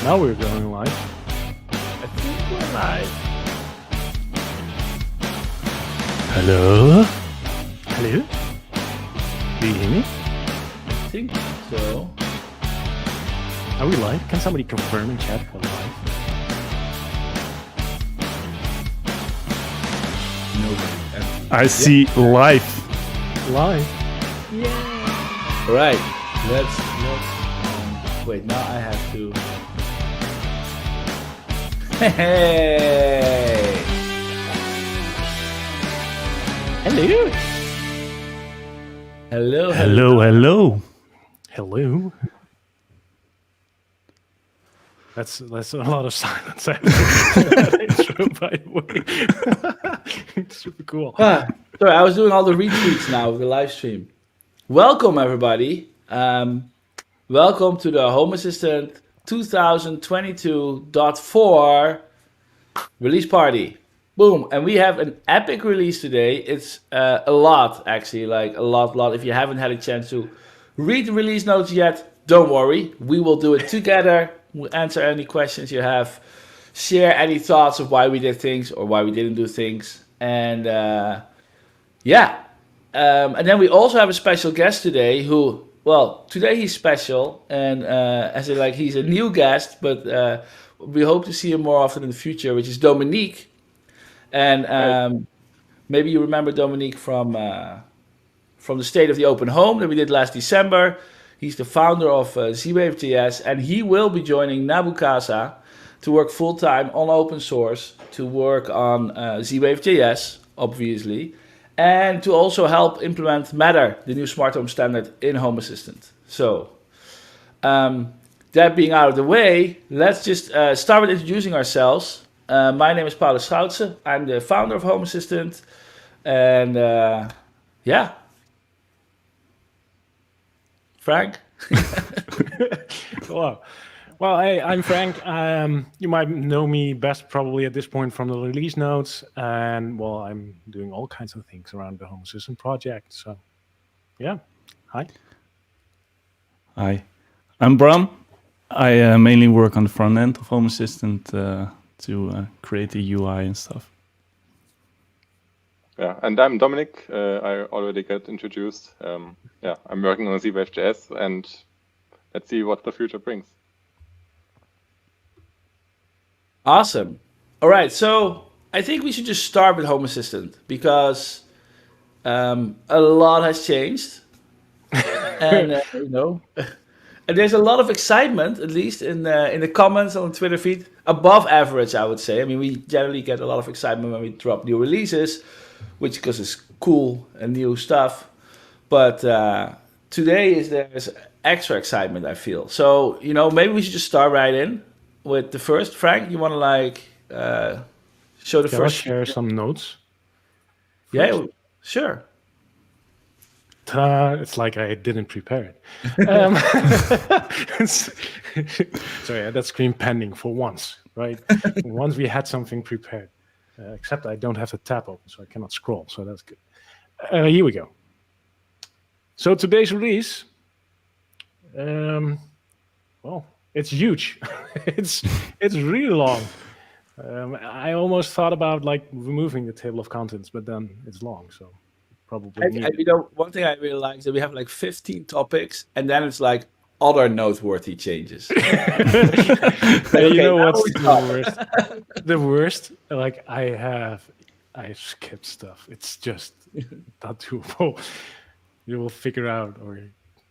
Now we're going live. I think we're live. Hello? Hello? Do you hear me? I think so. Are we live? Can somebody confirm in chat we're live? Nobody. I see live. Live? Yeah. All right. Let's. Wait. Now I have to. Hey. Hello? Hello. Hello. Hello? That's a lot of silence. Intro, by the way. It's super cool. Sorry, I was doing all the retweets now of the live stream. Welcome, everybody. Welcome to the Home Assistant 2022.4 release party. Boom. And we have an epic release today. It's a lot, actually, like a lot. If you haven't had a chance to read the release notes yet, don't worry. We will do it together. We'll answer any questions you have, share any thoughts of why we did things or why we didn't do things. And and then we also have a special guest today who, well, today he's special, and he's a new guest, but we hope to see him more often in the future, which is Dominique. And maybe you remember Dominique from the State of the Open Home that we did last December. He's the founder of Z-Wave.js, and he will be joining Nabukasa to work full-time on open source, to work on Z-Wave.js, obviously, and to also help implement Matter, the new smart home standard in Home Assistant. So, that being out of the way, let's just start with introducing ourselves. My name is Paulus Schoutse. I'm the founder of Home Assistant, and Frank? Hello. Well, hey, I'm Frank. You might know me best probably at this point from the release notes. And, well, I'm doing all kinds of things around the Home Assistant project. So, yeah. Hi. Hi. I'm Bram. I mainly work on the front end of Home Assistant to create the UI and stuff. Yeah, and I'm Dominic. I already got introduced. I'm working on Z-Wave.js, and let's see what the future brings. Awesome. All right, so I think we should just start with Home Assistant because a lot has changed, and and there's a lot of excitement, at least in the comments on the Twitter feed, above average, I would say. I mean, we generally get a lot of excitement when we drop new releases, which because it's cool and new stuff. But today there's extra excitement, I feel. So, maybe we should just start right in with the first. Frank, you want to show the first? Share some notes? Yeah, sure. It's like I didn't prepare it. Sorry, that screen pending for once, right? Once we had something prepared. Except I don't have the tab open, so I cannot scroll, so that's good. Here we go. So today's release, well, it's huge. it's really long. I almost thought about removing the table of contents, but then it's long, so probably. One thing I really like is that we have 15 topics, and then it's other noteworthy changes. You know what's the worst? The worst, I skipped stuff. It's just not doable. You will figure out or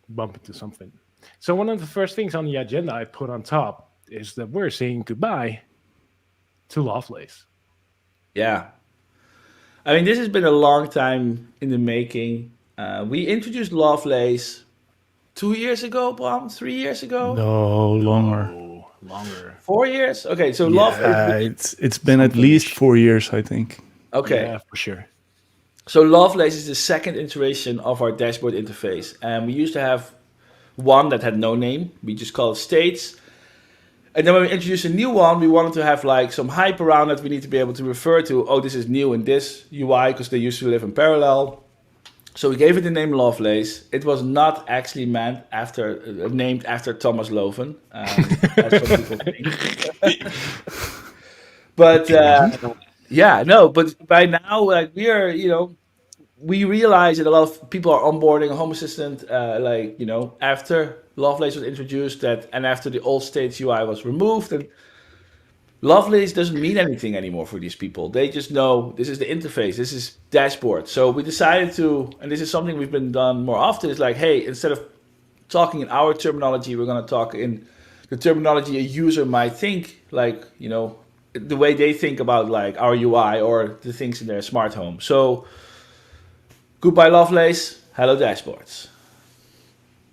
bump into something. So one of the first things on the agenda I put on top is that we're saying goodbye to Lovelace. Yeah. I mean, this has been a long time in the making. We introduced Lovelace 2 years ago, Bram? 3 years ago? No, longer. Oh, longer. 4 years? Okay, so Lovelace. It's been at least 4 years, I think. Okay. Yeah, for sure. So Lovelace is the second iteration of our dashboard interface. And we used to have one that had no name. We just call it states. And then when we introduced a new one, we wanted to have some hype around it. We need to be able to refer to, oh, this is new in this UI because they used to live in parallel. So we gave it the name Lovelace. It was not actually named after Thomas Loven, as some people think. But but by now, like we are, we realize that a lot of people are onboarding a Home Assistant, after Lovelace was introduced, and after the old States UI was removed, and Lovelace doesn't mean anything anymore for these people. They just know this is the interface, this is dashboard. So we decided to, and this is something we've been done more often, is like, hey, instead of talking in our terminology, we're going to talk in the terminology a user might think, like, the way they think about like our UI or the things in their smart home. So goodbye Lovelace, hello dashboards.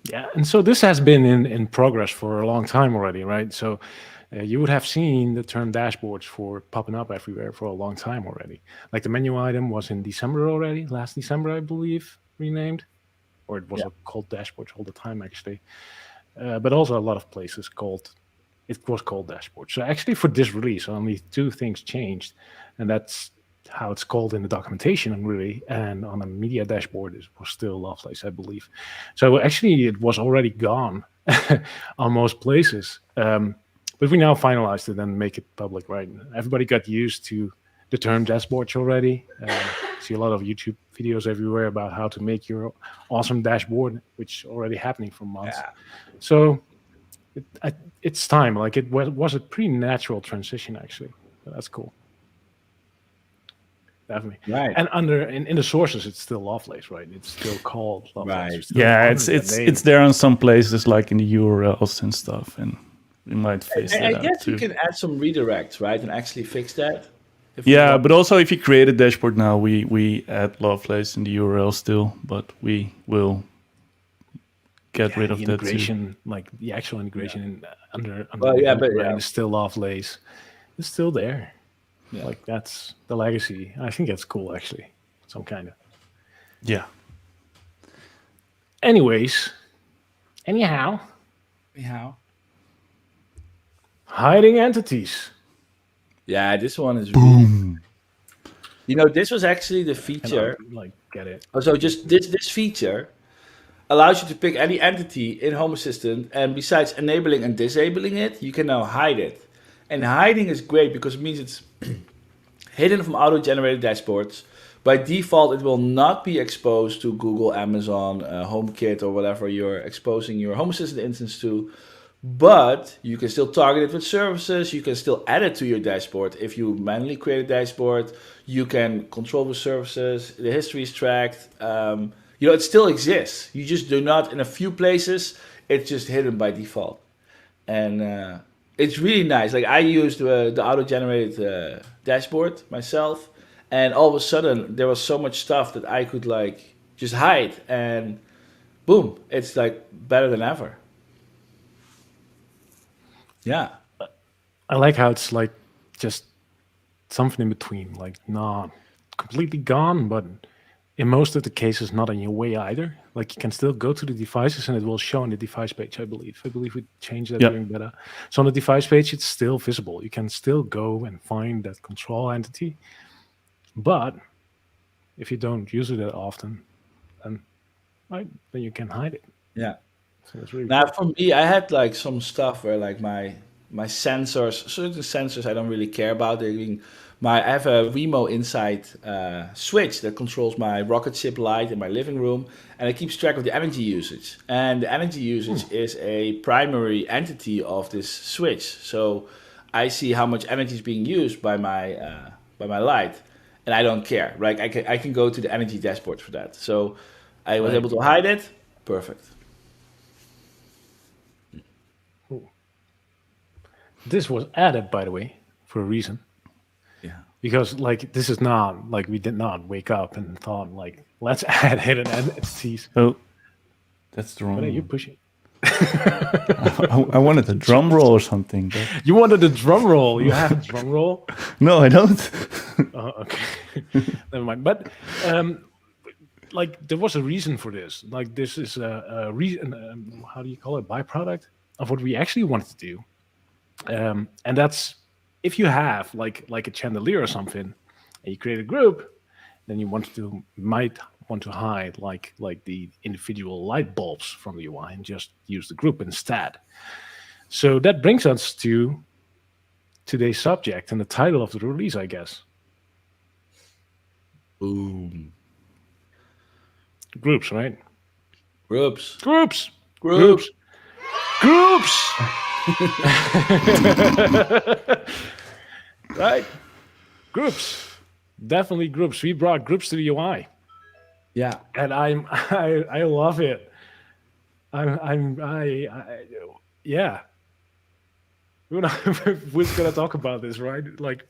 Yeah, and so this has been in progress for a long time already, right? So you would have seen the term dashboards popping up everywhere for a long time already. Like the menu item was in December already, last December, I believe, renamed. Or it was called dashboards all the time, actually. But also a lot of places it was called dashboard. So actually for this release, only two things changed. And that's how it's called in the documentation, really. And on a media dashboard, it was still Lovelace, I believe. So actually it was already gone on most places. But we now finalized it and make it public, right? Everybody got used to the term dashboards already. See a lot of YouTube videos everywhere about how to make your awesome dashboard, which already happening for months. Yeah. So it's time. Like it was a pretty natural transition, actually. So that's cool. Definitely. Right. And in the sources, it's still Lovelace, right? It's still called Lovelace. Right. Yeah, it's there on some places, like in the URLs and stuff, and we might face that. I guess you can add some redirects, right, and actually fix that. Yeah, but also if you create a dashboard now, we add Lovelace in the URL still, but we will get rid of the that integration, like the actual integration under is still Lovelace. It's still there. Yeah. Like that's the legacy. I think that's cool, actually. Some kind of. Yeah. Anyhow. Hiding entities. Yeah, this one is really... this was actually the feature. Get it. So just this feature allows you to pick any entity in Home Assistant, and besides enabling and disabling it, you can now hide it. And hiding is great because it means it's hidden from auto-generated dashboards. By default, it will not be exposed to Google, Amazon, HomeKit, or whatever you're exposing your Home Assistant instance to. But you can still target it with services. You can still add it to your dashboard. If you manually create a dashboard, you can control the services. The history is tracked. It still exists. You just do not, in a few places, it's just hidden by default. And it's really nice. Like I used the auto-generated dashboard myself. And all of a sudden, there was so much stuff that I could like just hide. And boom, it's like better than ever. Yeah. I like how it's like just something in between, like not completely gone, but in most of the cases not in your way either. Like you can still go to the devices and it will show on the device page, I believe. I believe we changed that during beta. So on the device page, it's still visible. You can still go and find that control entity. But if you don't use it that often, then you can hide it. Yeah. So it's really now, for me, I had like some stuff where like my sensors, certain sensors I don't really care about. I have a Wemo Insight switch that controls my rocket ship light in my living room, and it keeps track of the energy usage. And the energy usage is a primary entity of this switch. So I see how much energy is being used by my light, and I don't care. Right? I can go to the energy dashboard for that. So I was able to hide it. Perfect. This was added, by the way, for a reason. Yeah. Because like this is not like we did not wake up and thought like let's add hidden entities. Oh, that's the wrong. What are you pushing? I wanted a drum roll or something. But... You wanted a drum roll. You have a drum roll? No, I don't. Okay. Never mind. But like there was a reason for this. Like this is a reason. How do you call it? Byproduct of what we actually wanted to do. And that's if you have like a chandelier or something, and you create a group, then you might want to hide like the individual light bulbs from the UI and just use the group instead. So that brings us to today's subject and the title of the release, I guess. Boom. Groups, right? Groups. Groups. Groups. Groups. Right? Groups. Definitely groups. We brought groups to the UI. Yeah. And I love it. Yeah. Who's gonna talk about this, right? Like,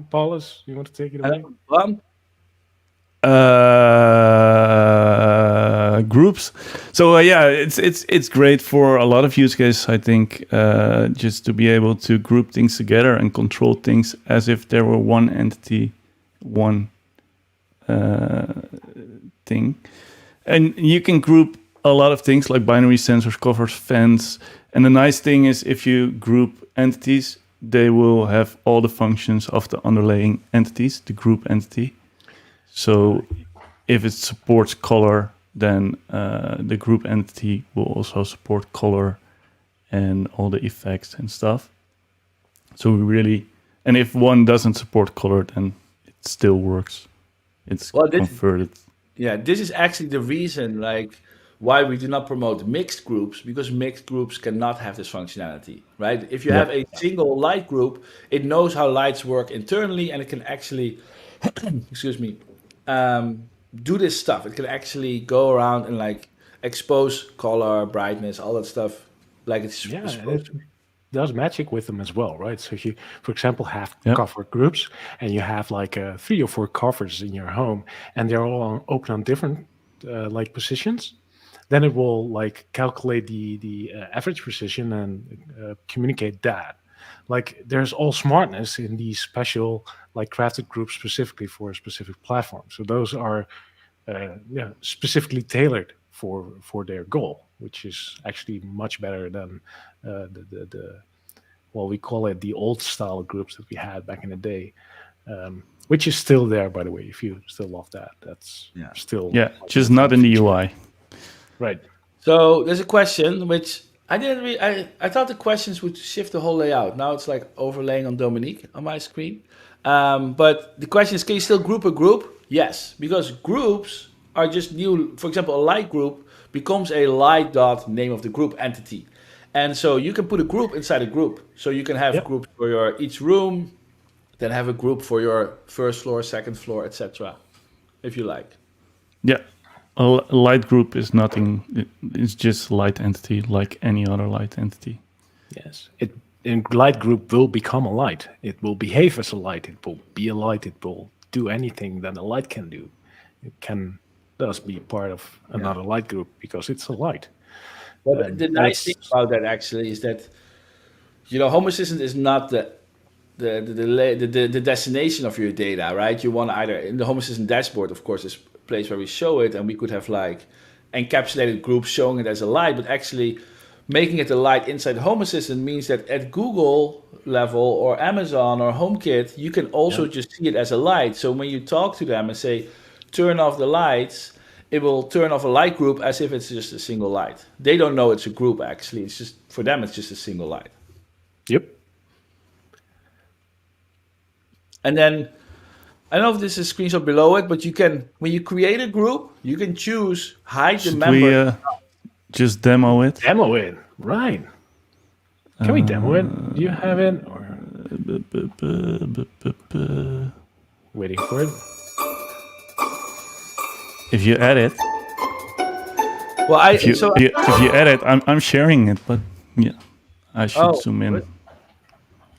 Paulus, you want to take it away? Groups. So yeah, it's great for a lot of use cases. I think just to be able to group things together and control things as if there were one entity, one thing, and you can group a lot of things like binary sensors, covers, fans. And the nice thing is, if you group entities, they will have all the functions of the underlying entities, the group entity. So if it supports color, then the group entity will also support color and all the effects and stuff. So we really, and if one doesn't support color, then it still works. It's converted. This is actually the reason, like, why we do not promote mixed groups, because mixed groups cannot have this functionality, right? If you have a single light group, it knows how lights work internally, and it can actually, excuse me, do this stuff. It can actually go around and like expose color, brightness, all that stuff. Like it's it does magic with them as well, right? So if you, for example, have cover groups and you have like 3 or 4 covers in your home, and they're all open on different like positions, then it will like calculate the average position and communicate that. Like there's all smartness in these special like crafted groups specifically for a specific platform. So those are specifically tailored for their goal, which is actually much better than the well, we call it the old style groups that we had back in the day, which is still there, by the way. If you still love that, that's still just not in the UI. Right. So there's a question which I didn't really. I thought the questions would shift the whole layout. Now it's like overlaying on Dominique on my screen. But the question is, can you still group a group? Yes, because groups are just new. For example, a light group becomes a light dot name of the group entity. And so you can put a group inside a group. So you can have groups for your each room, then have a group for your first floor, second floor, etc. If you like. Yeah. A light group is nothing. It's just a light entity like any other light entity. Yes. A light group will become a light. It will behave as a light. It will be a light. It will do anything that a light can do. It can thus be part of another light group because it's a light. But the nice thing about that actually is that, you know, Home Assistant is not the destination of your data, right? You want either in the Home Assistant dashboard, of course, is a place where we show it, and we could have like encapsulated groups showing it as a light, but actually making it a light inside Home Assistant means that at Google level or Amazon or HomeKit, you can also just see it as a light. So when you talk to them and say, turn off the lights, it will turn off a light group as if it's just a single light. They don't know it's a group, actually. It's just, for them, it's just a single light. Yep. And then, I don't know if this is a screenshot below it, but you can, when you create a group, you can choose hide the member. We just demo it? Demo it, right. Can we demo it? Do you have it? Or... Waiting for it. If you edit, well, if you edit, I'm sharing it, but I should zoom in. What?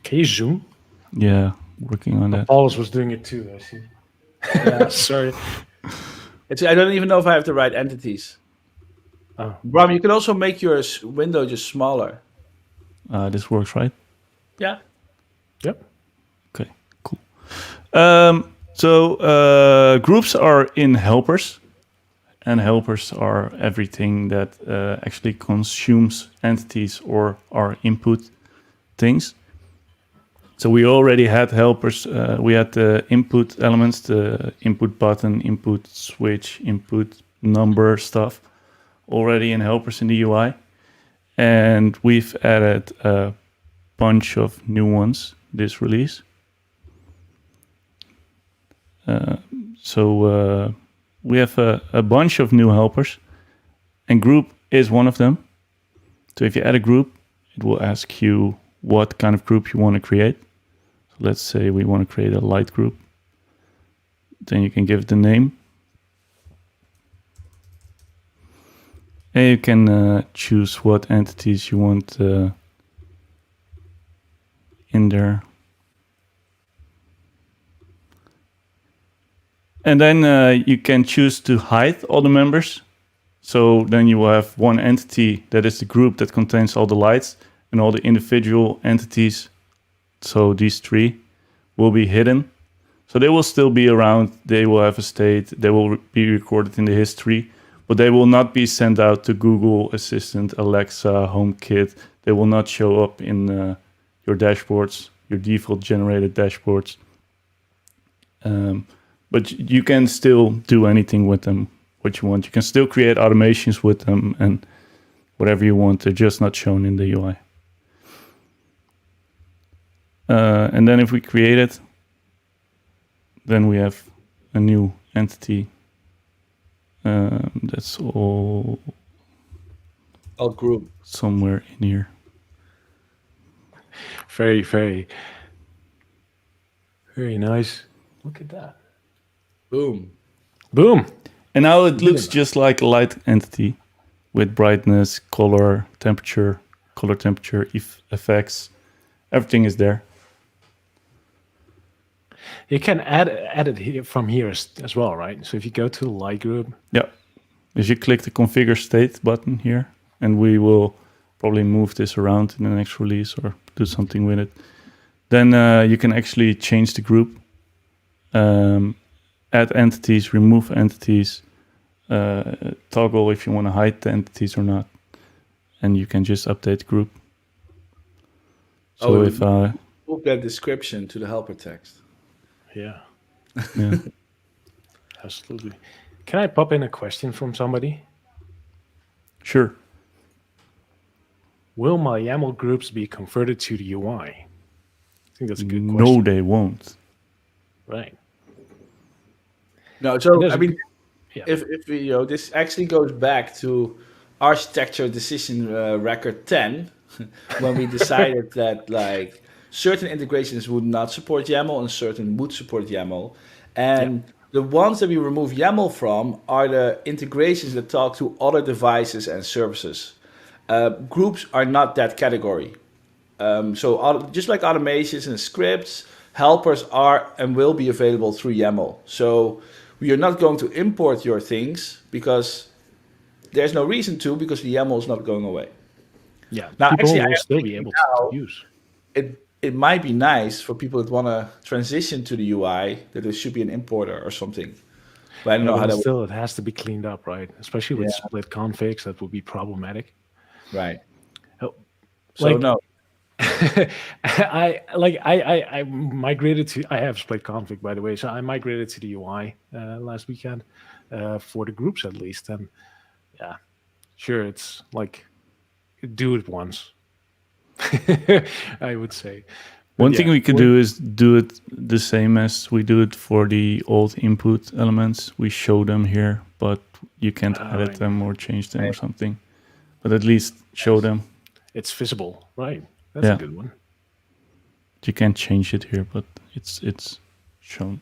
Can you zoom? Yeah, working on that. Paulus was doing it too. I see. Yeah, sorry. I don't even know if I have the right entities. Oh. Bram, you can also make your window just smaller. This works, right? Yeah. Yep. Okay, cool. So groups are in helpers. And helpers are everything that actually consumes entities or are input things. So we already had helpers. We had the input elements, the input button, input switch, input number stuff already in helpers in the UI. And we've added a bunch of new ones this release. So we have a bunch of new helpers, and group is one of them. So if you add a group, it will ask you what kind of group you want to create. So let's say we want to create a light group. Then you can give it the name. And you can choose what entities you want in there. And then you can choose to hide all the members. So then you will have one entity that is the group that contains all the lights, and all the individual entities, so these 3, will be hidden. So they will still be around, they will have a state, they will be recorded in the history, but they will not be sent out to Google Assistant, Alexa, HomeKit. They will not show up in your dashboards, your default generated dashboards. But you can still do anything with them, what you want. You can still create automations with them and whatever you want. They're just not shown in the UI. And then if we create it, then we have a new entity. That's all group somewhere in here. Very, very, very nice. Look at that. Boom. Boom. And now it looks just like a light entity with brightness, color, temperature, effects. Everything is there. You can add it here from here as well, right? So if you go to the light group. Yeah. If you click the configure state button here, and we will probably move this around in the next release or do something with it, then you can actually change the group, add entities, remove entities, toggle if you want to hide the entities or not, and you can just update the group. So if move that description to the helper text. Yeah. Yeah. Absolutely. Can I pop in a question from somebody? Sure. Will my YAML groups be converted to the UI? I think that's a good question. No, they won't. Right. No, so There's I a- mean, Yeah. if this actually goes back to architecture decision record 10, when we decided that like certain integrations would not support YAML and certain would support YAML, and the ones that we remove YAML from are the integrations that talk to other devices and services. Groups are not that category. So just like automations and scripts, helpers are and will be available through YAML. So we are not going to import your things because there's no reason to, because the YAML is not going away. Yeah. Now, People actually, I will am still be thinking able now- to use. It might be nice for people that want to transition to the UI that there should be an importer or something. But I don't know how that Still, it has to be cleaned up, right? Especially with Yeah. split configs, that would be problematic. would. Right. Oh, So like- no. I migrated to. I have split config, by the way, so I migrated to the UI last weekend for the groups at least, and yeah, sure, it's like do it once. I would say. But One yeah, thing we could do is do it the same as we do it for the old input elements. We show them here, but you can't edit right. them or change them or something. But at least show them. It's visible, right? That's Yeah. a good one. You can't change it here, but it's shown.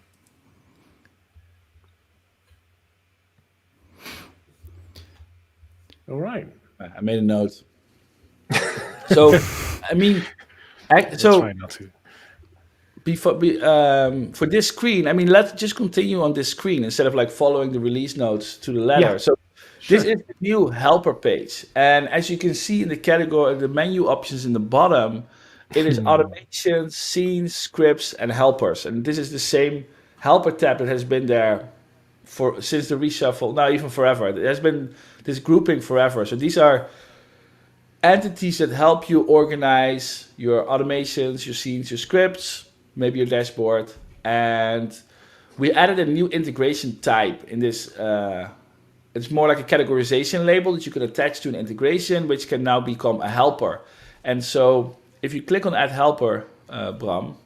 All right. I made a note. So, I mean, Let's so try not to. for this screen, I mean, let's just continue on this screen instead of like following the release notes to the letter. Yeah. So this is the new helper page. And as you can see in the category, the menu options in the bottom, it is automations, scenes, scripts, and helpers. And this is the same helper tab that has been there since the reshuffle, now even forever. There has been this grouping forever. So these are entities that help you organize your automations, your scenes, your scripts, maybe your dashboard. And we added a new integration type in this. It's more like a categorization label that you can attach to an integration, which can now become a helper. And so if you click on Add Helper, Bram,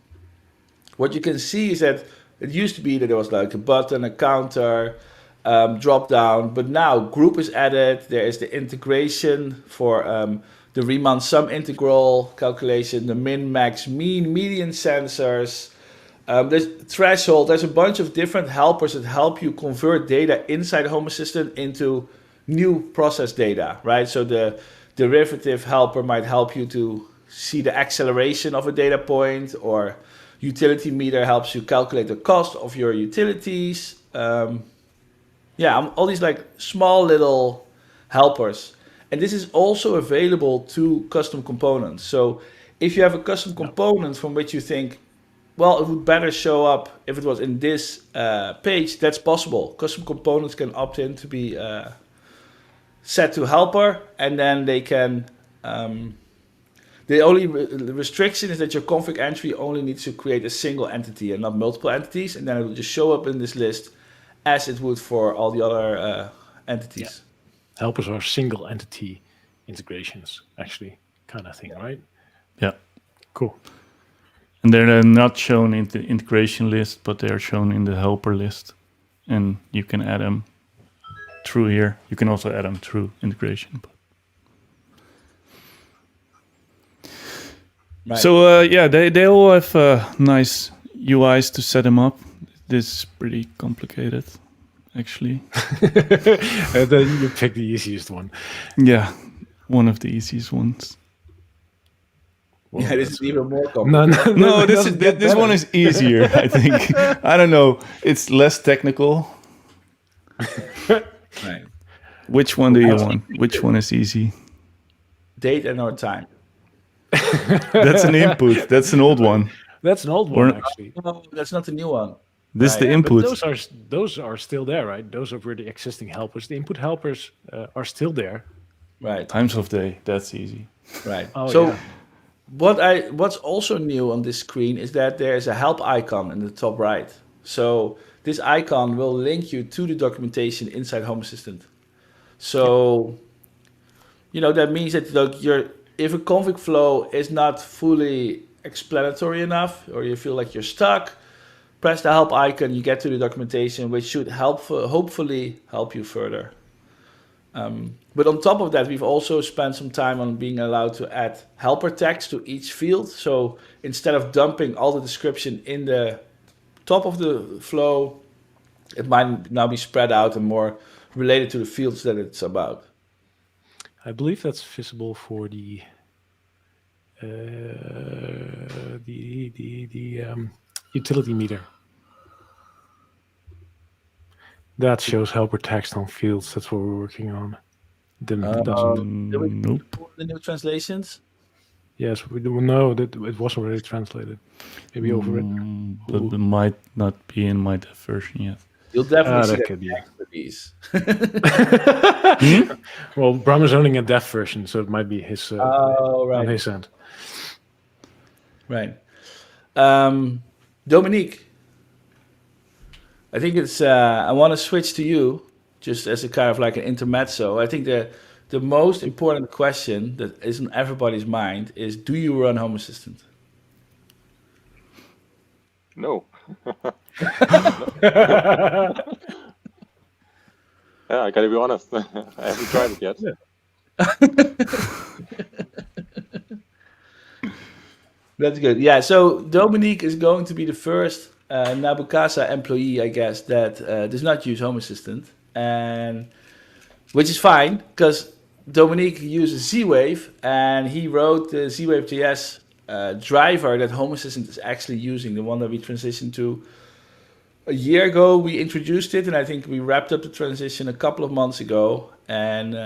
what you can see is that it used to be that there was like a button, a counter, drop down, but now group is added. There is the integration for the Riemann sum integral calculation, the min, max, mean, median sensors. There's threshold. There's a bunch of different helpers that help you convert data inside Home Assistant into new process data, right? So the derivative helper might help you to see the acceleration of a data point, or utility meter helps you calculate the cost of your utilities. All these like small little helpers. And this is also available to custom components. So if you have a custom component from which you think, well, it would better show up if it was in this page, that's possible. Custom components can opt in to be set to helper, and then they can... the only restriction is that your config entry only needs to create a single entity and not multiple entities, and then it will just show up in this list as it would for all the other entities. Yeah. Helpers are single entity integrations, actually, kind of thing, right? Yeah. Cool. And they're not shown in the integration list, but they are shown in the helper list. And you can add them through here. You can also add them through integration. Right. So they all have nice UIs to set them up. This is pretty complicated, actually. And then you pick the easiest one. Yeah, one of the easiest ones. Well, yeah, this is even more complicated. No, this one is easier, I think. I don't know. It's less technical. Right. Which one do you want? Which one is easy? Date and our time. That's an input. That's an old one. That's an old one, actually. No, that's not the new one. This is the input. Those are still there, right? Those are the existing helpers. The input helpers are still there. Right. Times of day. That's easy. Right. Oh, so yeah. what's also new on this screen is that there's a help icon in the top right. So this icon will link you to the documentation inside Home Assistant. So that means that if a config flow is not fully explanatory enough, or you feel like you're stuck, press the help icon, you get to the documentation, which should hopefully help you further. But on top of that, we've also spent some time on being allowed to add helper text to each field. So instead of dumping all the description in the top of the flow, it might now be spread out and more related to the fields that it's about. I believe that's visible for the utility meter. That shows helper text on fields. That's what we're working on. Nope. The new translations? Yes, we do know that it was already translated. Maybe overwritten. But it might not be in my dev version yet. You'll definitely see that could be. these. Well, Bram is owning a dev version, so it might be his on his end. Right. Dominique, I think it's. I want to switch to you, just as a kind of like an intermezzo. I think the most important question that is on everybody's mind is: do you run Home Assistant? No. Yeah, I gotta be honest. I haven't tried it yet. That's good. Yeah, so Dominique is going to be the first Nabukasa employee, I guess, that does not use Home Assistant, and which is fine because Dominique uses Z-Wave, and he wrote the Z-Wave.js driver that Home Assistant is actually using, the one that we transitioned to a year ago. We introduced it, and I think we wrapped up the transition a couple of months ago. And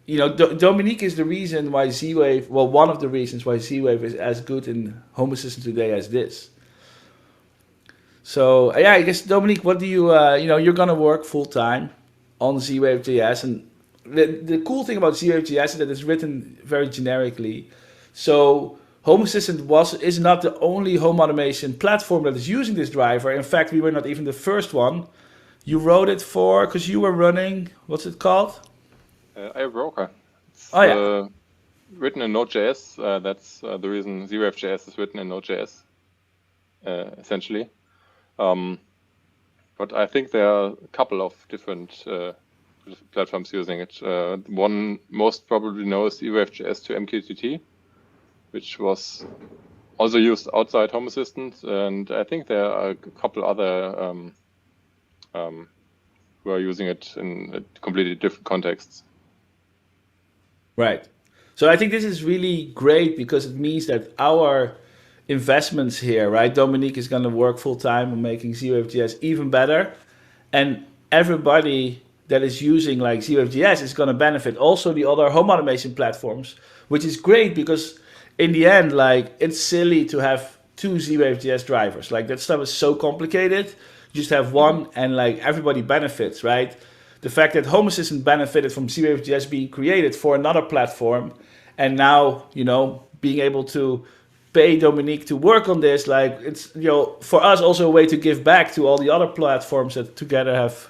Dominique is the reason why Z-Wave, well, one of the reasons why Z-Wave is as good in Home Assistant today as this. So yeah, I guess Dominique, what do you you're gonna work full time on Z-Wave.js, and the cool thing about ZWave.js is that it's written very generically. So Home Assistant is not the only home automation platform that is using this driver. In fact, we were not even the first one. You wrote it because you were running, what's it called? iBroker. It's yeah. written in Node.js. That's the reason ZWave.js is written in Node.js, essentially. But I think there are a couple of different platforms using it. One most probably knows ZWave.js to MQTT, which was also used outside Home Assistant, and I think there are a couple other who are using it in completely different contexts. Right. So I think this is really great because it means that our investments here, right? Dominique is going to work full time on making ZWave.js even better, and everybody that is using like ZWave.js is going to benefit. Also, the other home automation platforms, which is great because in the end, like it's silly to have two ZWave.js drivers. Like that stuff is so complicated. You just have one, and like everybody benefits, right? The fact that Home Assistant benefited from ZWave.js being created for another platform, and now being able to pay Dominique to work on this, like it's for us also a way to give back to all the other platforms that together have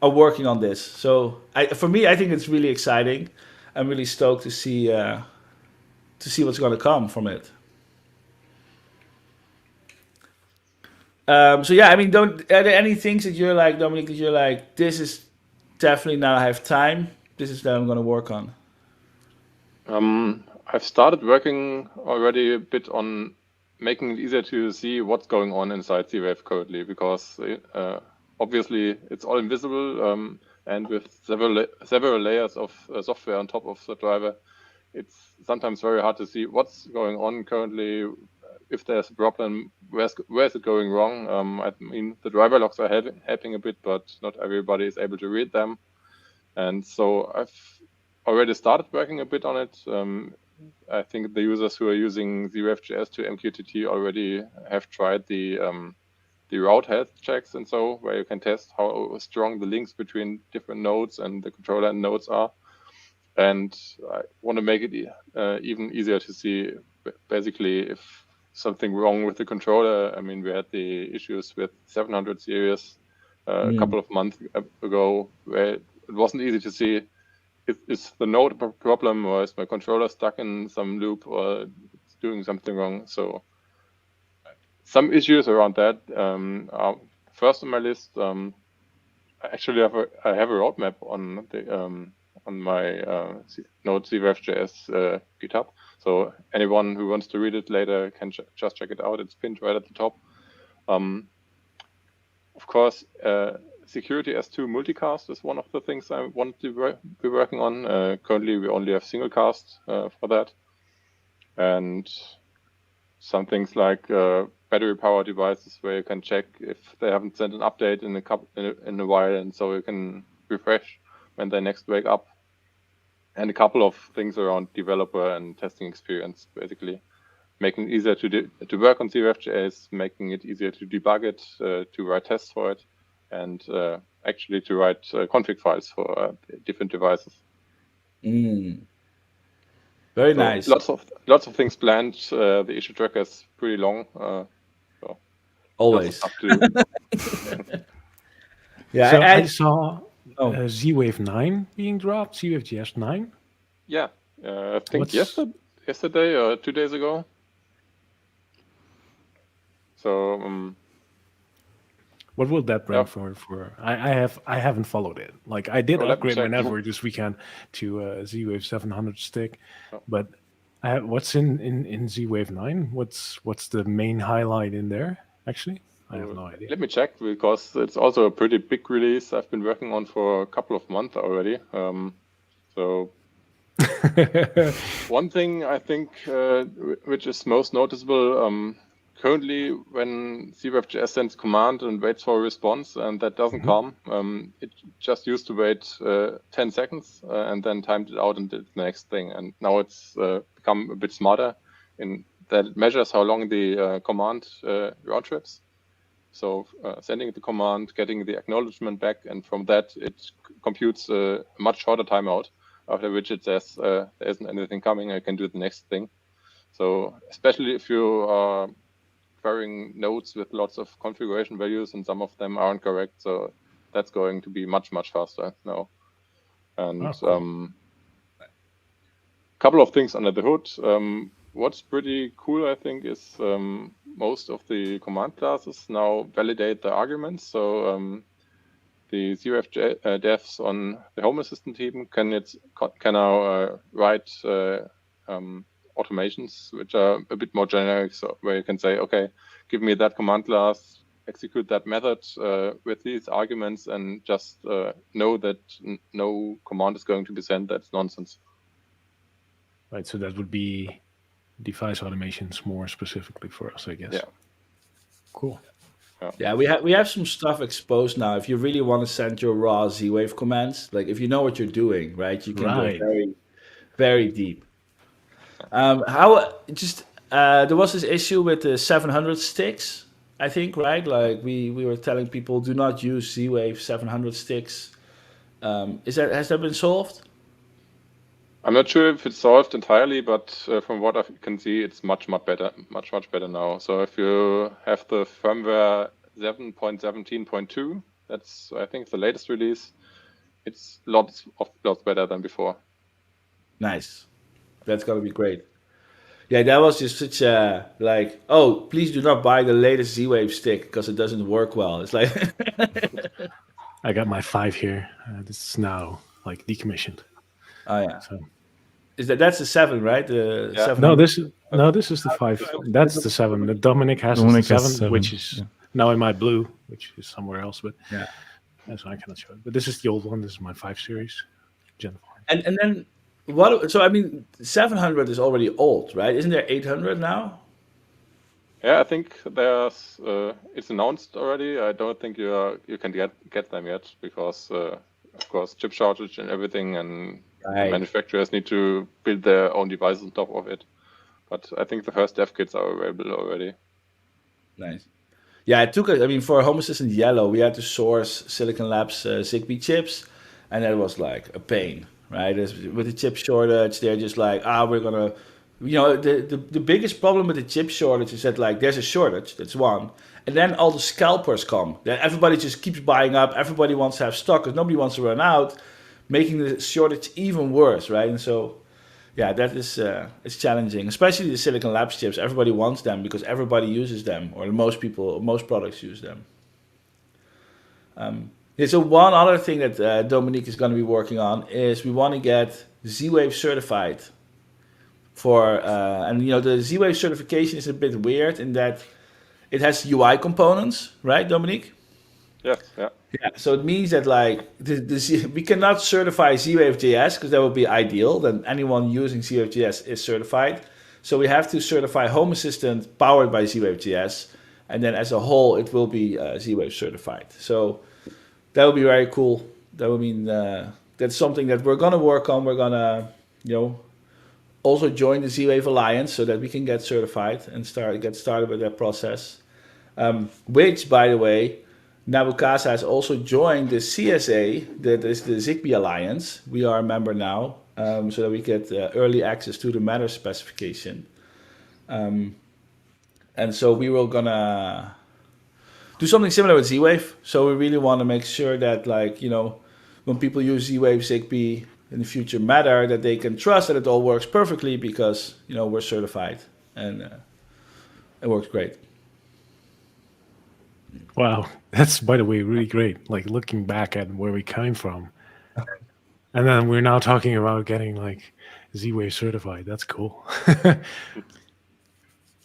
are working on this. So for me, I think it's really exciting. I'm really stoked to see what's going to come from it. So yeah, I mean, are there any things that you're like, Dominique, that you're like, this is definitely now I have time, this is what I'm going to work on? I've started working already a bit on making it easier to see what's going on inside ZWave currently, because obviously it's all invisible, and with several layers of software on top of the driver, it's sometimes very hard to see what's going on currently. If there's a problem, where is it going wrong? I mean, the driver logs are helping a bit, but not everybody is able to read them. And so I've already started working a bit on it. I think the users who are using ZWave.js to MQTT already have tried the route health checks, and so where you can test how strong the links between different nodes and the controller and nodes are. And I want to make it even easier to see basically if something wrong with the controller. I mean, we had the issues with 700 series a couple of months ago, where it wasn't easy to see is the node a problem, or is my controller stuck in some loop, or it's doing something wrong. So some issues around that are first on my list. Actually, I have a roadmap on the on my Node ZWave.js GitHub. So anyone who wants to read it later can just check it out. It's pinned right at the top. Of course, security S2 multicast is one of the things I want to be working on. Currently, we only have single cast for that. And some things like battery power devices, where you can check if they haven't sent an update in a while, and so you can refresh when they next wake up. And a couple of things around developer and testing experience, basically making it easier to work on ZWave.js, making it easier to debug it, to write tests for it, and actually to write config files for different devices. Very nice. Lots of things planned. The issue tracker is pretty long. So always. Yeah, so I saw Z-Wave 9 being dropped, ZWave.js 9. Yeah, I think yesterday or 2 days ago. So what will that bring for? I haven't followed it. Like I did upgrade my network this weekend to Z-Wave 700 stick, but what's in Z-Wave 9? What's the main highlight in there? Actually, I have no idea. Let me check, because it's also a pretty big release I've been working on for a couple of months already. So one thing I think which is most noticeable, currently when ZWave.js sends command and waits for a response and that doesn't come, it just used to wait 10 seconds and then timed it out and did the next thing. And now it's become a bit smarter in that it measures how long the command round trips. So sending the command, getting the acknowledgement back, and from that it computes a much shorter timeout, after which it says there isn't anything coming, I can do the next thing. So especially if you are querying nodes with lots of configuration values and some of them aren't correct, so that's going to be much faster now. And couple of things under the hood. What's pretty cool, I think, is most of the command classes now validate the arguments. So the ZWave devs on the Home Assistant team can now write automations which are a bit more generic, so where you can say, okay, give me that command class, execute that method with these arguments, and just know that no command is going to be sent that's nonsense. Right, so that would be device automations more specifically for us, I guess. Yeah. Cool. Yeah, we have some stuff exposed now. If you really want to send your raw Z-Wave commands, like if you know what you're doing, right, you can go very, very deep. There was this issue with the 700 sticks, I think, right? Like we were telling people, do not use Z-Wave 700 sticks. Has that been solved? I'm not sure if it's solved entirely, but from what I can see, it's much better now. So if you have the firmware 7.17.2, that's, I think, the latest release, it's lots better than before. Nice. That's going to be great. Yeah, that was just such a, like, oh, please do not buy the latest Z-Wave stick because it doesn't work well. It's like... I got my 5 here. This is now, like, decommissioned. Oh yeah. So. That's the 7, right? The 7. No, this is the 5. That's the 7. The Dominique has the 7, which is now in my blue, which is somewhere else. But so I cannot show it. But this is the old one. This is my 5 series, Gen 5. And then what? So I mean, 700 is already old, right? Isn't there 800 now? Yeah, I think there's. It's announced already. I don't think you can get them yet because, of course, chip shortage and everything, and manufacturers need to build their own devices on top of it. But I think the first dev kits are available already. Nice. Yeah, it took us. I mean, for Home Assistant Yellow, we had to source Silicon Labs Zigbee chips, and that was like a pain, right? With the chip shortage, they're just like, we're gonna. You know, the biggest problem with the chip shortage is that, like, there's a shortage, that's one. And then all the scalpers come. Then everybody just keeps buying up. Everybody wants to have stock because nobody wants to run out, making the shortage even worse, right? And so, yeah, that is it's challenging, especially the Silicon Labs chips. Everybody wants them because everybody uses them, or most products use them. So one other thing that Dominique is going to be working on is we want to get Z-Wave certified. And you know, the Z-Wave certification is a bit weird in that it has UI components, right, Dominique? Yes, yeah. Yeah, so it means that, like, we cannot certify Z-Wave JS because that would be ideal. Then anyone using Z-Wave JS is certified. So we have to certify Home Assistant powered by Z-Wave JS, and then as a whole, it will be Z-Wave certified. So that would be very cool. That would mean that's something that we're gonna work on. We're gonna, you know, also join the Z-Wave Alliance so that we can get certified and get started with that process. Which, by the way, Nabukasa has also joined the CSA, that is the Zigbee Alliance. We are a member now, so that we get early access to the Matter specification. And so we were gonna do something similar with Z-Wave. So we really want to make sure that, like, you know, when people use Z-Wave Zigbee in the future Matter, that they can trust that it all works perfectly because, you know, we're certified and it works great. Wow, that's, by the way, really great. Like, looking back at where we came from, and then we're now talking about getting, like, Z-Wave certified. That's cool.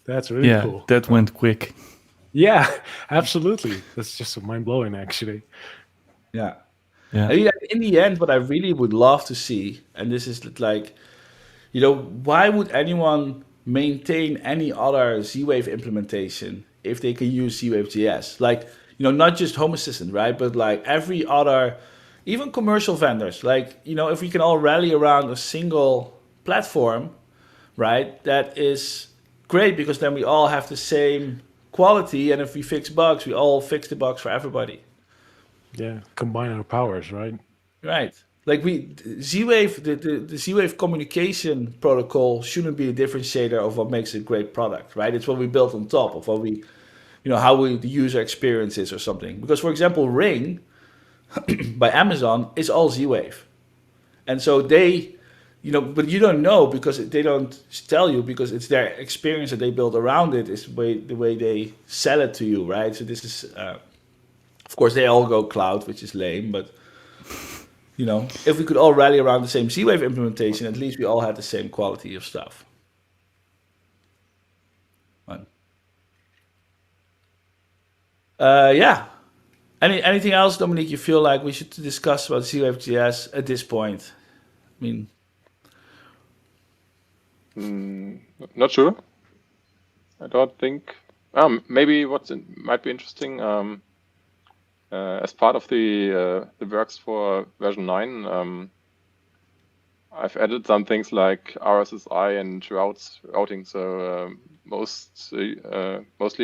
That's really cool. That went quick. Yeah, absolutely. That's just mind-blowing, actually. Yeah. I mean, in the end, what I really would love to see, and this is like, you know, why would anyone maintain any other Z-Wave implementation if they can use Z-Wave JS? Like, you know, not just Home Assistant, right? But like every other, even commercial vendors. Like, you know, if we can all rally around a single platform, right? That is great because then we all have the same quality, and if we fix bugs, we all fix the bugs for everybody. Yeah, combine our powers, right? Right. Like Z-Wave, the Z-Wave communication protocol shouldn't be a differentiator of what makes a great product, right? It's what we built on top of what we, how the user experience is or something. Because, for example, Ring by Amazon is all Z-Wave. And so they, but you don't know because they don't tell you, because it's their experience that they build around it is the way they sell it to you, right? So this is, of course, they all go cloud, which is lame, but if we could all rally around the same Z-Wave implementation, at least we all had the same quality of stuff. Fun. Yeah. Anything else, Dominique, you feel like we should discuss about Z-Wave JS at this point? I mean... Not sure. I don't think. Maybe might be interesting, as part of the works for version 9, I've added some things like RSSI and routing. So mostly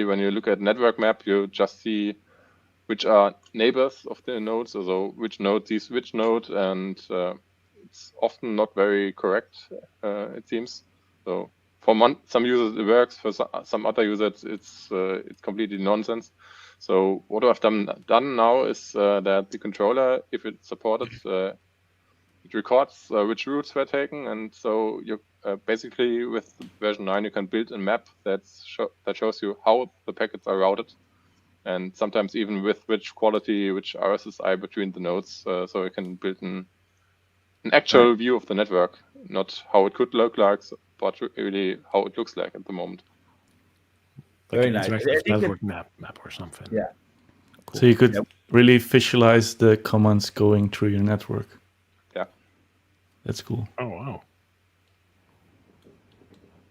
when you look at network map, you just see which are neighbors of the nodes, so which node sees which node, and it's often not very correct, it seems. So for some users it works, for some other users it's completely nonsense. So what I've done now is that the controller, if it's supported, it records which routes were taken, and so you basically with version 9 you can build a map that shows you how the packets are routed, and sometimes even with which quality, which RSSI between the nodes, so you can build an actual view of the network, not how it could look like, but really how it looks like at the moment. Very nice. Network map or something. Yeah. Cool. So you could really visualize the commands going through your network. Yeah. That's cool. Oh, wow.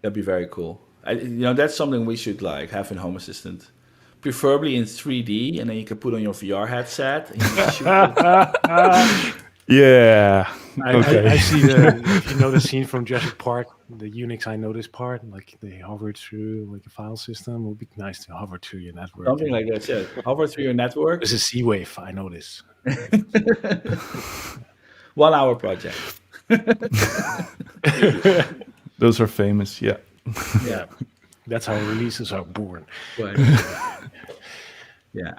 That'd be very cool. That's something we should have in Home Assistant. Preferably in 3D, and then you can put on your VR headset. And yeah. Okay. I see the scene from Jurassic Park, the Unix I notice part, like they hover through like a file system. It would be nice to hover through your network. Something like that, yeah. Hover through your network. There's a Z-Wave, I notice. 1 hour project. Those are famous, yeah. Yeah. That's how releases are born. Right. Yeah.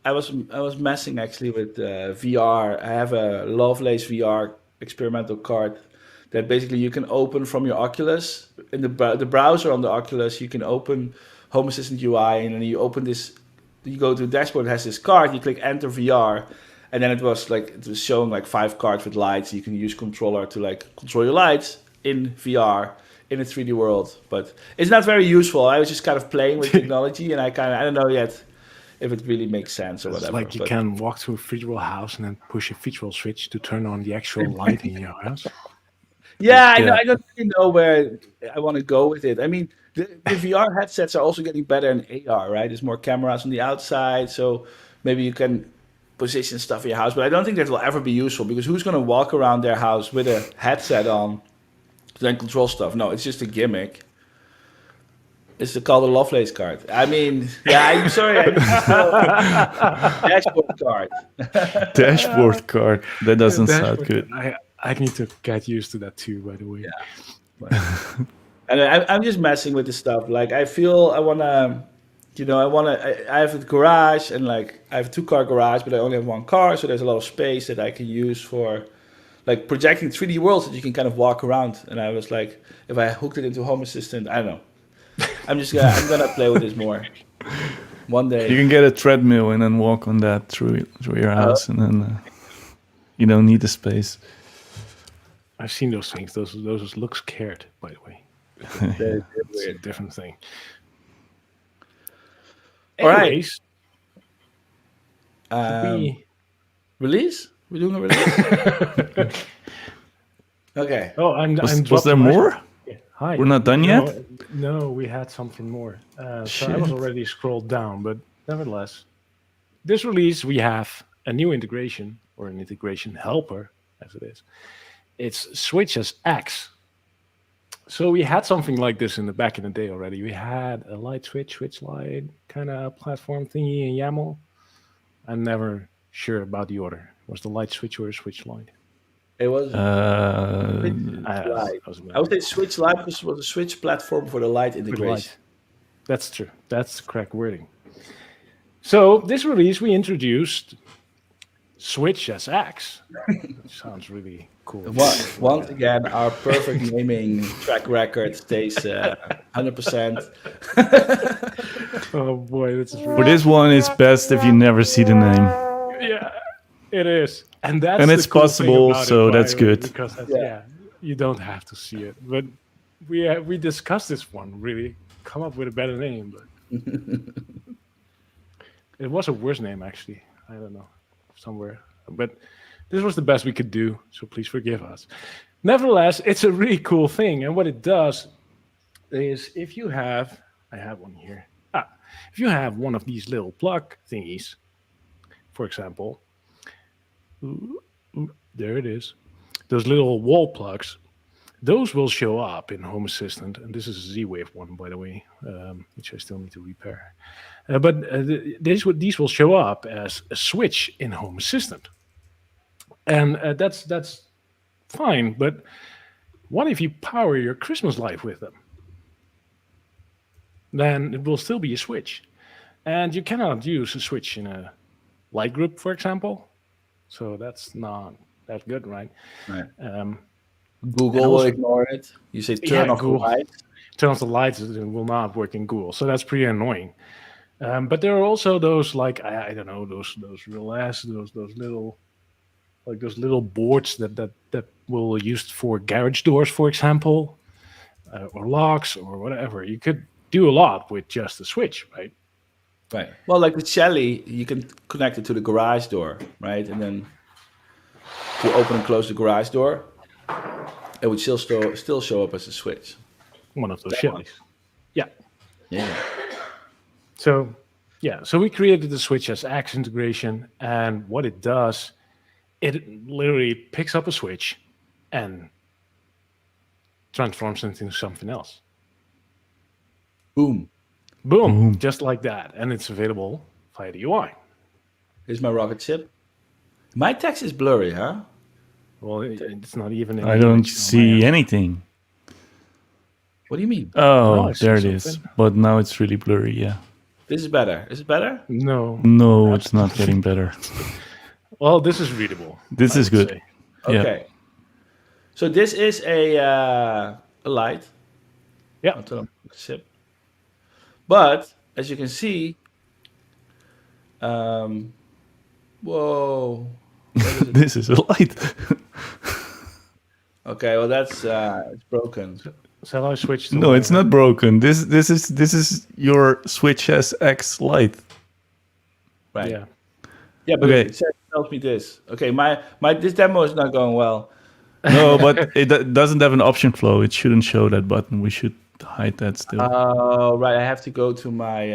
I was messing actually with VR. I have a Lovelace VR experimental card that basically you can open from your Oculus. In the browser on the Oculus, you can open Home Assistant UI, and then you open this, you go to the dashboard, it has this card, you click enter VR, and then it was showing like 5 cards with lights. You can use controller to control your lights in VR in a 3D world. But it's not very useful. I was just kind of playing with technology, and I don't know yet if it really makes sense or whatever. It's like you can walk through a virtual house and then push a virtual switch to turn on the actual light in your house. Yeah, I don't really know where I want to go with it. I mean, the VR headsets are also getting better in AR, right? There's more cameras on the outside, so maybe you can position stuff in your house. But I don't think that will ever be useful, because who's going to walk around their house with a headset on to then control stuff? No, it's just a gimmick. It's called a Lovelace card. I mean, yeah, I'm sorry. Dashboard card. Dashboard card. That doesn't sound good. I need to get used to that too, by the way. Yeah. And I'm just messing with the stuff. I feel I want to, I have a garage, and I have a 2-car garage, but I only have 1 car. So there's a lot of space that I can use for projecting 3D worlds that you can kind of walk around. And I was like, if I hooked it into Home Assistant, I don't know. I'm gonna play with this more. One day you can get a treadmill and then walk on that through your house, and then you don't need the space. I've seen those things. Those look scared, by the way. It's a different thing. All Anyways, right. Release? We're doing a release. Okay. Oh, was there more? Hi. We're not done yet? No, we had something more. So I was already scrolled down, but nevertheless, this release we have a new integration, or an integration helper, as it is. It's Switch as X. So we had something like this in the back in the day already. We had a light switch light kind of platform thingy in YAML. I'm never sure about the order. Was the light switch or a switch light? It was Light. I would say Switch Lite was a Switch platform for the light integration. Light. That's true. That's the correct wording. So this release we introduced Switch as X. Sounds really cool. Once again, our perfect naming track record stays 100%. Oh boy, that's For this one, it's best if you never see the name. Yeah, it is, and that's And the it's cool thing possible, about so it, by that's the way, good. Because you don't have to see it. But we discussed this one, really come up with a better name, but it was a worse name actually. I don't know, somewhere, but this was the best we could do. So please forgive us. Nevertheless, it's a really cool thing, and what it does is if you have, I have one here. If you have one of these little plug thingies, for example, there it is. Those little wall plugs, those will show up in Home Assistant. And this is a Z-Wave one, by the way, which I still need to repair. But these will show up as a switch in Home Assistant. And that's fine. But what if you power your Christmas light with them? Then it will still be a switch. And you cannot use a switch in a light group, for example. So that's not that good, right? Right. Google will ignore it. You say turn off Google, the lights. Turn off the lights, it will not work in Google. So that's pretty annoying. But there are also those, like, I don't know, those relais, those little, like those little boards that will be used for garage doors, for example, or locks or whatever. You could do a lot with just a switch, right? Right. Well, like the Shelly, you can connect it to the garage door, right? And then to open and close the garage door, it would still show up as a switch. One of those Shellys. Yeah. Yeah. So we created the Switch as X integration, and what it does, it literally picks up a switch and transforms it into something else. Boom. Boom, just like that. And it's available via the UI. Here's my rocket ship. My text is blurry, huh? Well, it's not even. I don't see anything. What do you mean? Oh, there it is. But now it's really blurry, yeah. This is better. Is it better? No, it's not getting better. Well, this is readable. This is good. Say. Okay. Yeah. So this is a light. Yeah. Ship. But as you can see, whoa. This is a light. Okay, well that's it's broken. Shall I switch to No, it's not broken. This is your Switch as X light. Right. Yeah. Yeah, but Okay. it tells me this. Okay, my this demo is not going well. No, but it doesn't have an option flow. It shouldn't show that button. We should hide that still. Oh, right. I have to go to my.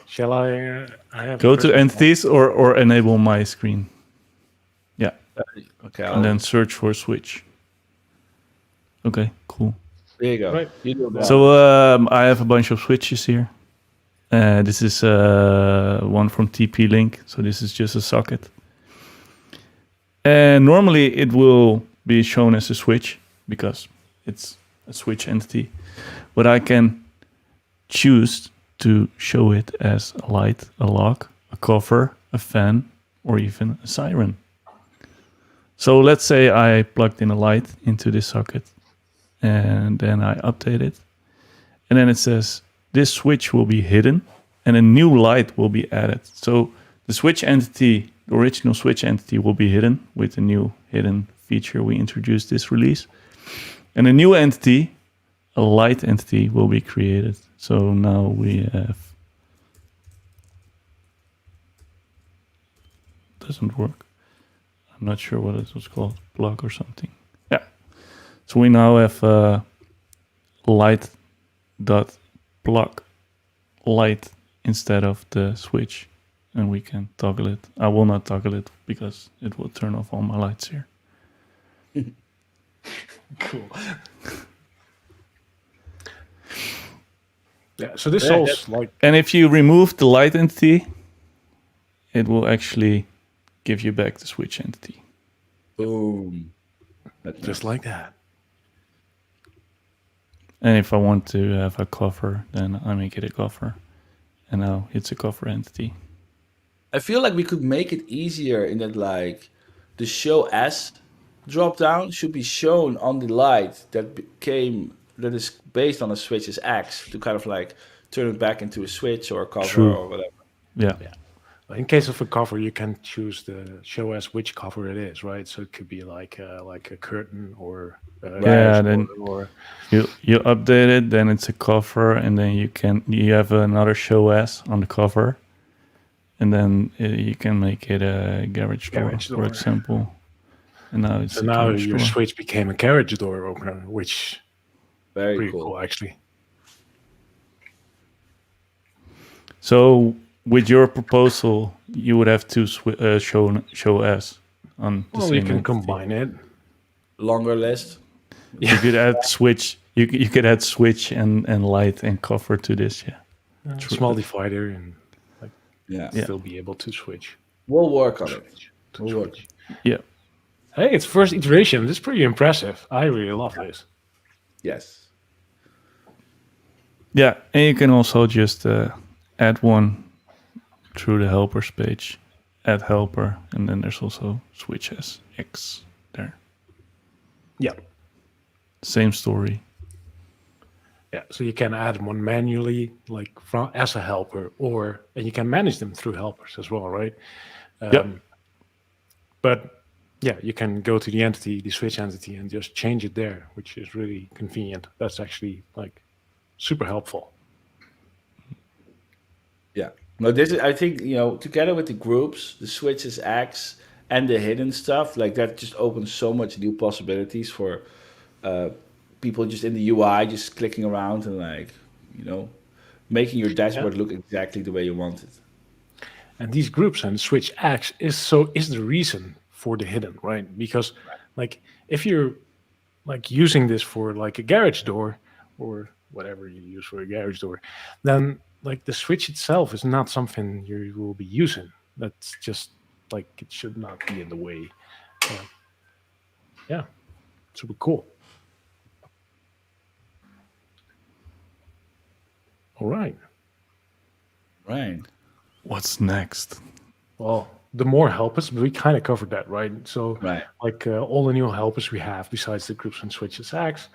Shall I have Go to entities or enable my screen. Yeah. Okay. And then search for Switch. Okay, cool. There you go. Right. You do that. So I have a bunch of switches here. This is one from TP-Link. So this is just a socket. And normally it will be shown as a switch because it's a switch entity. But I can choose to show it as a light, a lock, a cover, a fan, or even a siren. So let's say I plugged in a light into this socket and then I update it. And then it says this switch will be hidden and a new light will be added. So the switch entity, the original switch entity will be hidden with the new hidden feature we introduced this release. And a new entity, a light entity, will be created. So now we have... Doesn't work. I'm not sure what it was called, plug or something. Yeah. So we now have light.plug light instead of the switch. And we can toggle it. I will not toggle it because it will turn off all my lights here. Cool. Yeah. So this Yeah, solves like And if you remove the light entity, it will actually give you back the switch entity. Boom. just like that. And if I want to have a cover, then I make it a cover. And now it's a cover entity. I feel like we could make it easier in that, like, the show as drop down should be shown on the light that is based on a switch as X to kind of like turn it back into a switch or a cover True. or whatever. Yeah. In case of a cover, you can choose the show as which cover it is, right? So it could be like a curtain or then or you update it, then it's a cover, and then you have another show as on the cover, and then you can make it a garage door, for example. And now it's so now your switch became a garage door opener, which Very pretty cool. cool actually. So with your proposal, you would have two show as on the Well, same you can entity. combine it. Longer list. You could add switch. You could add switch and light and cover to this. Yeah. Small divider and Yeah. still be able to switch. We'll work on it. To We'll work. switch. Yeah. Hey, it's first iteration. This is pretty impressive. I really love this. Yes. Yeah, and you can also just add one through the helpers page. Add helper, and then there's also switch as X there. Yeah. Same story. Yeah, so you can add one manually, like as a helper, and you can manage them through helpers as well, right? Yep. But yeah, you can go to the entity, the switch entity, and just change it there, which is really convenient. That's actually like super helpful. Yeah. No, this is, I think, together with the groups, the switches X and the hidden stuff, like that just opens so much new possibilities for people just in the UI, just clicking around and making your dashboard look exactly the way you want it. And these groups and switch X is the reason for the hidden, right? Because like if you're like using this for like a garage door or whatever you use for a garage door, then like the switch itself is not something you will be using. That's just like it should not be in the way. Yeah, super cool. All right. Right. What's next? Well, the more helpers, we kind of covered that, right? So, Right. like all the new helpers we have, besides the groups and switches X,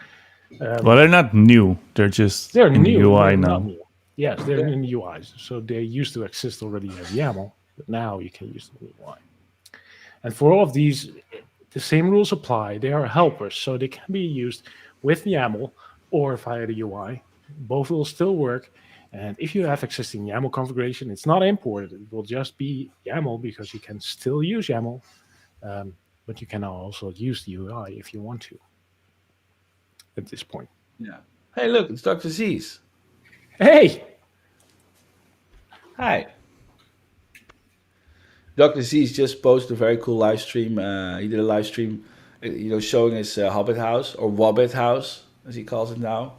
Well, they're not new. They're just they're in new. the UI they're now. not new. Yes, they're in the UIs. So they used to exist already as YAML, but now you can use the UI. And for all of these, the same rules apply. They are helpers, so they can be used with YAML or via the UI. Both will still work. And if you have existing YAML configuration, it's not imported. It will just be YAML because you can still use YAML, but you can also use the UI if you want to at this point. Yeah. Hey, look, it's Dr. Z's. Hey! Hi. Dr. Z's just posted a very cool live stream. He did a live stream, showing his Hobbit house, or Wobbit house, as he calls it now.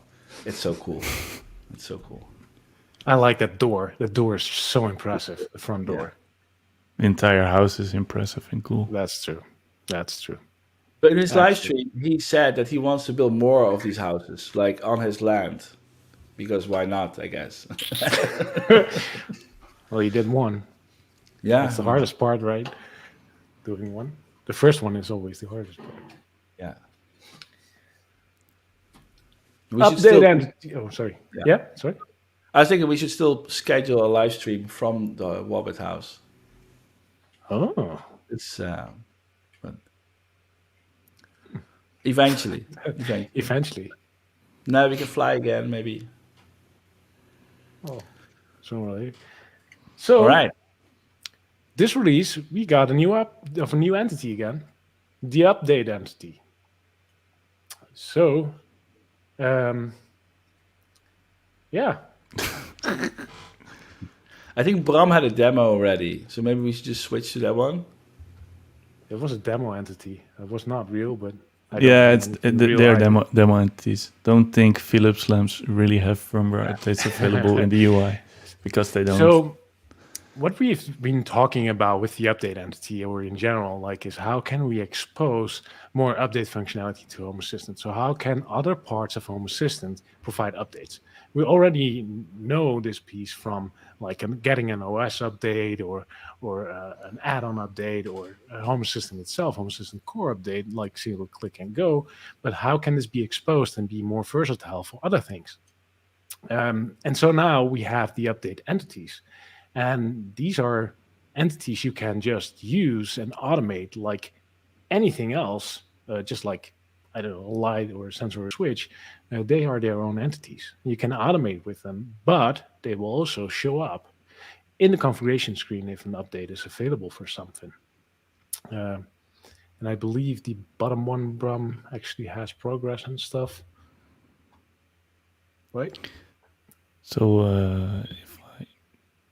It's so cool. It's so cool. I like that door. The door is so impressive, the front door. The entire house is impressive and cool. That's true. That's true. But in his live stream, he said that he wants to build more of these houses, like on his land. Because why not, I guess. Well, you did one. Yeah. That's the hardest part, right? Doing one. The first one is always the hardest part. Yeah. Oh, sorry. Yeah, sorry. I was thinking we should still schedule a live stream from the Wobbit house. Oh. It's but eventually. Eventually. Now we can fly again, maybe. Oh, so All right. This release, we got a new entity again, the update entity. So, yeah. I think Bram had a demo already, so maybe we should just switch to that one. It was a demo entity. It was not real, but They're demo entities. Don't think Philips lamps really have firmware updates available in the UI, because they don't. So what we've been talking about with the update entity, or in general, like, is how can we expose more update functionality to Home Assistant? So how can other parts of Home Assistant provide updates? We already know this piece from like getting an OS update or an add-on update, or a Home Assistant itself, Home Assistant core update, like single click and go. But how can this be exposed and be more versatile for other things? And so now we have the update entities. And these are entities you can just use and automate like anything else, just like, I don't know, a light or a sensor or a switch. They are their own entities. You can automate with them, but they will also show up in the configuration screen if an update is available for something. And I believe the bottom one, Brum, actually has progress and stuff. Right? So if I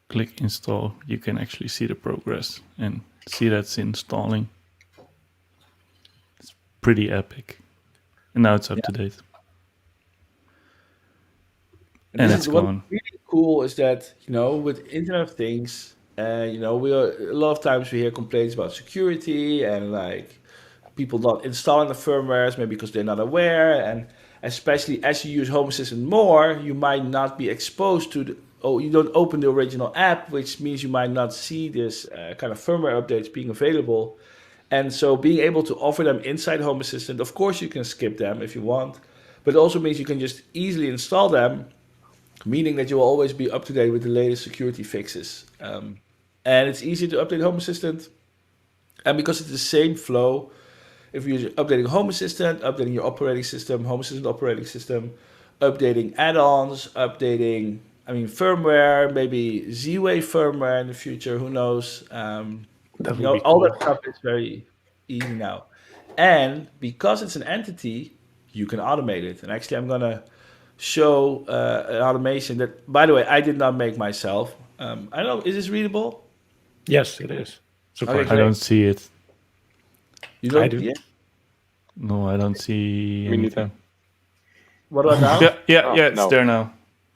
click install, you can actually see the progress and see that's installing. It's pretty epic. And now it's up to date. And it's gone. What's really cool is that, with Internet of Things, we are, a lot of times we hear complaints about security and like people not installing the firmwares, maybe because they're not aware. And especially as you use Home Assistant more, you might not be exposed to you don't open the original app, which means you might not see this kind of firmware updates being available. And so being able to offer them inside Home Assistant, of course you can skip them if you want, but it also means you can just easily install them, meaning that you will always be up to date with the latest security fixes. And it's easy to update Home Assistant. And because it's the same flow, if you're updating Home Assistant, updating your operating system, Home Assistant operating system, updating add-ons, updating, firmware, maybe Z-Wave firmware in the future, who knows? All that stuff is very easy now. And because it's an entity, you can automate it. And actually, I'm going to show an automation that, by the way, I did not make myself. I don't know, is this readable? Yes, it is. I don't see it. You don't? I do. Yeah? No, I don't see anything. What about now? Yeah, it's there now.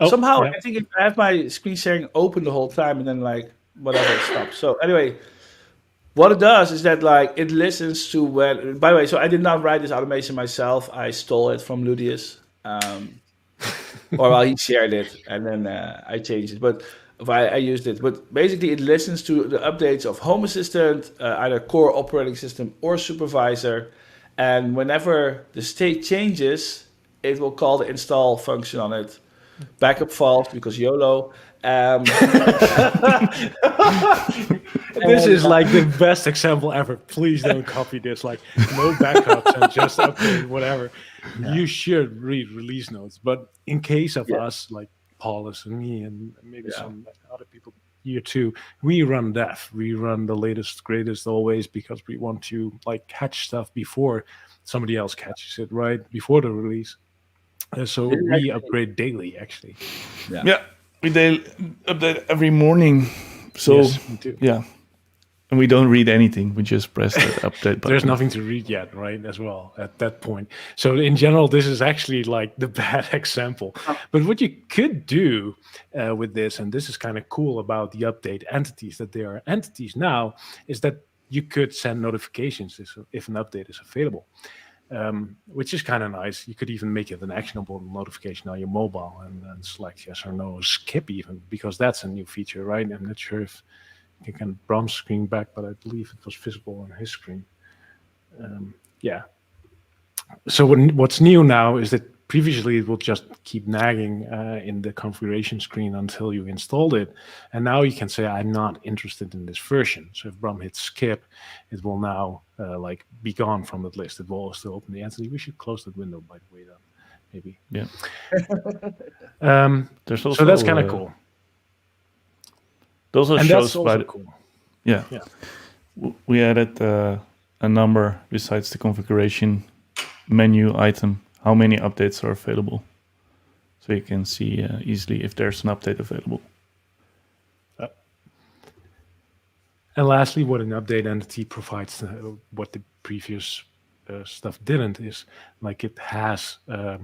Somehow, I think if I have my screen sharing open the whole time and then whatever, it stops. So anyway, what it does is that it listens to when. By the way, so I did not write this automation myself. I stole it from Ludius, or he shared it and then I changed it. But I used it. But basically, it listens to the updates of Home Assistant, either core operating system or supervisor, and whenever the state changes, it will call the install function on it. Backup false because YOLO. This is like the best example ever. Please don't copy this. Like, no backups and just update whatever. Yeah. You should read release notes. But in case of us, like Paulus and me, and maybe some other people here too, we run dev. We run the latest, greatest always, because we want to catch stuff before somebody else catches it, right? Before the release. So we upgrade daily, actually. Yeah, we update every morning. So yes, we do. Yeah, and we don't read anything. We just press that update button. There's nothing to read yet, right? As well at that point. So in general, this is actually like the bad example. But what you could do with this, and this is kind of cool about the update entities, that they are entities now, is that you could send notifications if an update is available. Which is kind of nice. You could even make it an actionable notification on your mobile and select yes or no, skip even, because that's a new feature, right? I'm not sure if you can Brom's screen back, but I believe it was visible on his screen. Yeah. So what's new now is that previously it will just keep nagging in the configuration screen until you installed it. And now you can say, I'm not interested in this version. So if Brom hits skip, it will now be gone from that list. It will still open the entity. We should close that window, by the way, then, maybe. Yeah. There's also, so that's kind of cool. Those are shows by cool. Yeah. We added a number besides the configuration menu item, how many updates are available. So you can see easily if there's an update available. And lastly, what an update entity provides, what the previous stuff didn't is like it has the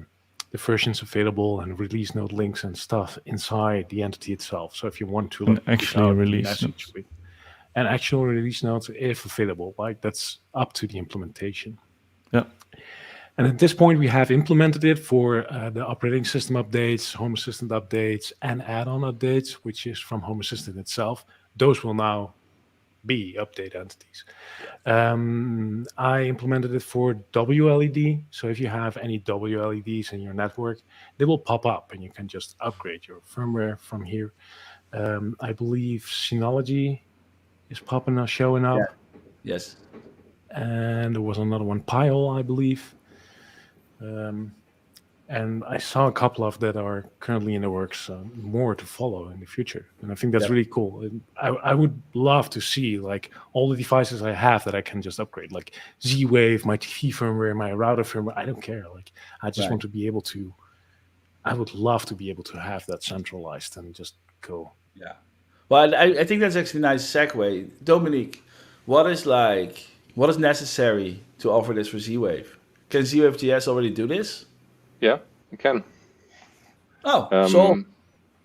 versions available and release note links and stuff inside the entity itself. So if you want to And like, push actually out a release message notes. with an actual release notes, if available, like that's up to the implementation. Yeah. And at this point, we have implemented it for the operating system updates, Home Assistant updates, and add-on updates, which is from Home Assistant itself. Those will now be update entities. I implemented it for WLED. So if you have any WLEDs in your network, they will pop up and you can just upgrade your firmware from here. I believe Synology is showing up. Yes. And there was another one, Pile, I believe. And I saw a couple of that are currently in the works, more to follow in the future. And I think that's really cool. And I would love to see like all the devices I have that I can just upgrade, like Z-Wave, my TV firmware, my router firmware. I don't care. Like I just want to be able to. I would love to be able to have that centralized and just go. Yeah. Well, I think that's actually a nice segue. Dominique, what is necessary to offer this for Z-Wave? Can Z-Wave GS already do this? Yeah, you can. Oh, so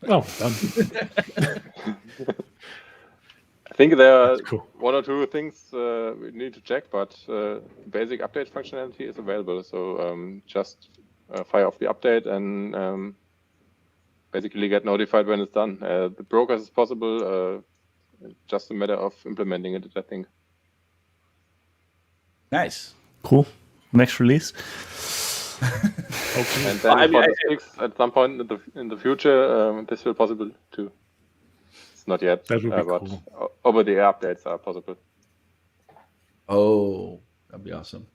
Oh, done. I think there are cool. one or two things we need to check, but basic update functionality is available. So just fire off the update and basically get notified when it's done. The progress is possible, just a matter of implementing it, I think. nice. Cool. Next release. And then for the fix, at some point in the future, this will possible too. It's not yet, That would be but cool. over-the-air updates are possible. Oh, that'd be awesome.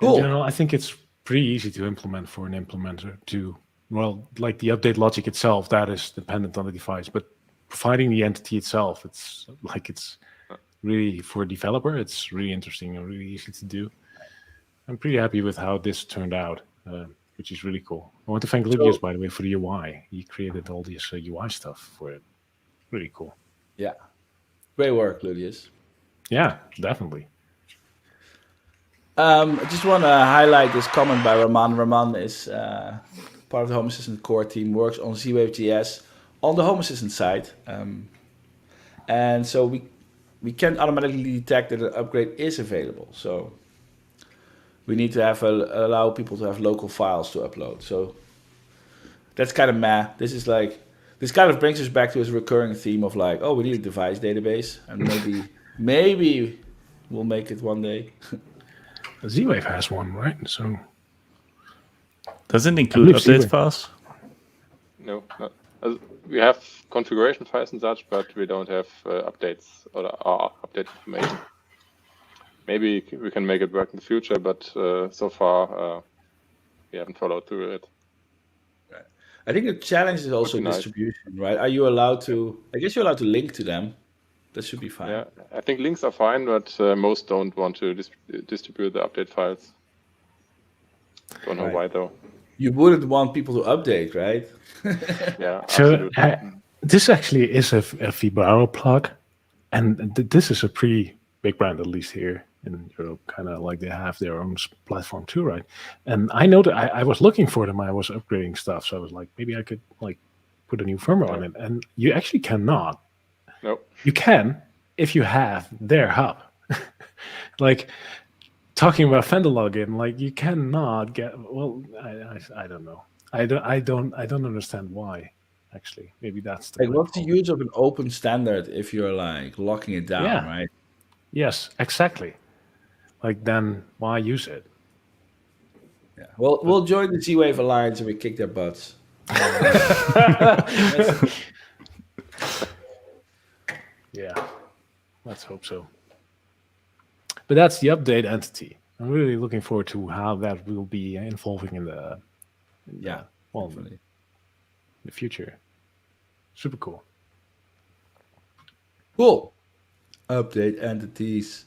In Cool. general, I think it's pretty easy to implement for an implementer to, well, like the update logic itself, that is dependent on the device, but providing the entity itself, it's really, for a developer, it's really interesting and really easy to do. I'm pretty happy with how this turned out, which is really cool. I want to thank Ludius, by the way, for the UI. He created all this UI stuff for it. Really cool. Yeah. Great work, Ludius. Yeah, definitely. I just want to highlight this comment by Raman. Raman is part of the Home Assistant core team, works on Z-Wave GS on the Home Assistant side. And so we can't automatically detect that an upgrade is available. So we need to allow people to have local files to upload. So that's kind of meh. This kind of brings us back to his recurring theme of like, oh, we need a device database, and maybe we'll make it one day. Z-Wave has one, right? So does it include update Z-Wave files? No, not. We have configuration files and such, but we don't have updates or update information. Maybe we can make it work in the future, but so far we haven't followed through it. Right. I think the challenge is also distribution, right? Are you allowed to? I guess you're allowed to link to them. That should be fine. Yeah, I think links are fine, but most don't want to distribute the update files. Don't know why though. You wouldn't want people to update, right? Yeah, so absolutely. This actually is a Vibaro plug, and this is a pretty big brand, at least here in Europe. Kind of like they have their own platform too, right? And I know that I was looking for them. I was upgrading stuff, so I was like, maybe I could like put a new firmware on it, and you actually cannot. Nope. You can if you have their hub. Like talking about Fender login, like you cannot get. Well, I don't know. I don't understand why. Actually, maybe that's the like what's the use of an open standard if you're like locking it down, right? Yes, exactly. Like then why use it? Yeah. Well, we'll join the Z-Wave Alliance and we kick their butts. Yeah, let's hope so. But that's the update entity. I'm really looking forward to how that will be involving in the the future. Super cool. Cool. Update entities.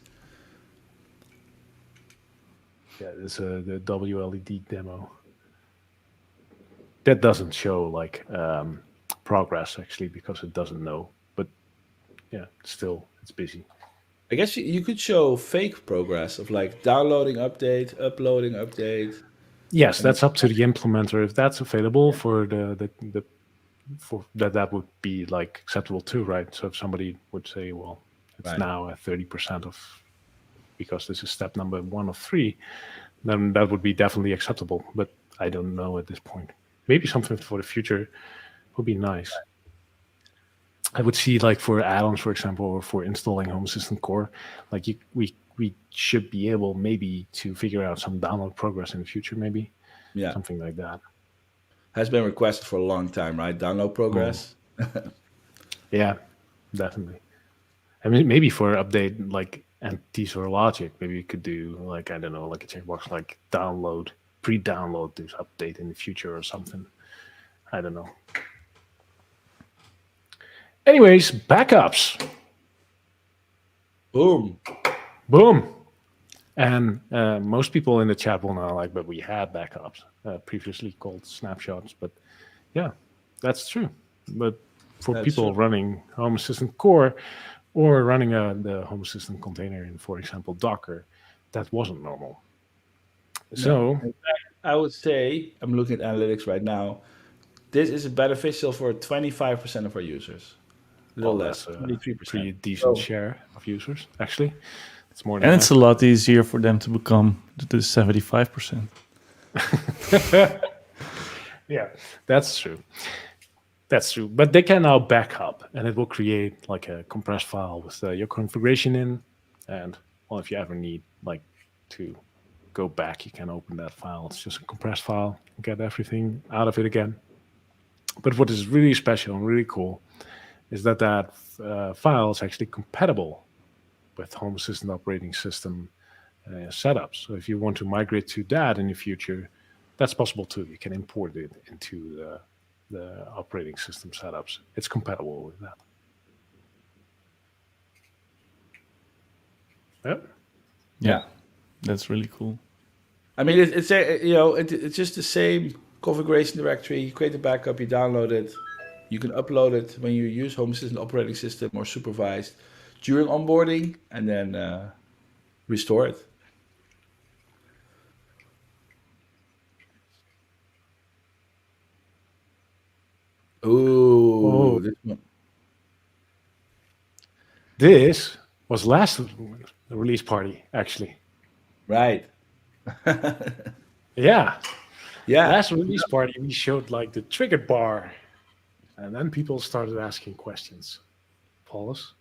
Yeah, this the WLED demo. That doesn't show like progress actually because it doesn't know. But yeah, still it's busy. I guess you could show fake progress of like downloading update, uploading update. Yes, And that's up to the implementer if that's available for the for that would be like acceptable too, right? So if somebody would say, well, it's right. now at 30% of because this is step number 1 of 3, then that would be definitely acceptable. But I don't know at this point. Maybe something for the future would be nice. I would see like for add-ons, for example, or for installing Home Assistant Core, like we should be able maybe to figure out some download progress in the future, maybe Yeah. something like that. Has been requested for a long time, right? Download progress. Yeah, definitely. I mean, maybe for update like entities or logic, maybe you could do like, I don't know, like a checkbox like download, pre-download this update in the future or something. I don't know. Anyways, backups. Boom. Boom. And most people in the chat will know, like, but we had backups, previously called snapshots. But yeah, that's true. But for That's people true. running Home Assistant Core or running the Home Assistant container in, for example, Docker, that wasn't normal. So I would say, I'm looking at analytics right now, this is beneficial for 25% of our users. A little well, less, that's a 23%. pretty decent So- share of users, actually. It's more than And it's a half. lot easier for them to become the 75%. Yeah, that's true. That's true. But they can now back up, and it will create like a compressed file with your configuration in. And well, if you ever need like to go back, you can open that file. It's just a compressed file, get everything out of it again. But what is really special and really cool is that file is actually compatible with Home Assistant operating system setups. So if you want to migrate to that in the future, that's possible too. You can import it into the operating system setups. It's compatible with that. Yep. Yeah, that's really cool. I mean, it's it's just the same configuration directory. You create a backup, you download it, you can upload it when you use Home Assistant operating system or supervised during onboarding, and then restore it. Ooh, Oh. this one. This was last release party, actually. Right. Yeah. Yeah. Last release party, we showed like the trigger bar, and then people started asking questions. Paulus?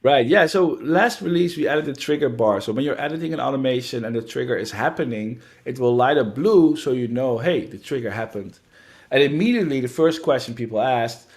Right. Yeah. So last release, we added the trigger bar. So when you're editing an automation and the trigger is happening, it will light up blue so you know, hey, the trigger happened. And immediately the first question people asked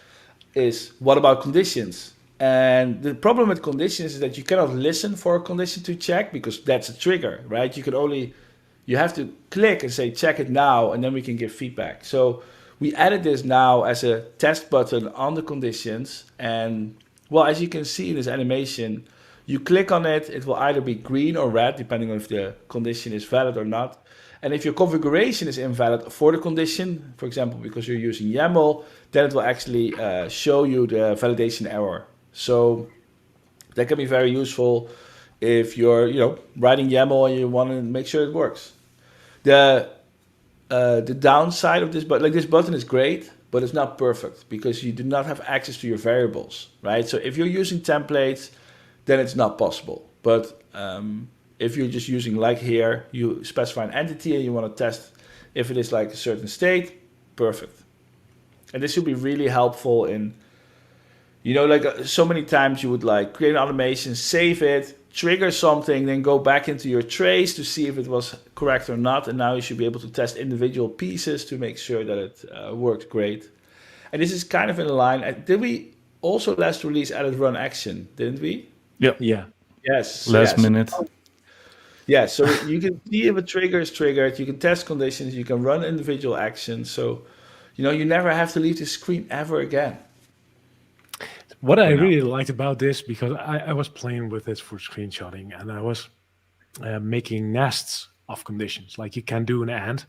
is, what about conditions? And the problem with conditions is that you cannot listen for a condition to check because that's a trigger, right? You have to click and say, check it now, and then we can give feedback. So we added this now as a test button on the conditions. And well, as you can see in this animation, you click on it, it will either be green or red, depending on if the condition is valid or not. And if your configuration is invalid for the condition, for example, because you're using YAML, then it will actually show you the validation error. So that can be very useful if you're, writing YAML and you want to make sure it works. The downside of this, this button is great, but it's not perfect because you do not have access to your variables, right? So if you're using templates, then it's not possible. But if you're just using like here, you specify an entity and you want to test if it is like a certain state, perfect. And this should be really helpful in, so many times you would create an automation, save it, trigger something, then go back into your trace to see if it was correct or not. And now you should be able to test individual pieces to make sure that it worked great. And this is kind of in line. Did we also last release added run action, didn't we? Yep. Yeah. Yes. Last minute. Yeah, so you can see if a trigger is triggered, you can test conditions, you can run individual actions. So, you never have to leave the screen ever again. What I really liked about this, because I was playing with this for screenshotting, and I was making nests of conditions. Like you can do an AND.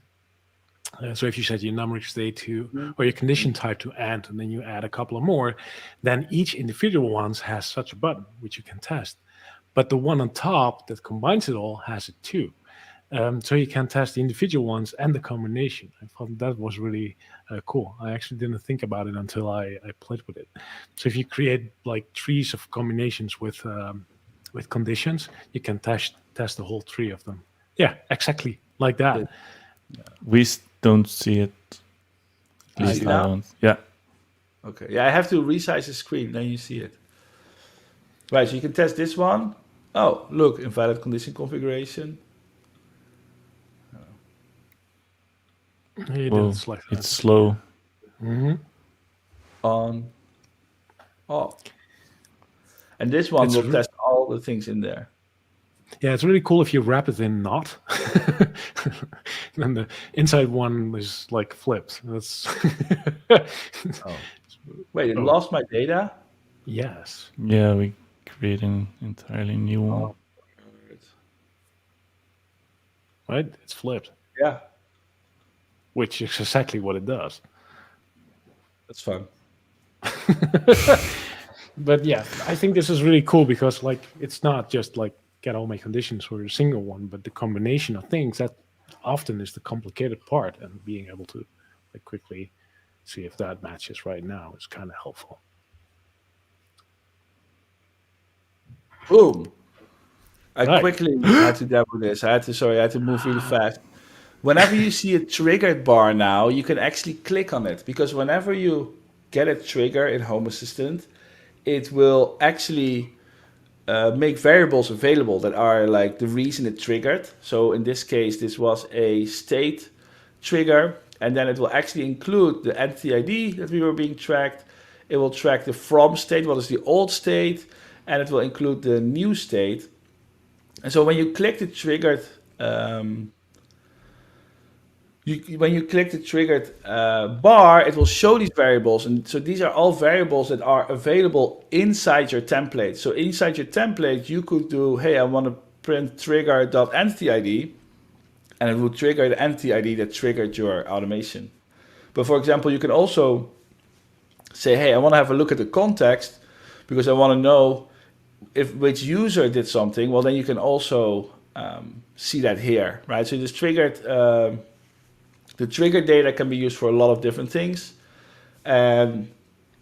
So if you set your numeric state to, or your condition type to AND, and then you add a couple of more, then each individual ones has such a button, which you can test. but the one on top that combines it all has it too. So you can test the individual ones and the combination. I thought that was really cool. I actually didn't think about it until I played with it. So if you create like trees of combinations with conditions, you can test the whole tree of them. Yeah, exactly like that. We don't see it. At least see I now? don't. Yeah. Okay. Yeah, I have to resize the screen, then you see it. Right, so you can test this one. Oh, look, invalid condition configuration. You Whoa, didn't select that. it's slow. On, off. And this one It's will test all the things in there. Yeah, it's really cool if you wrap it in not. Then the inside one is like flipped. That's Wait, it lost my data? yes. Yeah, we create an entirely new one. Right? It's flipped, Yeah, which is exactly what it does. that's fun. But yeah, I think this is really cool because like it's not just like get all my conditions for a single one, but the combination of things that often is the complicated part, and being able to like quickly see if that matches right now is kind of helpful. Boom. I Right. quickly had to demo this. I had to move really fast. Whenever you see a triggered bar now, you can actually click on it, because whenever you get a trigger in Home Assistant, it will actually make variables available that are like the reason it triggered. So in this case, this was a state trigger, and then it will actually include the entity ID that we were being tracked. It will track the from state, what is the old state, and it will include the new state. And so when you click the triggered bar, it will show these variables. And so these are all variables that are available inside your template. So inside your template, you could do, hey, I want to print trigger.entityID, and it will trigger the entity ID that triggered your automation. But for example, you can also say, hey, I want to have a look at the context because I want to know which user did something. Well, then you can also see that here, right? So this triggered, the trigger data can be used for a lot of different things. And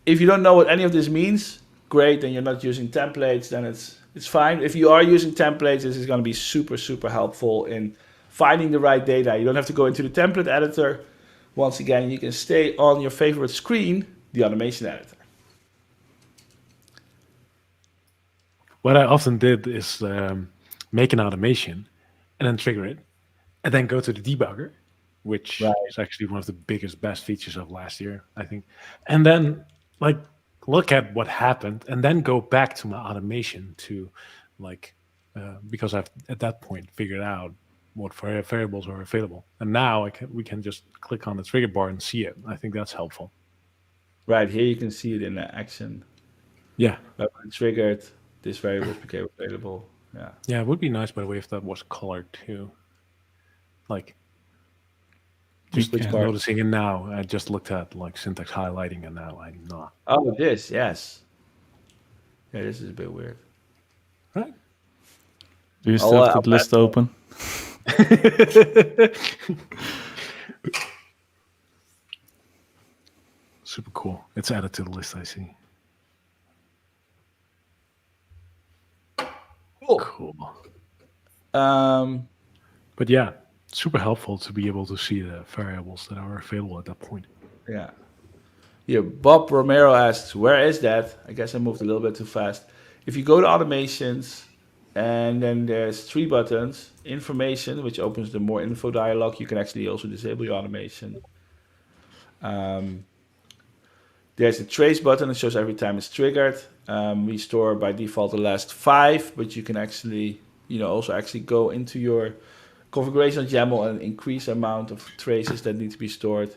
if you don't know what any of this means, great, then you're not using templates, then it's fine. If you are using templates, this is going to be super, super helpful in finding the right data. You don't have to go into the template editor. Once again, you can stay on your favorite screen, the automation editor. What I often did is make an automation and then trigger it, and then go to the debugger, which is actually one of the biggest, best features of last year, I think. And then like look at what happened, and then go back to my automation to like because I've at that point figured out what variables are available, and now we can just click on the trigger bar and see it. I think that's helpful. Right here, you can see it in action. Yeah. When it triggered, this variable became available. Yeah. Yeah, it would be nice, by the way, if that was colored too. Like, just noticing it now. I just looked at like syntax highlighting, and now I'm not. Oh, this, yes. Yeah, this is a bit weird. Right. Do you still have the list open? Super cool. It's added to the list, I see. Cool. But yeah, super helpful to be able to see the variables that are available at that point. Yeah. Here, Bob Romero asks, where is that? I guess I moved a little bit too fast. If you go to automations, and then there's 3 buttons, information, which opens the more info dialog. You can actually also disable your automation. There's a trace button that shows every time it's triggered. We store by default the last 5, but you can actually, also actually go into your configuration YAML and increase the amount of traces that need to be stored.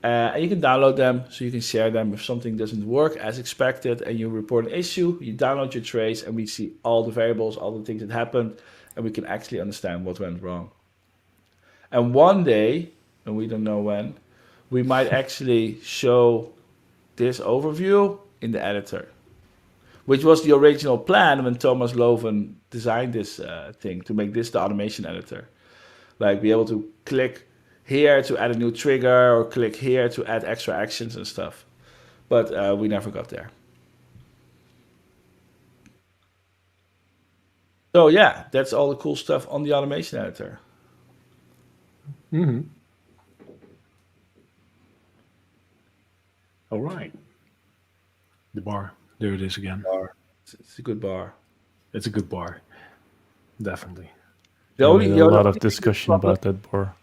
And you can download them, so you can share them. If something doesn't work as expected and you report an issue, you download your trace, and we see all the variables, all the things that happened, and we can actually understand what went wrong. And one day, and we don't know when, we might actually show this overview in the editor. which was the original plan when Thomas Loven designed this thing to make this the automation editor. Like be able to click here to add a new trigger or click here to add extra actions and stuff. But we never got there. So yeah, that's all the cool stuff on the automation editor. Mm-hmm. All right. The bar. There it is again. Bar. It's a good bar. It's a good bar. Definitely. The We only, had the a lot only of discussion about that bar.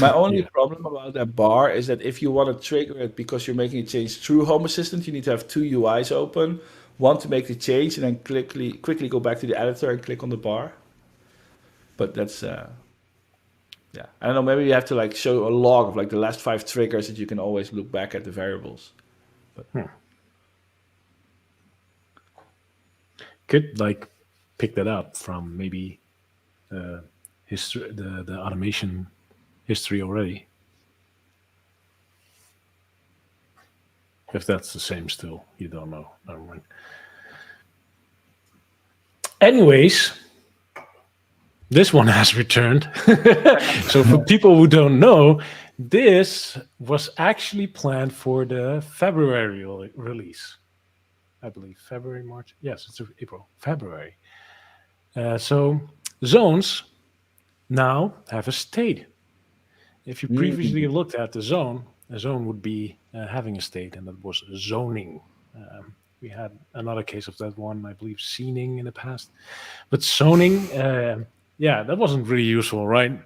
My only Yeah. problem about that bar is that if you want to trigger it because you're making a change through Home Assistant, you need to have two UIs open. One to make the change and then quickly go back to the editor and click on the bar. But that's, yeah. I don't know, maybe you have to like show a log of like the last 5 triggers that you can always look back at the variables. Could like pick that up from maybe history, the automation history already. If that's the same still, you don't know. Never mind. Anyways, this one has returned. So for people who don't know, this was actually planned for the February release. I believe February, March. Yes, it's April, February. So zones now have a state. If you previously looked at the zone, a zone would be having a state, and that was zoning. We had another case of that one, I believe, scening in the past. But zoning, yeah, that wasn't really useful, right?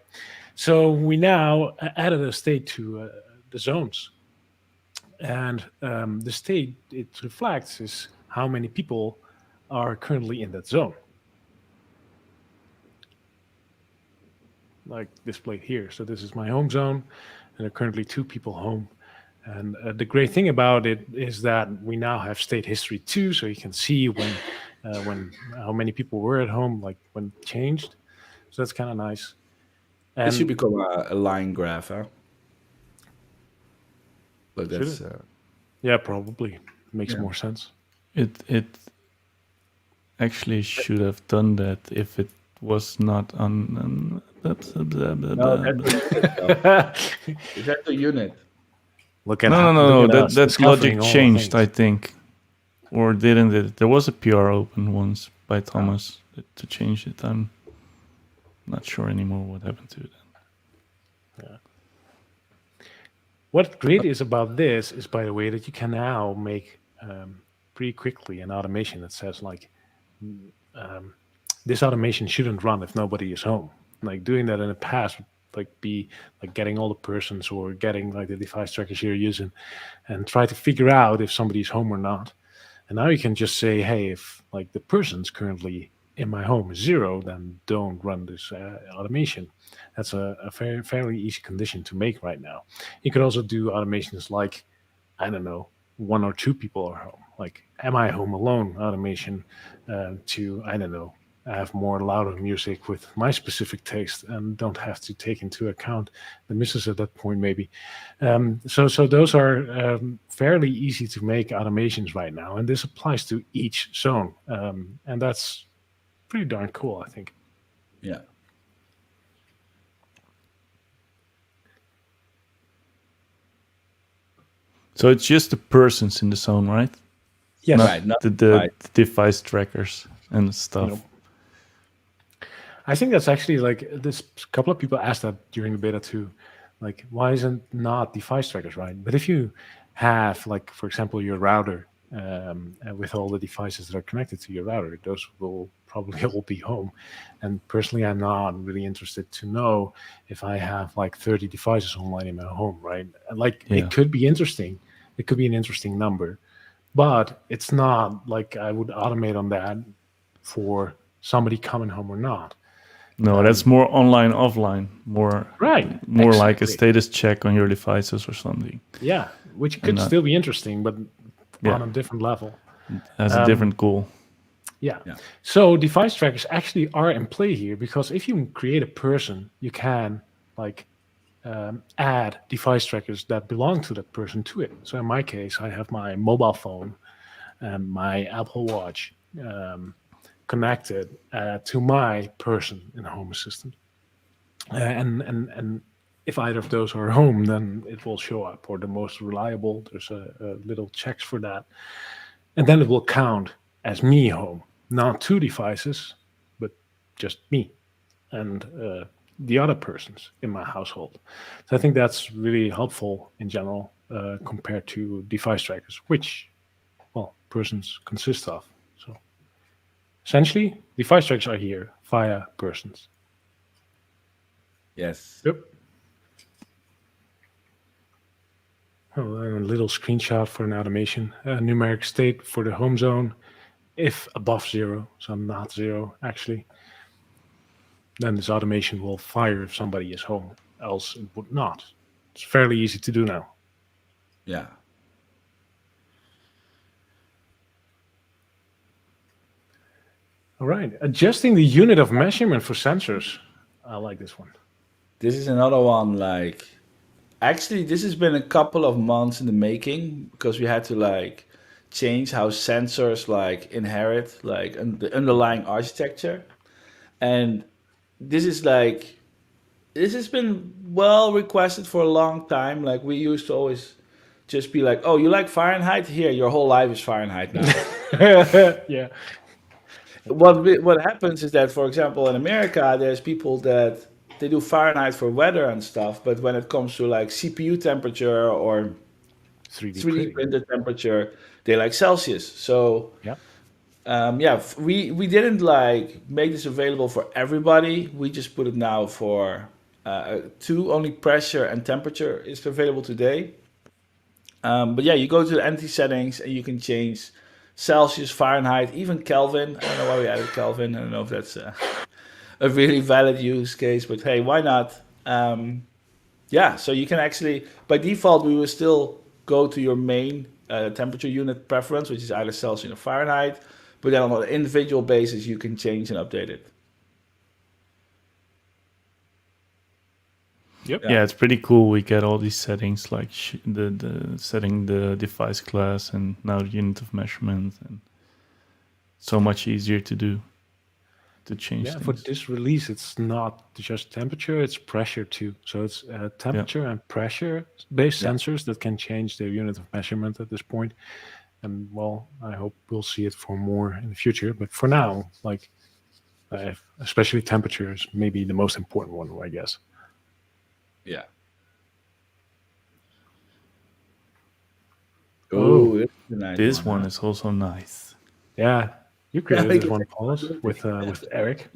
So we now added a state to the zones. And the state it reflects is how many people are currently in that zone. Like displayed here. So this is my home zone, and there are currently 2 people home. And the great thing about it is that we now have state history too, so you can see when how many people were at home, like when it changed. So that's kind of nice. It And should become a line graph, huh? But Should that's, yeah, probably makes Yeah. more sense. It actually should have done that if it was not on. no, that's is that the unit? Look at No. look at us That discovering logic all the changed, I things. think, or didn't it? There was a PR open once by Thomas to change it. I'm not sure anymore what happened to it. What's great is about this is, by the way, that you can now make pretty quickly an automation that says like this automation shouldn't run if nobody is home. Like doing that in the past would like be like getting all the persons or getting like the device trackers you're using and try to figure out if somebody's home or not. And now you can just say, hey, if like the person's currently in my home is 0, then don't run this automation. That's a fairly easy condition to make right now. You could also do automations like, I don't know, 1 or 2 people are home. Like, am I home alone automation to, I don't know, have more louder music with my specific taste and don't have to take into account the misses at that point, maybe. So those are fairly easy to make automations right now. And this applies to each zone. And that's pretty darn cool, I think. Yeah. So it's just the persons in the zone, right? Yes. Not Right, not the right. device trackers and stuff. Nope. I think that's actually like this. Couple of people asked that during the beta too, like why isn't not device trackers, right? But if you have like, for example, your router with all the devices that are connected to your router, those will probably all be home. And personally, I'm not really interested to know if I have like 30 devices online in my home, right? Like it could be interesting. It could be an interesting number, but it's not like I would automate on that for somebody coming home or not. No, that's more online, offline, more Right. like a Exactly. status check on your devices or something. Yeah, which could still be interesting, but on a different level. Has a different goal. Yeah. So device trackers actually are in play here because if you create a person, you can like add device trackers that belong to that person to it. So in my case, I have my mobile phone my Apple Watch connected to my person in Home Assistant. And if either of those are home, then it will show up, or the most reliable. There's a little checks for that. And then it will count as me home, not two devices, but just me and the other persons in my household. So I think that's really helpful in general compared to device trackers, which, well, persons consist of. So essentially, device trackers are here via persons. Yes. Yep. Oh, a little screenshot for an automation. Numeric state for the home zone, if above 0, so not 0 actually, then this automation will fire if somebody is home, else it would not. It's fairly easy to do now. Yeah. All right, adjusting the unit of measurement for sensors. I like this one. This is another one, like, actually, this has been a couple of months in the making because we had to like change how sensors like inherit like the underlying architecture. And this is like, this has been well requested for a long time. Like we used to always just be like, oh, you like Fahrenheit? Here, your whole life is Fahrenheit now. Yeah. What happens is that, for example, in America, there's people that they do Fahrenheit for weather and stuff, but when it comes to like CPU temperature or 3D 3D printing. printed temperature, they like Celsius. So Yeah. we didn't like make this available for everybody. We just put it now for only pressure and temperature is available today. But yeah, you go to the entity settings and you can change Celsius, Fahrenheit, even Kelvin. I don't know why we added Kelvin. I don't know if that's a really valid use case, but hey, why not? So you can actually, by default, we will still go to your main temperature unit preference, which is either Celsius or Fahrenheit. But then on an individual basis, you can change and update it. Yep. Yeah, it's pretty cool. We get all these settings, like the setting the device class and now the unit of measurement, and so much easier to do, to change Yeah, things. for this release, it's not just temperature, it's pressure too. So it's temperature and pressure-based sensors that can change their unit of measurement at this point. And well, I hope we'll see it for more in the future. But for now, like, especially temperature is maybe the most important one, I guess. Yeah. Oh, it's a nice This one is also nice. Yeah, you created this one, Paul, with Eric.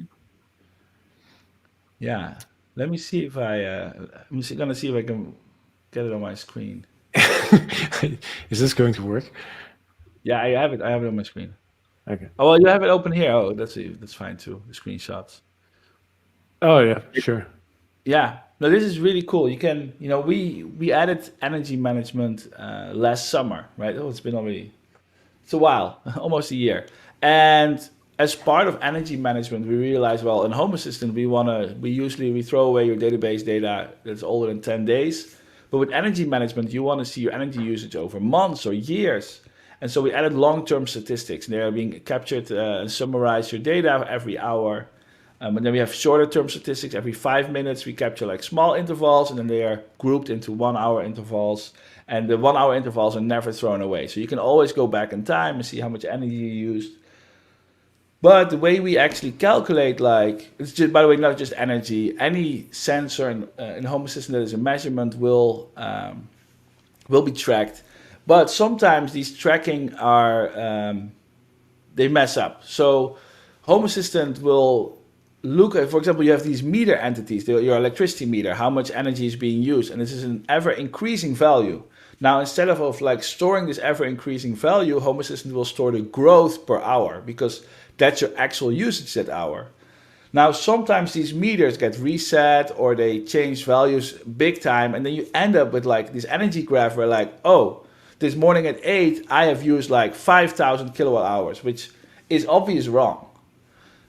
Yeah. Let me see if I'm gonna see if I can get it on my screen. Is this going to work? Yeah, I have it. I have it on my screen. Okay. Oh, well, you have it open here. Oh, that's fine too. The screenshots. Oh yeah, sure. Yeah. No, this is really cool. You can, we added energy management last summer, right? Oh, it's a while, almost a year. And as part of energy management, we realized, well, in Home Assistant, we throw away your database data that's older than 10 days. But with energy management, you want to see your energy usage over months or years. And so we added long-term statistics. They are being captured and summarized your data every hour. And then we have shorter-term statistics. Every 5 minutes, we capture like small intervals, and then they are grouped into 1 hour intervals. And the 1 hour intervals are never thrown away. So you can always go back in time and see how much energy you used. But the way we actually calculate, like, it's just, by the way, not just energy. Any sensor in Home Assistant that is a measurement will be tracked. But sometimes these tracking they mess up. So Home Assistant will look at, for example, you have these meter entities, your electricity meter, how much energy is being used, and this is an ever increasing value. Now, instead of like storing this ever increasing value, Home Assistant will store the growth per hour because that's your actual usage that hour. Now, sometimes these meters get reset or they change values big time, and then you end up with like this energy graph where like, oh, this morning at 8, I have used like 5,000 kilowatt hours, which is obviously wrong.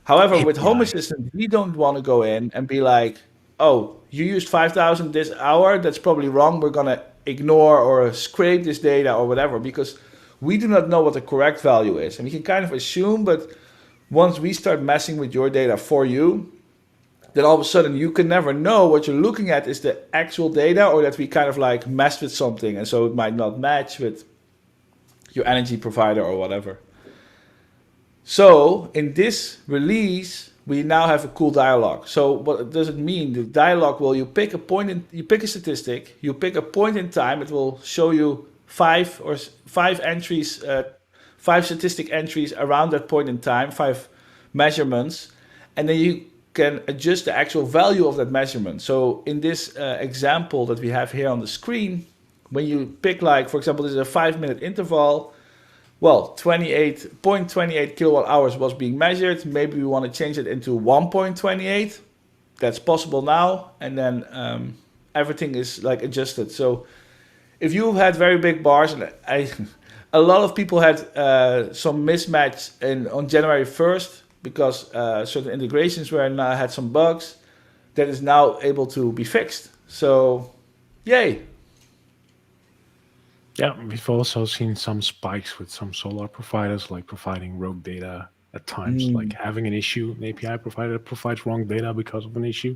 However, with Home Assistant, we don't want to go in and be like, oh, you used 5,000 this hour, that's probably wrong. We're going to ignore or scrape this data or whatever, because we do not know what the correct value is. And we can kind of assume, but once we start messing with your data for you, then all of a sudden you can never know what you're looking at is the actual data or that we kind of like messed with something. And so it might not match with your energy provider or whatever. So in this release, we now have a cool dialog. So what does it mean? The dialog will, you pick a statistic, you pick a point in time, it will show you five entries, 5 statistic entries around that point in time, 5 measurements, and then you can adjust the actual value of that measurement. So in this example that we have here on the screen, when you pick, like, for example, this is a 5-minute interval, well, 28.28 kilowatt hours was being measured. Maybe we want to change it into 1.28. That's possible now. And then everything is like adjusted. So if you had very big bars, and a lot of people had some mismatch on January 1st because certain integrations had some bugs, that is now able to be fixed. So, yay. Yeah, we've also seen some spikes with some solar providers, like providing rogue data at times, like having an issue, an API provider provides wrong data because of an issue.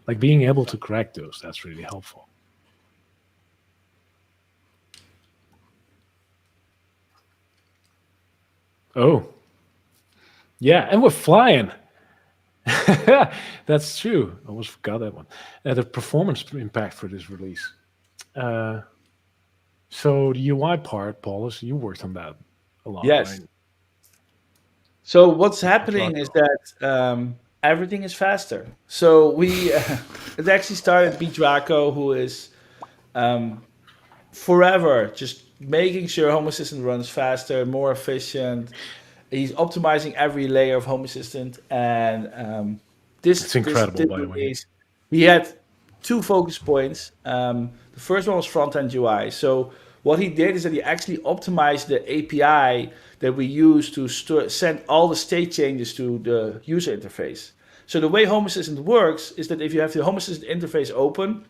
Like being able to correct those, that's really helpful. Oh, yeah, and we're flying. That's true. I almost forgot that one. The performance impact for this release. So the UI part, Paulus, you worked on that a lot, Yes. right? So what's happening is that everything is faster. So we it actually started B Draco, who is forever just making sure Home Assistant runs faster, more efficient. He's optimizing every layer of Home Assistant, and It's incredible, by the way. We had 2 focus points. The first one was front-end UI. So what he did is that he actually optimized the API that we use to send all the state changes to the user interface. So the way Home Assistant works is that if you have the Home Assistant interface open,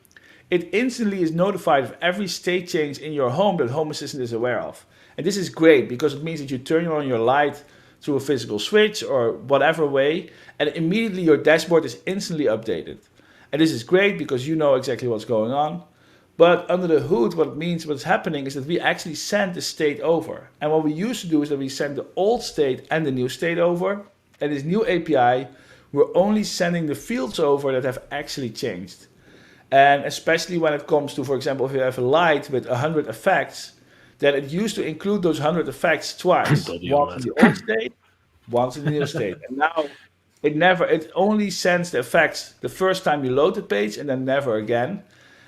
it instantly is notified of every state change in your home that Home Assistant is aware of. And this is great because it means that you turn on your light through a physical switch or whatever way, and immediately your dashboard is instantly updated. And this is great because you know exactly what's going on. But under the hood, what's happening is that we actually send the state over. And what we used to do is that we send the old state and the new state over. And this new API, we're only sending the fields over that have actually changed. And especially when it comes to, for example, if you have a light with 100 effects, then it used to include those 100 effects twice. Once in the old state, once in the new state. And now it only sends the effects the first time you load the page and then never again.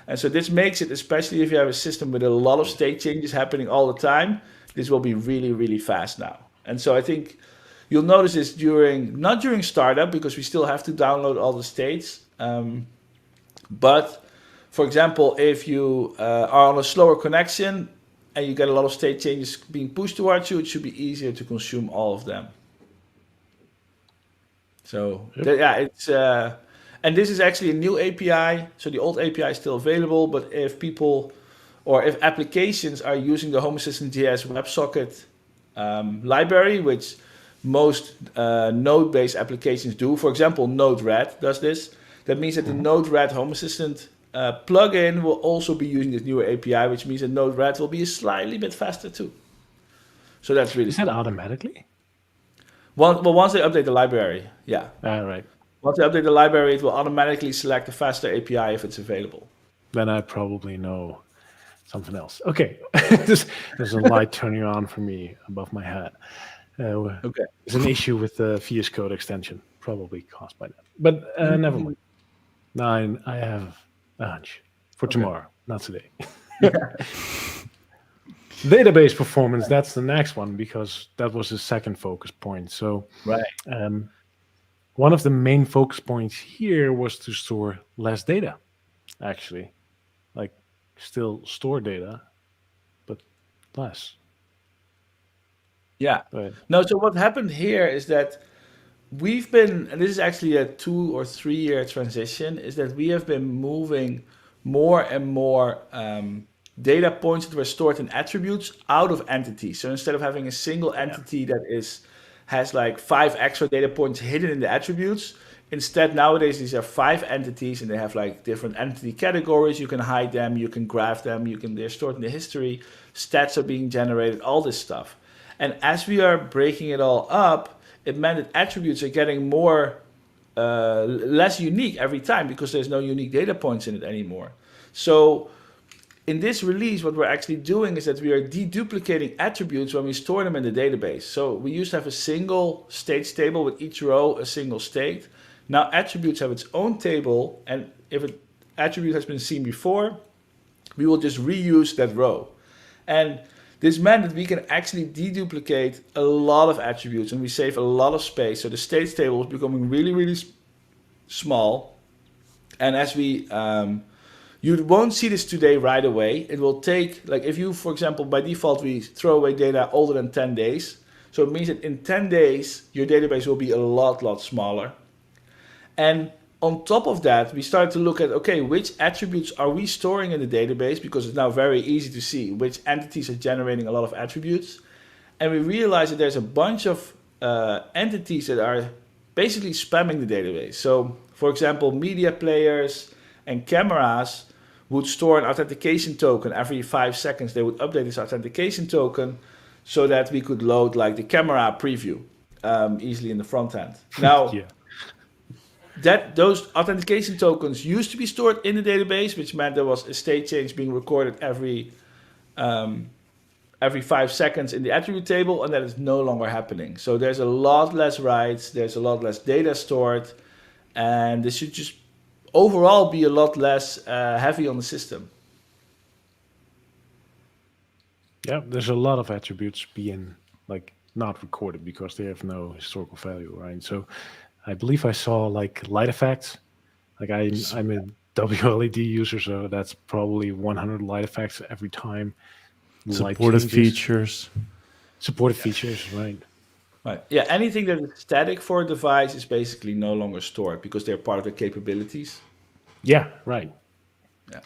And so this makes it, especially if you have a system with a lot of state changes happening all the time, this will be really, really fast now. And so I think you'll notice this not during startup, because we still have to download all the states. But for example, if you are on a slower connection and you get a lot of state changes being pushed towards you, it should be easier to consume all of them. So it's and this is actually a new API. So the old API is still available, but if people or if applications are using the Home Assistant JS WebSocket library, which most Node-based applications do, for example, Node-RED does this. That means that the Node-RED Home Assistant plugin will also be using this newer API, which means that Node-RED will be a slightly bit faster too. So that's really Is that automatically? Once they update the library, yeah. Right. Once they update the library, it will automatically select a faster API if it's available. Then I probably know something else. Okay. There's a light turning on for me above my head. Okay. There's an issue with the VS Code extension, probably caused by that. But never mind. Now I have a hunch for tomorrow, not today. Database performance, that's the next one, because that was the second focus point. So right. One of the main focus points here was to store less data, actually. Like, still store data, but less. Yeah. Right. No, so what happened here is that we've been, and this is actually a 2 or 3 year transition, is that we have been moving more and more data points that were stored in attributes out of entities. So instead of having a single entity that has like 5 extra data points hidden in the attributes, instead nowadays these are 5 entities and they have like different entity categories. You can hide them, you can graph them, they're stored in the history, stats are being generated, all this stuff. And as we are breaking it all up, it meant that attributes are getting less unique every time because there's no unique data points in it anymore. So in this release, what we're actually doing is that we are deduplicating attributes when we store them in the database. So we used to have a single states table with each row a single state. Now attributes have its own table, and if an attribute has been seen before, we will just reuse that row. And this meant that we can actually deduplicate a lot of attributes and we save a lot of space. So the states table is becoming really, really small. And as we you won't see this today right away. It will take, like if you, for example, by default, we throw away data older than 10 days. So it means that in 10 days, your database will be a lot smaller. And on top of that, we started to look at, okay, which attributes are we storing in the database? Because it's now very easy to see which entities are generating a lot of attributes. And we realized that there's a bunch of entities that are basically spamming the database. So, for example, media players and cameras would store an authentication token. Every 5 seconds, they would update this authentication token so that we could load like the camera preview easily in the front end. Now, those authentication tokens used to be stored in the database, which meant there was a state change being recorded every 5 seconds in the attribute table, and that is no longer happening. So there's a lot less writes, there's a lot less data stored, and this should just overall be a lot less heavy on the system. Yeah, there's a lot of attributes being like not recorded because they have no historical value, right? So I believe I saw like light effects. Like I'm a WLED user, so that's probably 100 light effects every time. Supported features. Supported features, right? Right. Yeah, anything that is static for a device is basically no longer stored because they're part of the capabilities. Yeah, right. Yeah.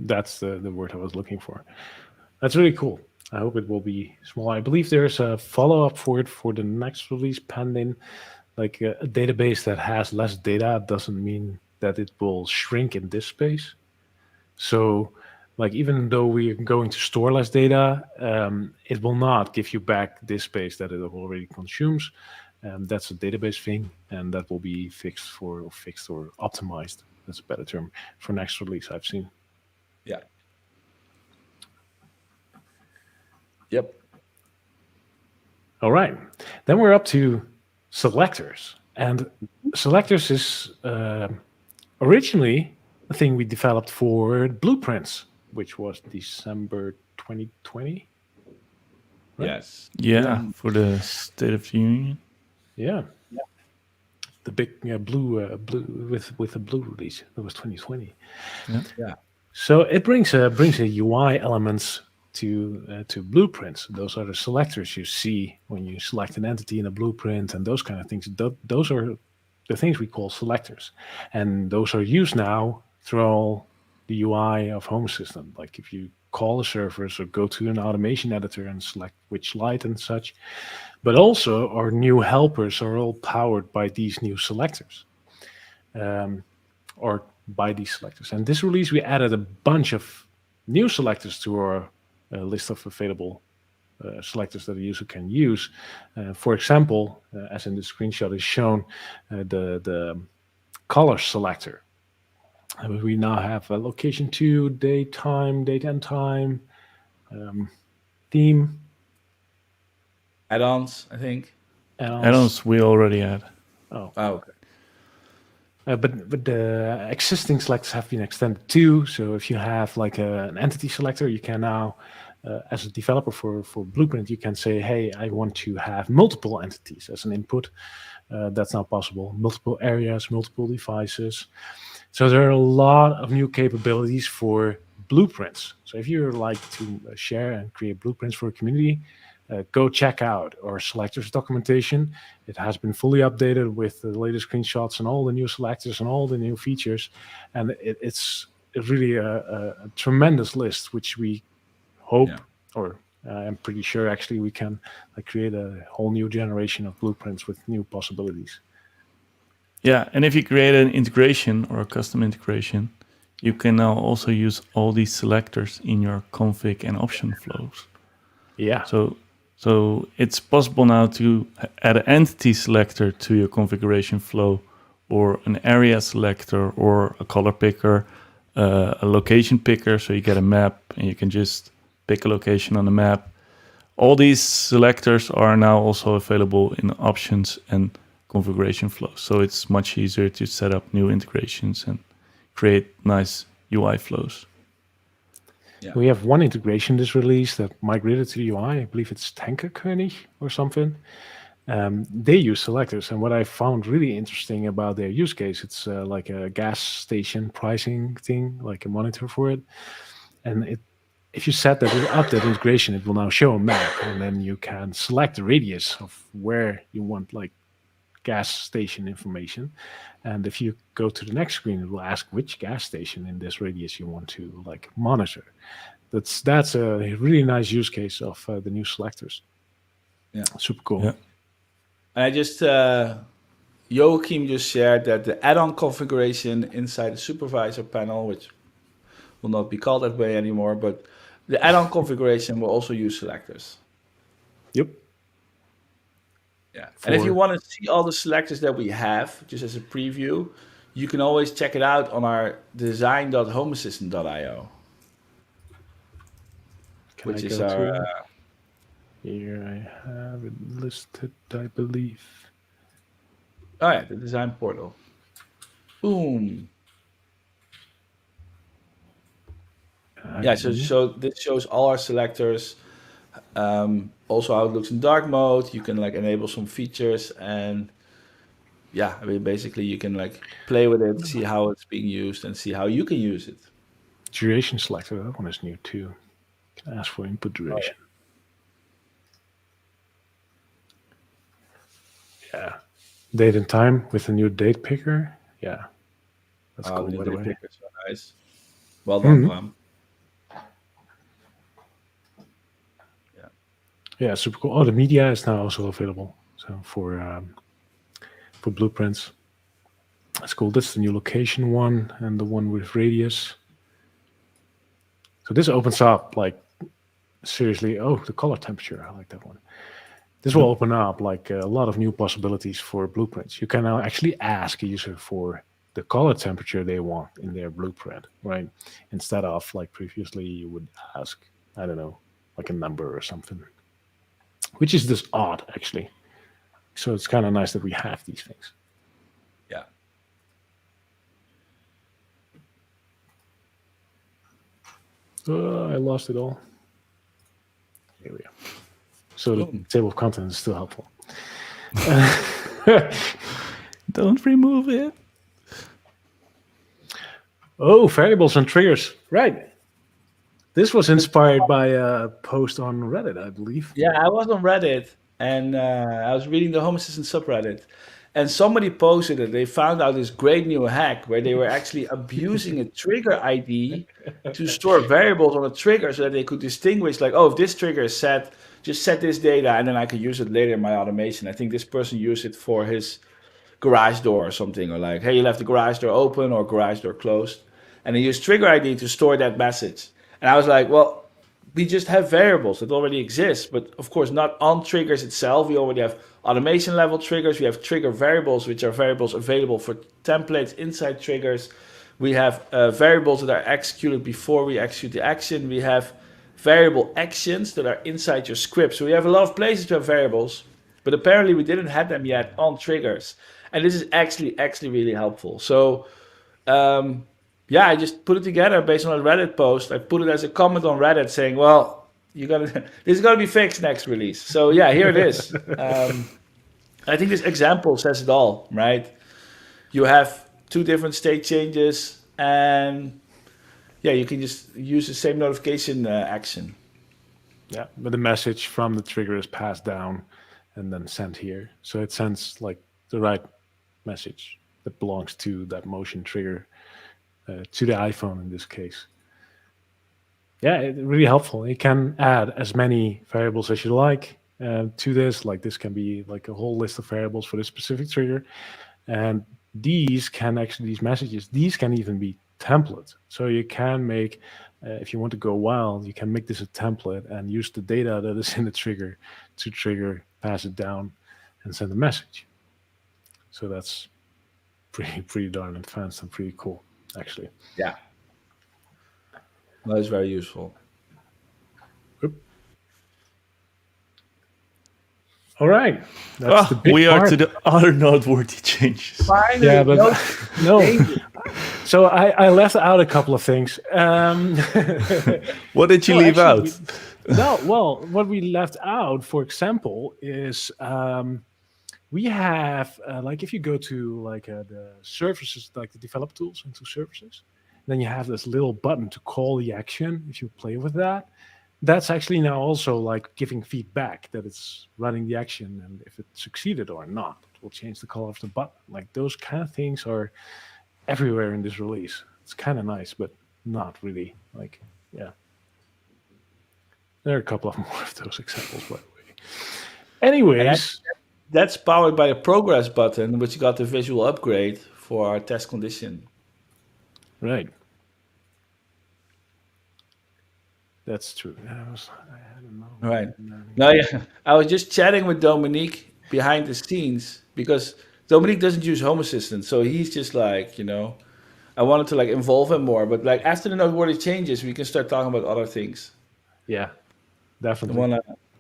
That's the word I was looking for. That's really cool. I hope it will be small. I believe there's a follow-up for it for the next release pending. Like a database that has less data doesn't mean that it will shrink in disk space. So like even though we're going to store less data, it will not give you back disk space that it already consumes. That's a database thing, and that will be fixed or optimized. That's a better term for next release I've seen. Yeah. Yep. All right. Then we're up to selectors. And selectors is originally a thing we developed for blueprints, which was December 2020. Right? Yes. Yeah, for the State of the Union. Yeah. The big blue with the blue release. That was 2020. Yeah. So it brings a UI elements to blueprints. Those are the selectors you see when you select an entity in a blueprint and those kind of things. Those are the things we call selectors, and those are used now through all the UI of Home Assistant. Like if you call a service or go to an automation editor and select which light and such. But also our new helpers are all powered by these new selectors, or by these selectors. And this release, we added a bunch of new selectors to our list of available selectors that a user can use. For example, as in the screenshot is shown, the color selector. We now have a location to, date and time, theme. Add-ons, I think. Add-ons we already had. Oh, okay. But the existing selectors have been extended too. So if you have like an entity selector, you can now, as a developer for Blueprint, you can say, hey, I want to have multiple entities as an input. That's not possible. Multiple areas, multiple devices. So there are a lot of new capabilities for blueprints. So if you like to share and create blueprints for a community, go check out our selectors documentation. It has been fully updated with the latest screenshots and all the new selectors and all the new features. And it's really a tremendous list, which we hope, Yeah. or I'm pretty sure actually we can create a whole new generation of blueprints with new possibilities. Yeah, and if you create an integration or a custom integration, you can now also use all these selectors in your config and option flows. Yeah. So it's possible now to add an entity selector to your configuration flow, or an area selector, or a color picker, a location picker. So you get a map and you can just pick a location on the map. All these selectors are now also available in options and configuration flows. So it's much easier to set up new integrations and create nice UI flows. Yeah. We have one integration this release that migrated to the UI. I believe it's Tankerkönig or something. They use selectors, and what I found really interesting about their use case, it's like a gas station pricing thing, like a monitor for it. And if you set that up, that integration, it will now show a map, and then you can select the radius of where you want like gas station information. And if you go to the next screen, it will ask which gas station in this radius you want to like monitor. That's a really nice use case of the new selectors. Yeah. Super cool. Yeah. And I just Joachim just shared that the add-on configuration inside the supervisor panel, which will not be called that way anymore, but the add-on configuration will also use selectors. Yep. Yeah. And if you want to see all the selectors that we have, just as a preview, you can always check it out on our design.homeassistant.io, which is our... Here I have it listed, I believe. Oh yeah, the design portal. Boom. Yeah, so this shows all our selectors. Also how it looks in dark mode. You can like enable some features, and yeah, I mean basically you can like play with it, see how it's being used, and see how you can use it. Duration selector, that one is new too. Can ask for input duration. Yeah. Date and time with a new date picker. Yeah. That's cool, The by the date way. pickers are nice. Well done, Bram. Yeah, super cool. Oh, the media is now also available. So for blueprints. That's cool. That's the new location one and the one with radius. So this opens up like seriously. Oh, the color temperature. I like that one. This will open up like a lot of new possibilities for blueprints. You can now actually ask a user for the color temperature they want in their blueprint, right? Instead of like previously you would ask, I don't know, like a number or something, which is just odd actually. So it's kind of nice that we have these things. Yeah. I lost it all. Here we go. So the table of contents is still helpful. Don't remove it. Oh, variables and triggers. Right. This was inspired by a post on Reddit, I believe. Yeah, I was on Reddit, and I was reading the Home Assistant subreddit, and somebody posted that they found out this great new hack where they were actually abusing a trigger ID to store variables on a trigger so that they could distinguish, like, oh, if this trigger is set, just set this data, and then I can use it later in my automation. I think this person used it for his garage door or something, or like, hey, you left the garage door open or garage door closed, and they used trigger ID to store that message. And I was like, well, we just have variables that already exist, but of course not on triggers itself. We already have automation level triggers. We have trigger variables, which are variables available for templates inside triggers. We have variables that are executed before we execute the action. We have variable actions that are inside your script. So we have a lot of places to have variables, but apparently we didn't have them yet on triggers. And this is actually really helpful. So yeah, I just put it together based on a Reddit post. I put it as a comment on Reddit saying, well, this is going to be fixed next release. So yeah, here it is. I think this example says it all, right? You have two different state changes, and yeah, you can just use the same notification action. Yeah, but the message from the trigger is passed down and then sent here. So it sends like the right message that belongs to that motion trigger to the iPhone in this case. Yeah, really helpful. You can add as many variables as you like to this. Like this can be like a whole list of variables for this specific trigger, and these messages, these can even be templates. So you can make, if you want to go wild, you can make this a template and use the data that is in the trigger to trigger, pass it down, and send a message. So that's pretty darn advanced and pretty cool, actually. Yeah. That is very useful. All right, that's the big we part. are to the other noteworthy changes. Finally, Yeah, but no. So I left out a couple of things. What did you leave out? What we left out, for example, is we have like if you go to like the services, like the develop tools into services, then you have this little button to call the action. If you play with that, that's actually now also like giving feedback that it's running the action, and if it succeeded or not, it will change the color of the button. Like those kind of things are everywhere in this release. It's kind of nice, but not really. Like, yeah. There are a couple of more of those examples, by the way. Anyways. That's powered by a progress button, which got the visual upgrade for our test condition. Right. That's true. I don't know. Right. No, yeah. I was just chatting with Dominique behind the scenes because Dominique doesn't use Home Assistant, so he's just like, I wanted to like involve him more, but like after the noteworthy changes, we can start talking about other things. Yeah, definitely.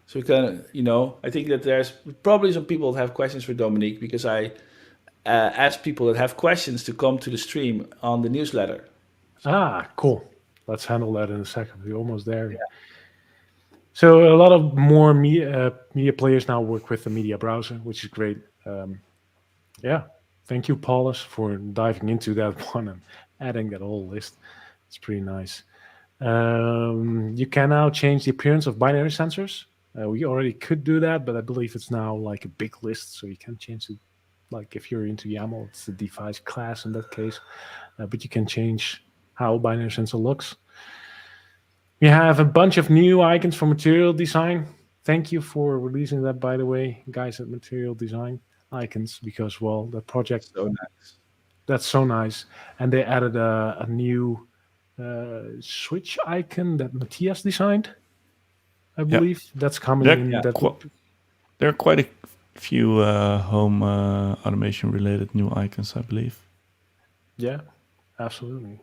So we can, I think that there's probably some people that have questions for Dominique because I asked people that have questions to come to the stream on the newsletter. Cool. Let's handle that in a second. We're almost there. Yeah. So a lot of more media players now work with the media browser, which is great. Yeah. Thank you, Paulus, for diving into that one and adding that whole list. It's pretty nice. You can now change the appearance of binary sensors. We already could do that, but I believe it's now like a big list, so you can change it. Like if you're into YAML, it's the device class in that case, but you can change how binary sensor looks. We have a bunch of new icons for material design. Thank you for releasing that, by the way, guys at Material Design icons, because, well, the project, so nice. That's so nice. And they added a new switch icon that Matthias designed, I believe. That's coming in. There are quite a few home automation related new icons, I believe. Yeah, absolutely.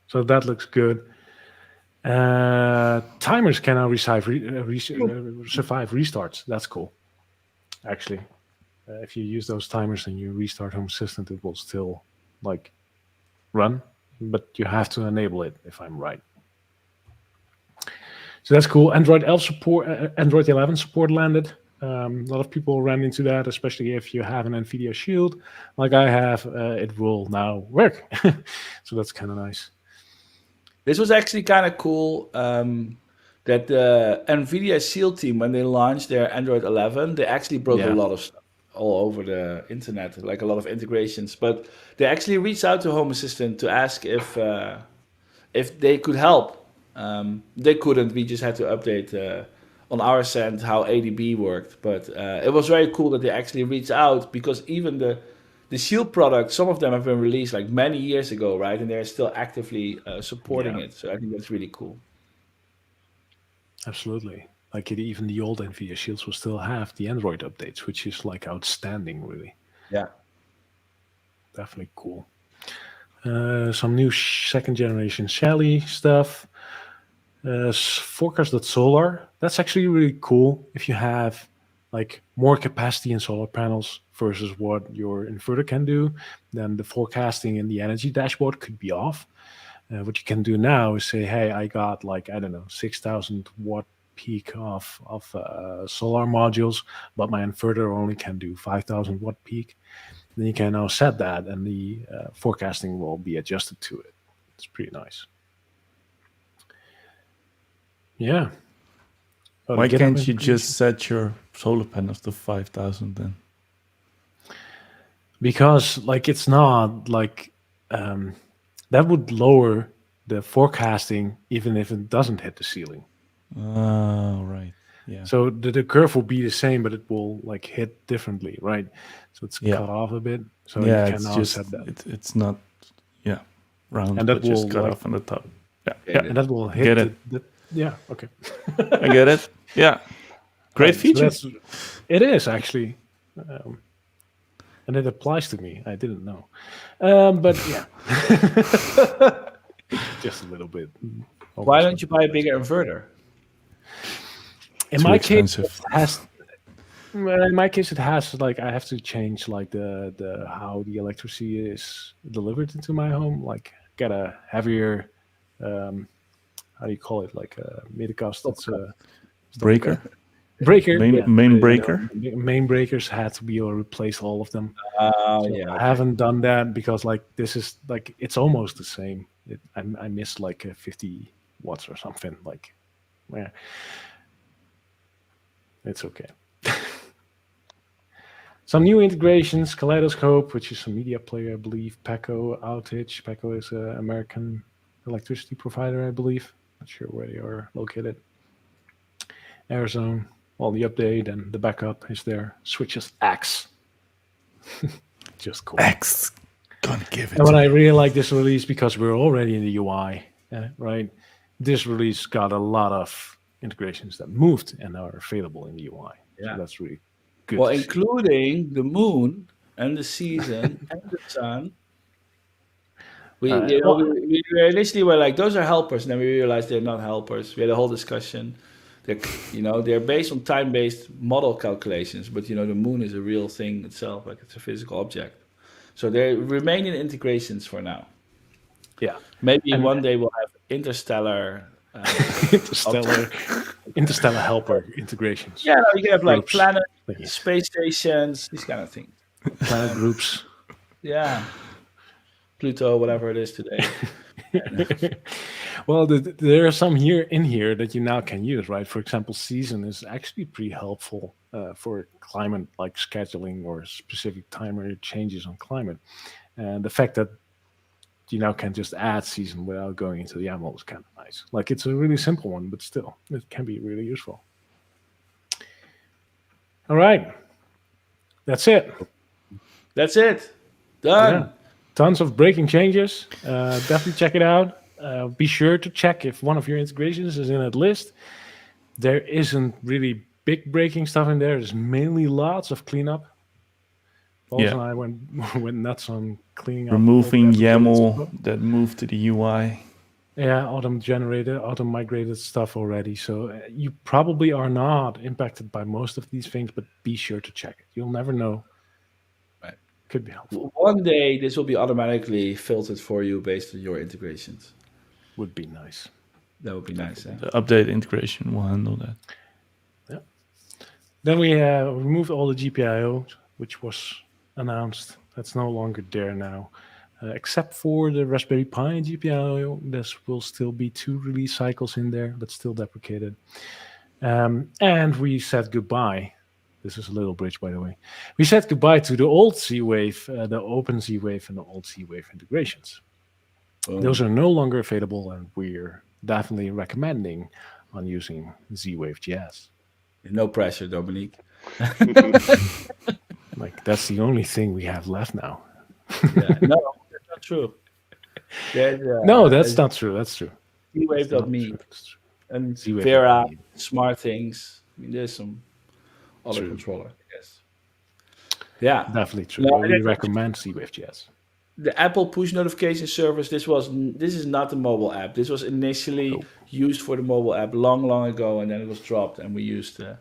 So that looks good. Timers can now survive restarts. That's cool. Actually, if you use those timers and you restart Home Assistant, it will still like run, but you have to enable it, if I'm right. So that's cool. Android 11 support landed. A lot of people ran into that, especially if you have an NVIDIA Shield, like I have. It will now work. So that's kind of nice. This was actually kind of cool that the NVIDIA Shield team, when they launched their Android 11, they actually broke a lot of stuff all over the internet, like a lot of integrations. But they actually reached out to Home Assistant to ask if they could help. They couldn't. We just had to update on our end how ADB worked. But it was very cool that they actually reached out, because even the Shield products, some of them have been released like many years ago, right? And they're still actively supporting it. So I think that's really cool. Absolutely. Like even the old NVIDIA Shields will still have the Android updates, which is like outstanding, really. Yeah. Definitely cool. Some new second generation Shelly stuff. Forecast.solar. That's actually really cool if you have like more capacity in solar panels versus what your inverter can do. Then the forecasting in the energy dashboard could be off. What you can do now is say, hey, I got like, I don't know, 6,000 watt peak of solar modules, but my inverter only can do 5,000 watt peak. Then you can now set that, and the forecasting will be adjusted to it. It's pretty nice. Yeah. Why can't you just set your solar panels to 5,000 then? Because like it's not like that would lower the forecasting even if it doesn't hit the ceiling. Oh, right. Yeah. So the curve will be the same, but it will like hit differently, right? So it's cut off a bit. So you yeah, can it's now just set that. it's not round, And that but just will, cut like- off on the top. Yeah, Yeah, And that will hit Get it. yeah, okay. I get it. Yeah, great So feature. it is actually. And it applies to me. I didn't know. But yeah. Just a little bit. Why don't you buy a bigger inverter? In Too my case, expensive. it has. Well, in my case, it has like I have to change like the how the electricity is delivered into my home. Like get a heavier, how do you call it? Like a midcast. It's a Breaker, breaker. main breaker. Main breakers had to be replaced, all of them. Oh, So yeah. I haven't done that because like this is like it's almost the same. I missed like 50 watts or something. Like, yeah, it's okay. Some new integrations: Kaleidoscope, which is a media player, I believe. Paco Outage. Paco is an American electricity provider, I believe. Not sure where they are located. Airzone. Well, the update and the backup is there. Switches X. Just cool. X, gonna give it. And what I really like this release, because we're already in the UI, right? This release got a lot of integrations that moved and are available in the UI. Yeah. So that's really good. Well, to see. including the moon and the season and the sun. We initially were like, those are helpers, and then we realized they're not helpers. We had a whole discussion. They're based on time-based model calculations, but the moon is a real thing itself, like it's a physical object. So they remain in integrations for now. Yeah. Maybe And- one day we'll have interstellar. Interstellar helper integrations. Yeah, you can have like Groups. planet, Yeah. space stations, these kind of things. Planet groups. Yeah, Pluto, whatever it is today. Well, there are some in here that you now can use, right? For example, season is actually pretty helpful for climate, like scheduling or specific timer changes on climate. And the fact that you now can just add season without going into the YAML is kind of nice. Like it's a really simple one, but still, it can be really useful. All right, that's it. That's it. Done. Yeah. Tons of breaking changes. Definitely check it out. Be sure to check if one of your integrations is in that list. There isn't really big breaking stuff in there. There's mainly lots of cleanup. Paul and I went nuts on cleaning up. Removing all the YAML that moved to the UI. Yeah, auto migrated stuff already. So you probably are not impacted by most of these things, but be sure to check it. You'll never know. Right. Could be helpful. One day this will be automatically filtered for you based on your integrations. Would be nice. That would be nice. Eh? The update integration will handle that. Then we removed all the GPIO, which was announced. That's no longer there now. Except for the Raspberry Pi GPIO, there will still be 2 release cycles in there, but still deprecated. And we said goodbye. This is a little bridge, by the way. We said goodbye to the old Z-Wave, the open Z-Wave, and the old Z-Wave integrations. Those are no longer available, and we're definitely recommending on using Z-Wave JS. No pressure, Dominique. Like that's the only thing we have left now. Yeah. No, that's not true. No, that's not true. That's true. Z-Wave.me and Z-Wave.me. Vera, Smart Things. I mean, there's some other True. controller, I guess. Yeah. Definitely true. No, We that's- recommend Z-Wave JS. The Apple push notification service, this is not the mobile app. This was initially used for the mobile app long ago, and then it was dropped, and we used the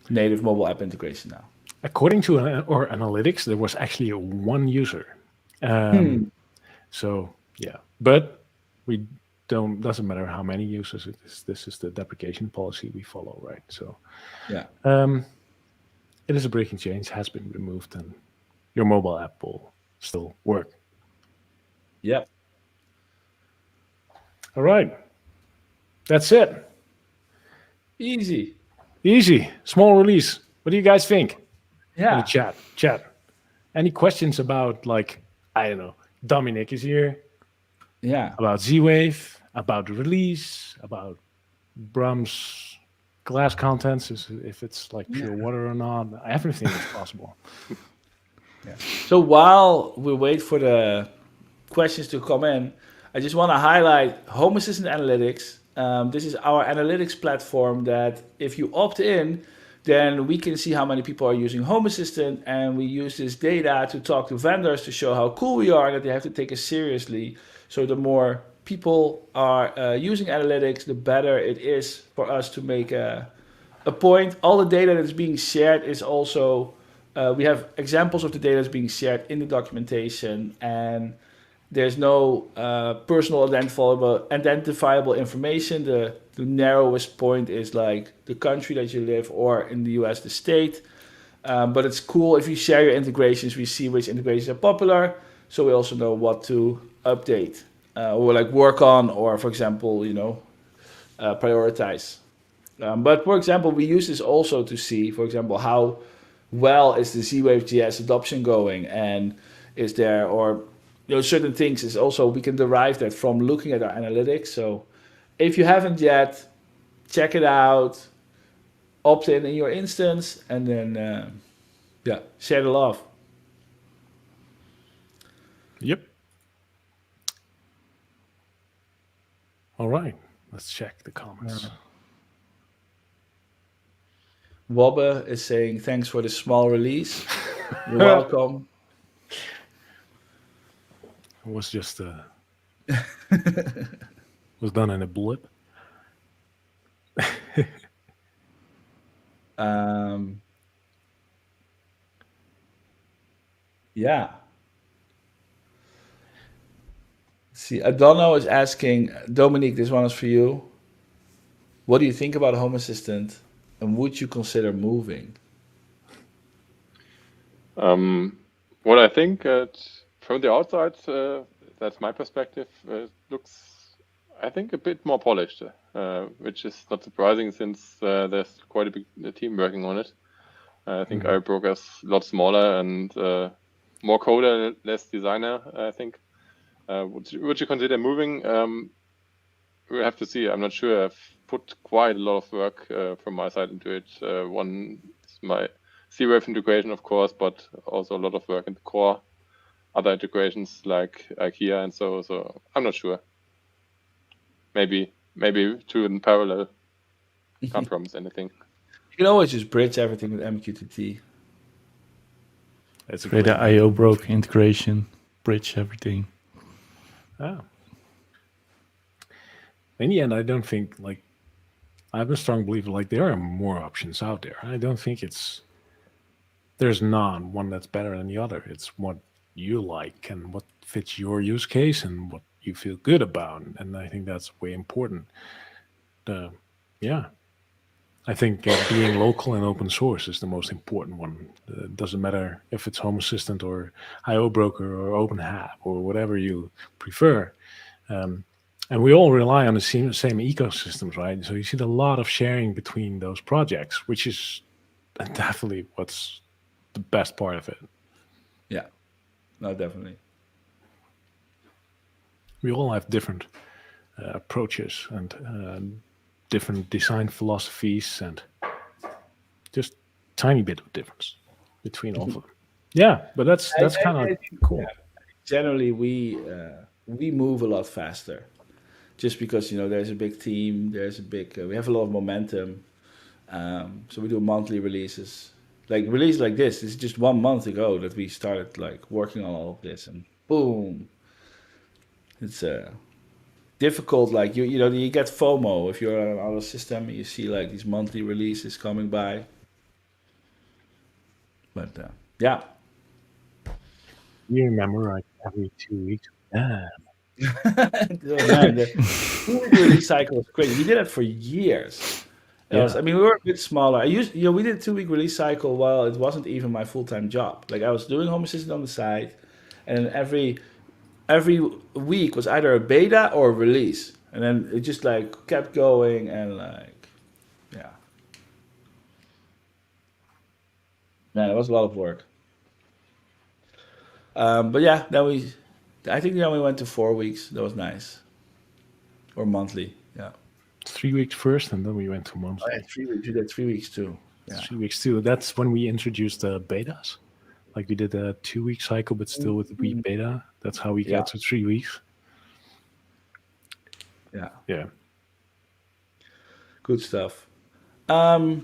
native mobile app integration now. According to our analytics, there was actually one user. So yeah, but we don't. Doesn't matter how many users it is. This is the deprecation policy we follow, right? So Yeah. it is a breaking change. Has been removed, and your mobile app will still work. Yep. All right, that's it. Easy. Easy, small release. What do you guys think? In Yeah. the chat. Any questions about, like, I don't know, Dominique is here. Yeah. about Z-Wave, about the release, about Brahms glass contents, if it's like pure water or not. Everything is possible. Yeah. So while we wait for the questions to come in, I just want to highlight Home Assistant Analytics. This is our analytics platform that if you opt in, then we can see how many people are using Home Assistant, and we use this data to talk to vendors to show how cool we are, that they have to take us seriously. So the more people are using analytics, the better it is for us to make a point. All the data that's being shared is also, we have examples of the data that's being shared in the documentation, and there's no personal identifiable information. The narrowest point is like the country that you live, or in the US, the state. But it's cool if you share your integrations, we see which integrations are popular. So we also know what to update or like work on, or for example, prioritize. But for example, we use this also to see, for example, how well is the Z-Wave GS adoption going, and is there, or certain things is also, we can derive that from looking at our analytics. So if you haven't yet, check it out, opt in your instance, and then share the love. Yep. All right, let's check the comments. Wobbe is saying thanks for the small release. You're welcome. It was just was done in a blip. Yeah. See, Adorno is asking, Dominique, this one is for you. What do you think about Home Assistant, and would you consider moving? What I think from the outside, that's my perspective, looks, I think, a bit more polished, which is not surprising since there's quite a big team working on it. I think iBroker is a lot smaller and more coder, less designer, I think. Would you consider moving? We have to see. I'm not sure. I've put quite a lot of work from my side into it. One is my Z-Wave integration, of course, but also a lot of work in the core, other integrations like IKEA and so I'm not sure. Maybe two in parallel. Can't promise anything. You can always just bridge everything with MQTT. That's a great IO broke integration, bridge everything. Oh. In the end, I don't think, I'm a strong believer, there are more options out there. I don't think there's not one that's better than the other. It's what you like and what fits your use case and what you feel good about. And I think that's way important. I think being local and open source is the most important one. It doesn't matter if it's Home Assistant or IO Broker or OpenHAB or whatever you prefer. And we all rely on the same ecosystems, right? So you see a lot of sharing between those projects, which is definitely what's the best part of it. Yeah, no, definitely. We all have different approaches and different design philosophies, and just tiny bit of difference between all of them. Yeah, but that's kind of cool. Yeah. Generally, we move a lot faster, just because there's a big team, we have a lot of momentum. So we do monthly releases. Release like this is just 1 month ago that we started working on all of this, and boom, it's difficult. You get FOMO if you're on another system and you see these monthly releases coming by. But yeah. You remember every 2 weeks? Man, the 2-week release cycle was crazy. We did it for years. We were a bit smaller. We did a 2-week release cycle while it wasn't even my full-time job. I was doing Home Assistant on the side, and every week was either a beta or a release, and then it just kept going, and man, it was a lot of work. But yeah, then we I think we only went to 4 weeks. That was nice. Or monthly. Yeah. 3 weeks first, and then we went to monthly. Oh, yeah, 3 weeks. We did 3 weeks too. Yeah. 3 weeks too. That's when we introduced the betas. Like we did a 2-week cycle, but still with the week beta. That's how we Yeah. got to 3 weeks. Yeah. Yeah. Good stuff. I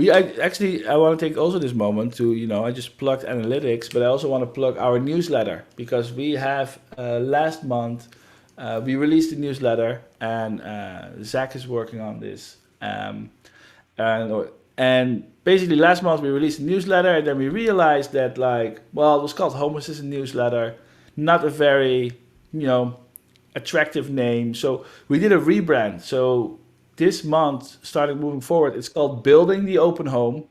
want to take also this moment to, I just plugged analytics, but I also want to plug our newsletter, because we have last month we released a newsletter, and Zach is working on this. And basically last month we released a newsletter, and then we realized that it was called Home Assistant Newsletter, not a very, attractive name. So we did a rebrand. So this month, starting moving forward, it's called Building the Open Home.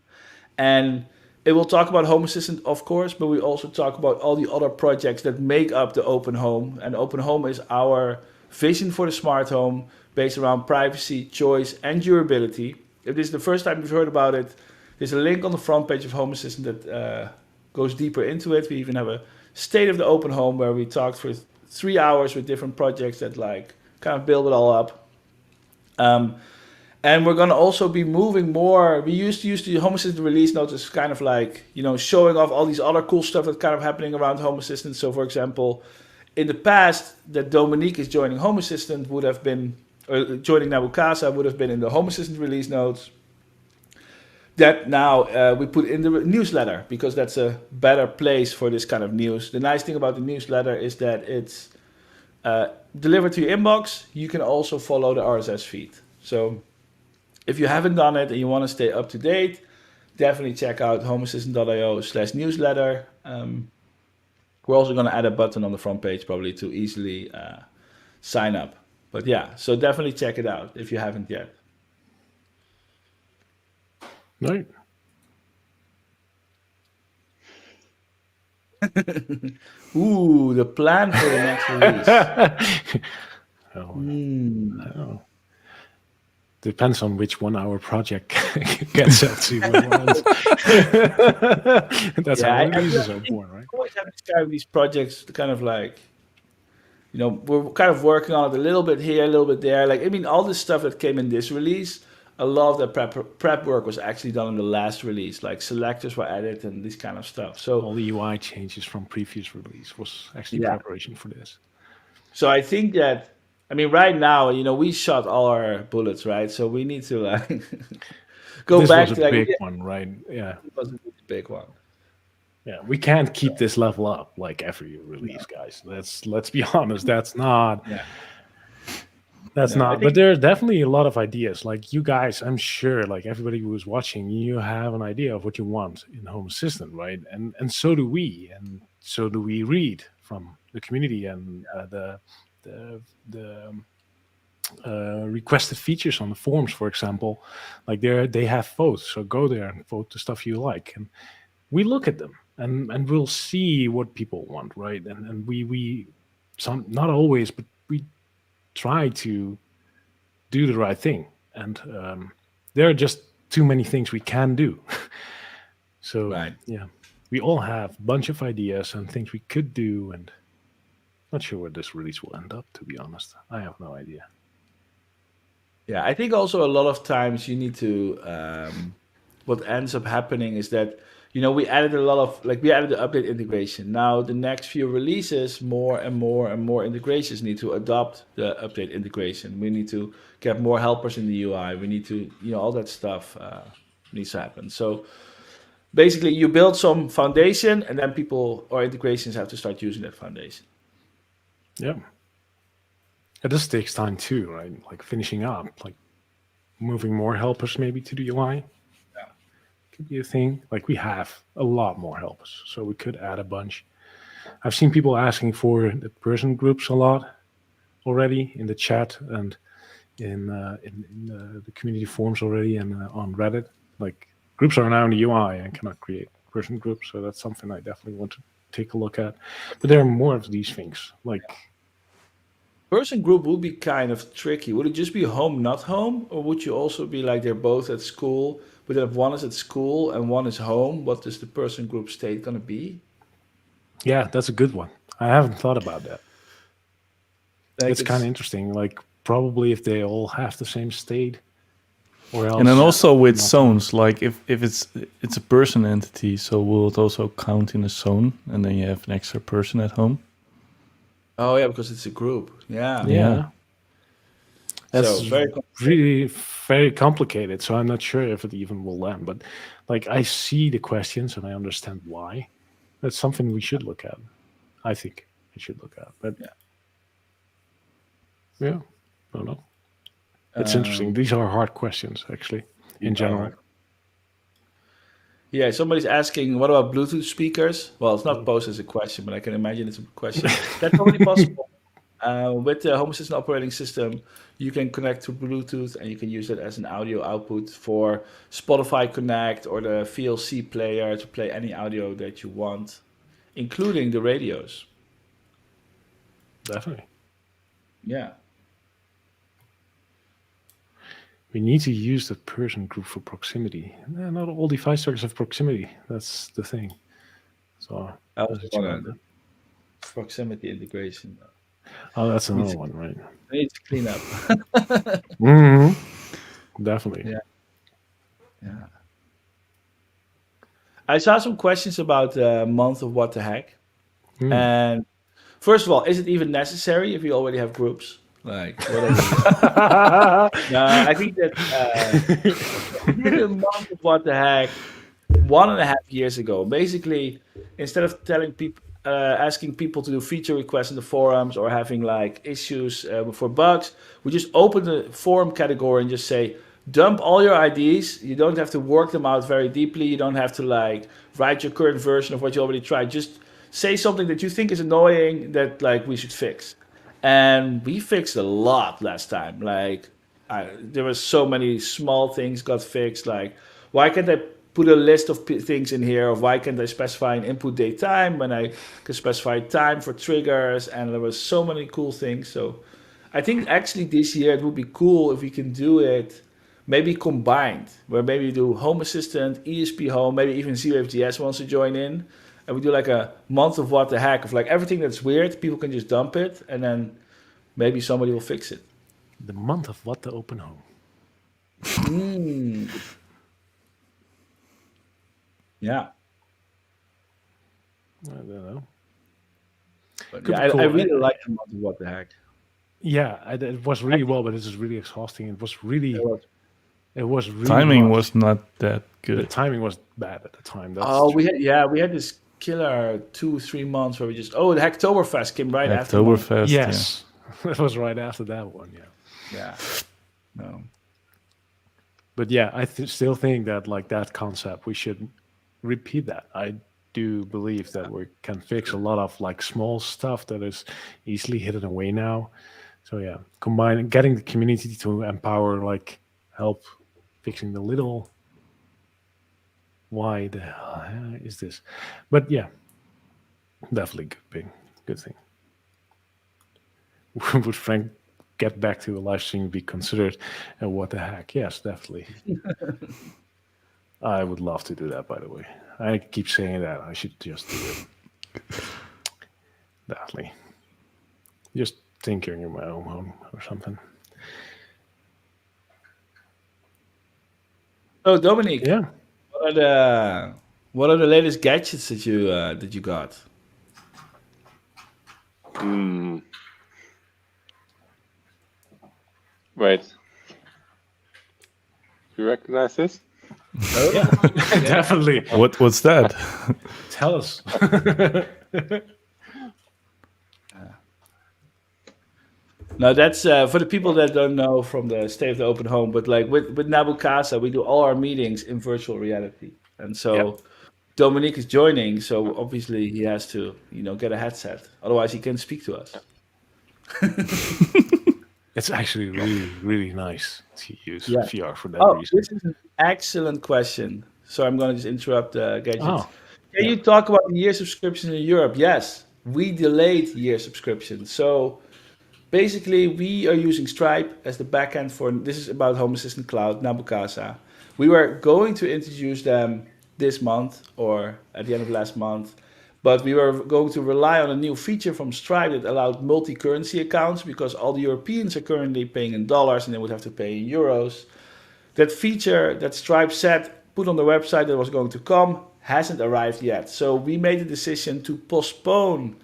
And it will talk about Home Assistant, of course, but we also talk about all the other projects that make up the Open Home. And Open Home is our vision for the smart home based around privacy, choice, and durability. If this is the first time you've heard about it, there's a link on the front page of Home Assistant that goes deeper into it. We even have a State of the Open Home where we talked for 3 hours with different projects that kind of build it all up. And we're going to also be moving more. We used to use the Home Assistant release notes as kind of showing off all these other cool stuff that's kind of happening around Home Assistant. So for example, in the past, that Dominique is joining Home Assistant would have been, or joining Nabukasa would have been in the Home Assistant release notes. That now we put in the newsletter, because that's a better place for this kind of news. The nice thing about the newsletter is that it's delivered to your inbox. You can also follow the RSS feed. So if you haven't done it and you want to stay up to date, definitely check out homeassistant.io/newsletter. We're also going to add a button on the front page probably to easily sign up. But yeah, so definitely check it out if you haven't yet. Right. Ooh, the plan for the next release. I don't know. Depends on which 1 hour project gets up to. That's how releases are born, right? I always have this kind of these projects kind of we're kind of working on it a little bit here, a little bit there. All this stuff that came in this release, a lot of the prep work was actually done in the last release, selectors were added and this kind of stuff. So all the UI changes from previous release was actually preparation for this. So I think that, right now, we shot all our bullets, right? So we need to go this back was to a big one, right? Yeah, it was a big one. Yeah, we can't keep this level up like every release, guys. Let's be honest. That's not. Yeah. That's not. But there's definitely a lot of ideas. Like you guys, I'm sure, everybody who is watching, you have an idea of what you want in Home Assistant, right? And so do we, and so do we read from the community and the requested features on the forums, for example. They have votes, so go there and vote the stuff you like, and we look at them and we'll see what people want, right? And we not always, but we try to do the right thing, and there are just too many things we can do. So yeah, we all have a bunch of ideas and things we could do, and not sure where this release will end up, to be honest. I have no idea. Yeah, I think also a lot of times you need to what ends up happening is that we added a lot of we added the update integration. Now the next few releases, more and more and more integrations need to adopt the update integration. We need to get more helpers in the UI. We need to all that stuff needs to happen. So basically you build some foundation, and then people or integrations have to start using that foundation. Yeah. This takes time too, right? Finishing up, moving more helpers maybe to the UI. Could be a thing. We have a lot more helpers, so we could add a bunch. I've seen people asking for the person groups a lot already in the chat and in the community forums already, and on Reddit. Groups are now in the UI and cannot create person groups, so that's something I definitely want to take a look at. But there are more of these things. Person group would be kind of tricky. Would it just be home, not home? Or would you also be they're both at school, but if one is at school and one is home, what is the person group state going to be? Yeah, that's a good one. I haven't thought about that. Like It's kind of interesting. Like probably if they all have the same state, or else. And then also with nothing. zones, like if it's a person entity, so will it also count in a zone, and then you have an extra person at home? Oh yeah, because it's a group. Yeah. Yeah. That's So very really very complicated. So I'm not sure if it even will land. But like I see the questions and I understand why. That's something we should look at. I think we should look at. But yeah, I don't know. It's interesting. These are hard questions, actually, in general. Yeah, somebody's asking, what about Bluetooth speakers? Well, it's not posed as a question, but I can imagine it's a question. That's already possible. With the Home Assistant operating system, you can connect to Bluetooth and you can use it as an audio output for Spotify Connect or the VLC player to play any audio that you want, including the radios. Definitely. Yeah. We need to use the person group for proximity. Not all device targets have proximity. That's the thing. So proximity integration. Oh, that's another one, right? I need to clean up. Definitely. Yeah. I saw some questions about the month of what the heck. And first of all, is it even necessary if you already have groups? Like, whatever. No, I think that we did a month of what the heck 1.5 years ago. Basically, instead of telling people, asking people to do feature requests in the forums or having like issues for bugs, we just open the forum category and just say, dump all your IDs. You don't have to work them out very deeply. You don't have to like write your current version of what you already tried. Just say something that you think is annoying that like we should fix. And we fixed a lot last time. Like there was so many small things got fixed. Like why can't I put a list of things in here? Or why can't I specify an input date time when I can specify time for triggers? And there was so many cool things. So I think actually this year it would be cool if we can do it maybe combined, where maybe you do Home Assistant, ESP Home, maybe even ZWFGS wants to join in. And we do like a month of what the heck of like everything that's weird, people can just dump it and then maybe somebody will fix it. The month of what the open home. Yeah. I don't know. But yeah, I really like the month of what the heck. Yeah, it was really well, but this is really exhausting. It was really timing was not that good. The timing was bad at the time. We had this killer 2-3 months where we just the Hacktoberfest came right after. Hacktoberfest, yes, it was right after that one. Yeah. No. But yeah, I still think that like that concept, we should repeat that. I do believe that we can fix a lot of like small stuff that is easily hidden away now. So yeah, getting the community to empower, like help fixing the little. Why the hell is this? But yeah, definitely good thing. Would Frank get back to a live stream be considered? And what the heck? Yes, definitely. I would love to do that, by the way. I keep saying that. I should just do it. Definitely. Just tinkering in my own home or something. So, Dominique. Yeah. What are the latest gadgets that you got? Wait. You recognize this? Oh yeah, definitely. What's that? Tell us. No, that's for the people that don't know from the State of the Open Home. But like with Nabukasa, we do all our meetings in virtual reality, and so Dominique is joining. So obviously he has to, get a headset. Otherwise, he can't speak to us. It's actually really, really nice to use VR for that reason. This is an excellent question. So I'm going to just interrupt Gadgets. Oh, Can you talk about year subscriptions in Europe? Yes, we delayed year subscriptions. So basically, we are using Stripe as the backend for, this is about Home Assistant Cloud, Nabukasa. We were going to introduce them this month or at the end of last month, But we were going to rely on a new feature from Stripe that allowed multi-currency accounts because all the Europeans are currently paying in dollars and they would have to pay in euros. That feature that Stripe said put on the website that was going to come hasn't arrived yet. So we made the decision to postpone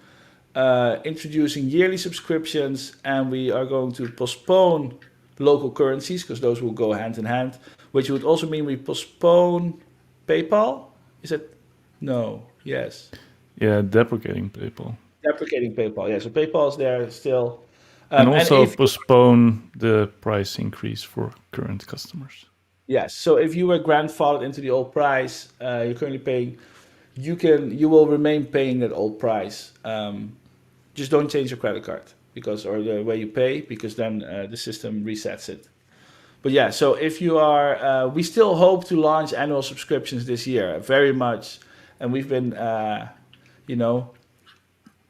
introducing yearly subscriptions, and we are going to postpone local currencies because those will go hand in hand, which would also mean we postpone PayPal. Is it? No. Yes. Yeah, deprecating PayPal. Deprecating PayPal. Yeah. So PayPal is there still. And also if, postpone the price increase for current customers. yes. So if you were grandfathered into the old price, you're currently paying. You will remain paying that old price. Just don't change your credit card or the way you pay, because then the system resets it. But yeah, so if you are, we still hope to launch annual subscriptions this year, very much. And we've been,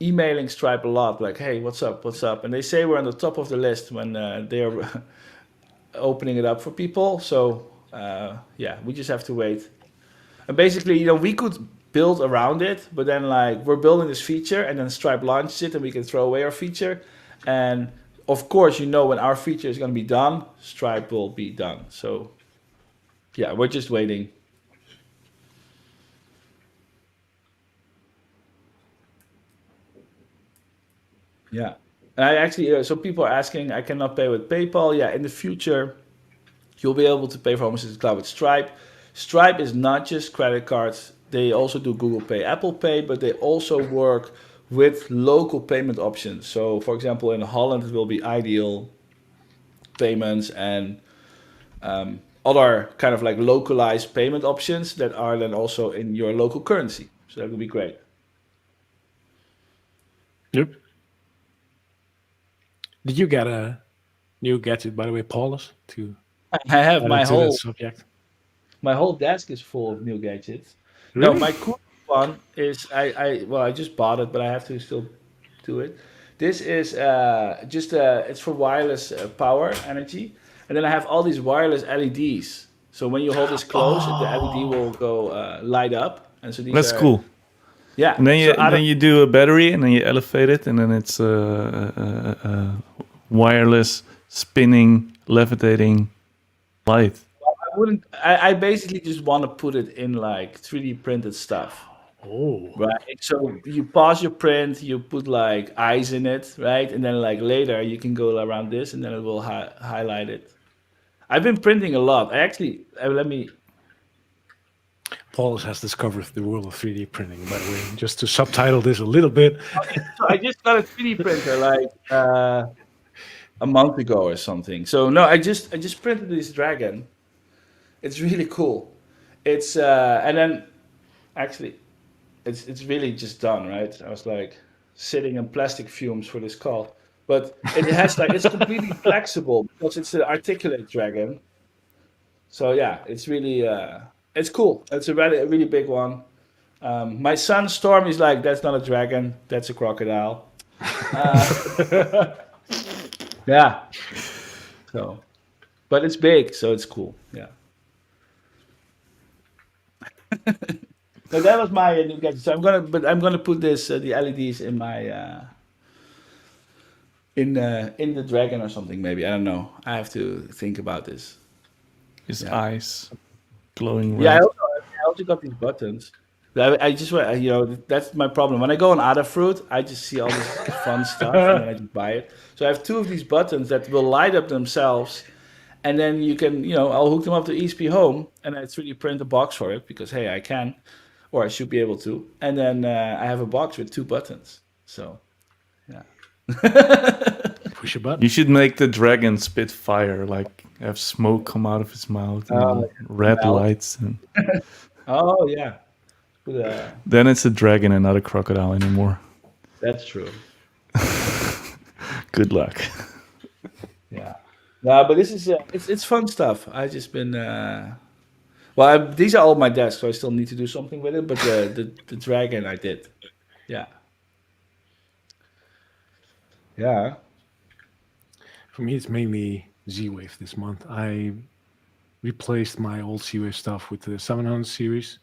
emailing Stripe a lot, like, hey, what's up? And they say we're on the top of the list when they are opening it up for people. So we just have to wait. And basically, we could build around it, but then we're building this feature and then Stripe launches it and we can throw away our feature. And of course, when our feature is going to be done, Stripe will be done. So yeah, we're just waiting. Yeah. I actually, so people are asking, I cannot pay with PayPal. Yeah, in the future, you'll be able to pay for Home Assistant Cloud with Stripe. Stripe is not just credit cards. They also do Google Pay, Apple Pay, but they also work with local payment options. So, for example, in Holland, it will be Ideal payments and other kind of localized payment options that are then also in your local currency. So that would be great. Yep. Did you get a new gadget, by the way, Paulus? I have my whole subject. My whole desk is full of new gadgets. Really? No, my cool one is I just bought it, but I have to still do it. This is it's for wireless power energy, and then I have all these wireless LEDs. So when you hold this close, the LED will go light up, and so these That's are cool. Yeah. And then so you do a battery, and then you elevate it, and then it's wireless, spinning, levitating light. I basically just want to put it in 3D printed stuff. Oh. Right. So you pause your print, you put eyes in it, right? And then later you can go around this and then it will highlight it. I've been printing a lot. Paulus has discovered the world of 3D printing, by the way, just to subtitle this a little bit. So I just got a 3D printer a month ago or something. So no, I just printed this dragon. It's really cool. It's and then actually it's really just done, right? I was sitting in plastic fumes for this call, but it has it's completely flexible because it's an articulate dragon. So yeah, it's really it's cool. It's a really big one. My son Storm is that's not a dragon, that's a crocodile. Yeah. So, but it's big, so it's cool. Yeah. So that was my new gadget. So I'm gonna put this the LEDs in my in the dragon or something maybe. I don't know. I have to think about this. His eyes glowing red. Yeah, I also got these buttons. I just that's my problem. When I go on Adafruit, I just see all this fun stuff and then I just buy it. So I have two of these buttons that will light up themselves. And then you can, I'll hook them up to ESP Home and I 3D print a box for it because, hey, I can, or I should be able to. And then I have a box with two buttons. So, yeah. Push a button. You should make the dragon spit fire, have smoke come out of his mouth and red lights. And oh, yeah. Then it's a dragon and not a crocodile anymore. That's true. Good luck. Yeah. No, but this is it's fun stuff. I just been these are all my desks, so I still need to do something with it. But the dragon I did, yeah. For me, it's mainly Z-Wave this month. I replaced my old Z-Wave stuff with the 700 series,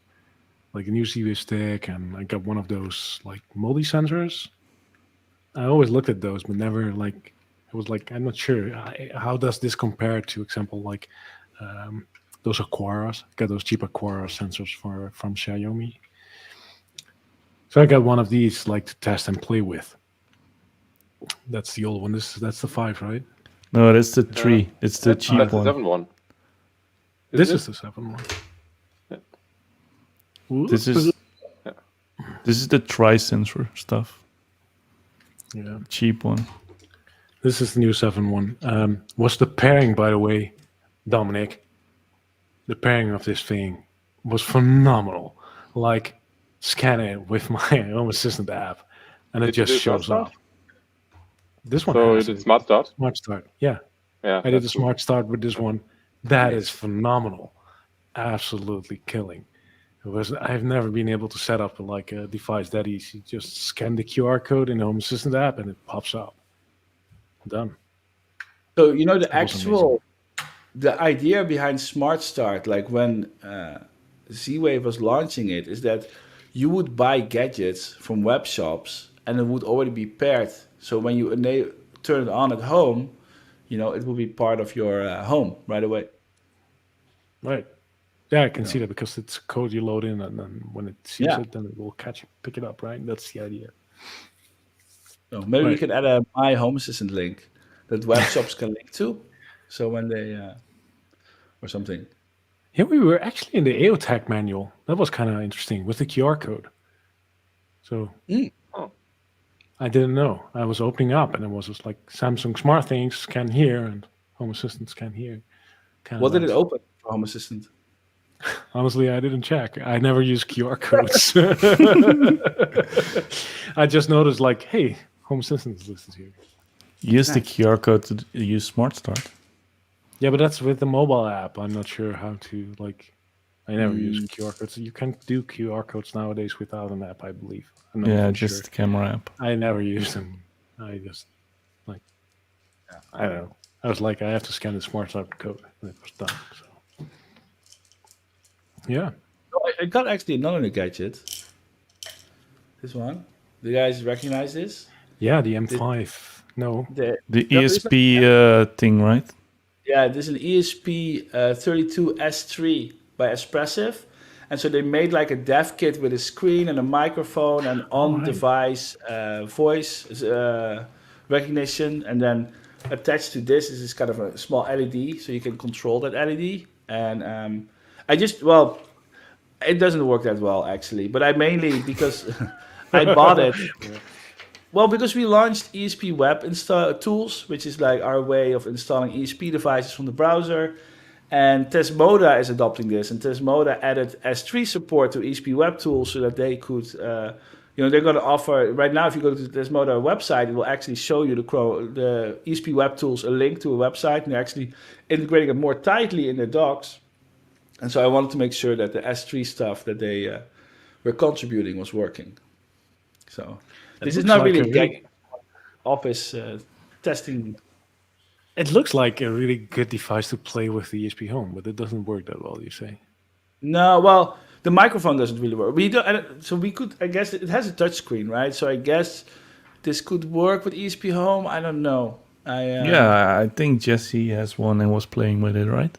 like a new Z-Wave stick, and I got one of those like multi-sensors. I always looked at those, but never like it was like I'm not sure how does this compare to example like those Aquaras. I got those cheap Aquara sensors from Xiaomi. So I got one of these like to test and play with. That's the old one. That's the 5, right? No, that's the 3. It's the cheap That's the one. 7 one. This is the 7 one. Yeah. This is the tri-sensor stuff. Yeah. Cheap one. This is the new 7 one. What's the pairing, by the way, Dominic? The pairing of this thing was phenomenal. Like, scan it with my Home Assistant app, and it Did you just do shows Smart up. This one So has you did it. Smart Start? Smart Start. Yeah, Yeah. I did a that's cool. Smart Start with this one. That is phenomenal. Absolutely killing. I've never been able to set up like a device that easy. Just scan the QR code in the Home Assistant app, and it pops up. Done. So the That was actual the idea behind Smart Start, like when Z-Wave was launching it, is that you would buy gadgets from web shops and it would already be paired. So when you turn it on at home, it will be part of your home right away. Right. Yeah, I can see that because it's code you load in, and then when it sees Yeah. it, then it will pick it up, right? That's the idea. So maybe we Right. can add a My Home Assistant link that web shops can link to. So when they or something. Yeah, we were actually in the AOTech manual. That was kind of interesting with the QR code. So Oh. I didn't know. I was opening up, and it was just like Samsung Smart Things scan here and Home Assistant scan here. Kinda What did it nice. open for Home Assistant? Honestly, I didn't check. I never use QR codes. I just noticed, like, hey, Home Assistant is listed here. Use the QR code to use Smart Start. Yeah, but that's with the mobile app. I'm not sure how to, like, I never use QR codes. You can do QR codes nowadays without an app, I believe. I'm not Yeah, even just sure. the camera app. I never use them. I just, like, I don't know. I was like, I have to scan the Smart Start code, and it was done. So, yeah. I got actually another gadget. This one. Do you guys recognize this? Yeah, the M5. No. The there is ESP thing, right? Yeah, this is an ESP32S3 by Espressive. And so they made like a dev kit with a screen and a microphone and on-device voice recognition. And then attached to this is this kind of a small LED, so you can control that LED. And it doesn't work that well actually. But I mainly, because I bought it. Well, because we launched ESP Web tools, which is like our way of installing ESP devices from the browser. And Tesmoda is adopting this. And Tesmoda added S3 support to ESP Web tools so that they could, they're going to offer, right now, if you go to the Tesmoda website, it will actually show you the ESP Web tools, a link to a website. And they're actually integrating it more tightly in their docs. And so I wanted to make sure that the S3 stuff that they were contributing was working. So this is not really a office testing. It looks like a really good device to play with the ESP Home, but it doesn't work that well, you say? No, well, the microphone doesn't really work. So we could, I guess, it has a touch screen, right? So I guess this could work with ESP Home. I don't know. Yeah, I think Jesse has one and was playing with it, right?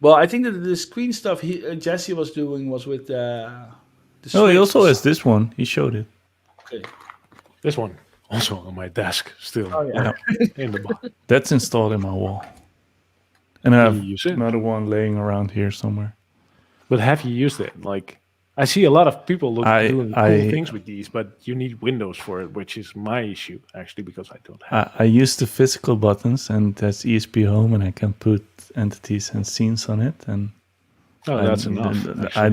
Well, I think that the screen stuff Jesse was doing was with the No, he Switch. also has this one. He showed it. Okay. This one, also on my desk, still yeah. in the box. That's installed in my wall. And I have You use it? another one laying around here somewhere. But have you used it? Like, I see a lot of people doing cool things with these, but you need Windows for it, which is my issue, actually, because I don't have I use the physical buttons, and that's ESP Home, and I can put entities and scenes on it. And that's enough. I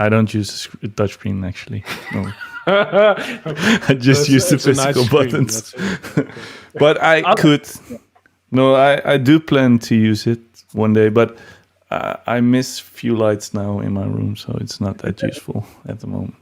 don't use a touchscreen actually. No. I just use the physical buttons. But I could. No, I do plan to use it one day, but I miss few lights now in my room, so it's not that useful at the moment.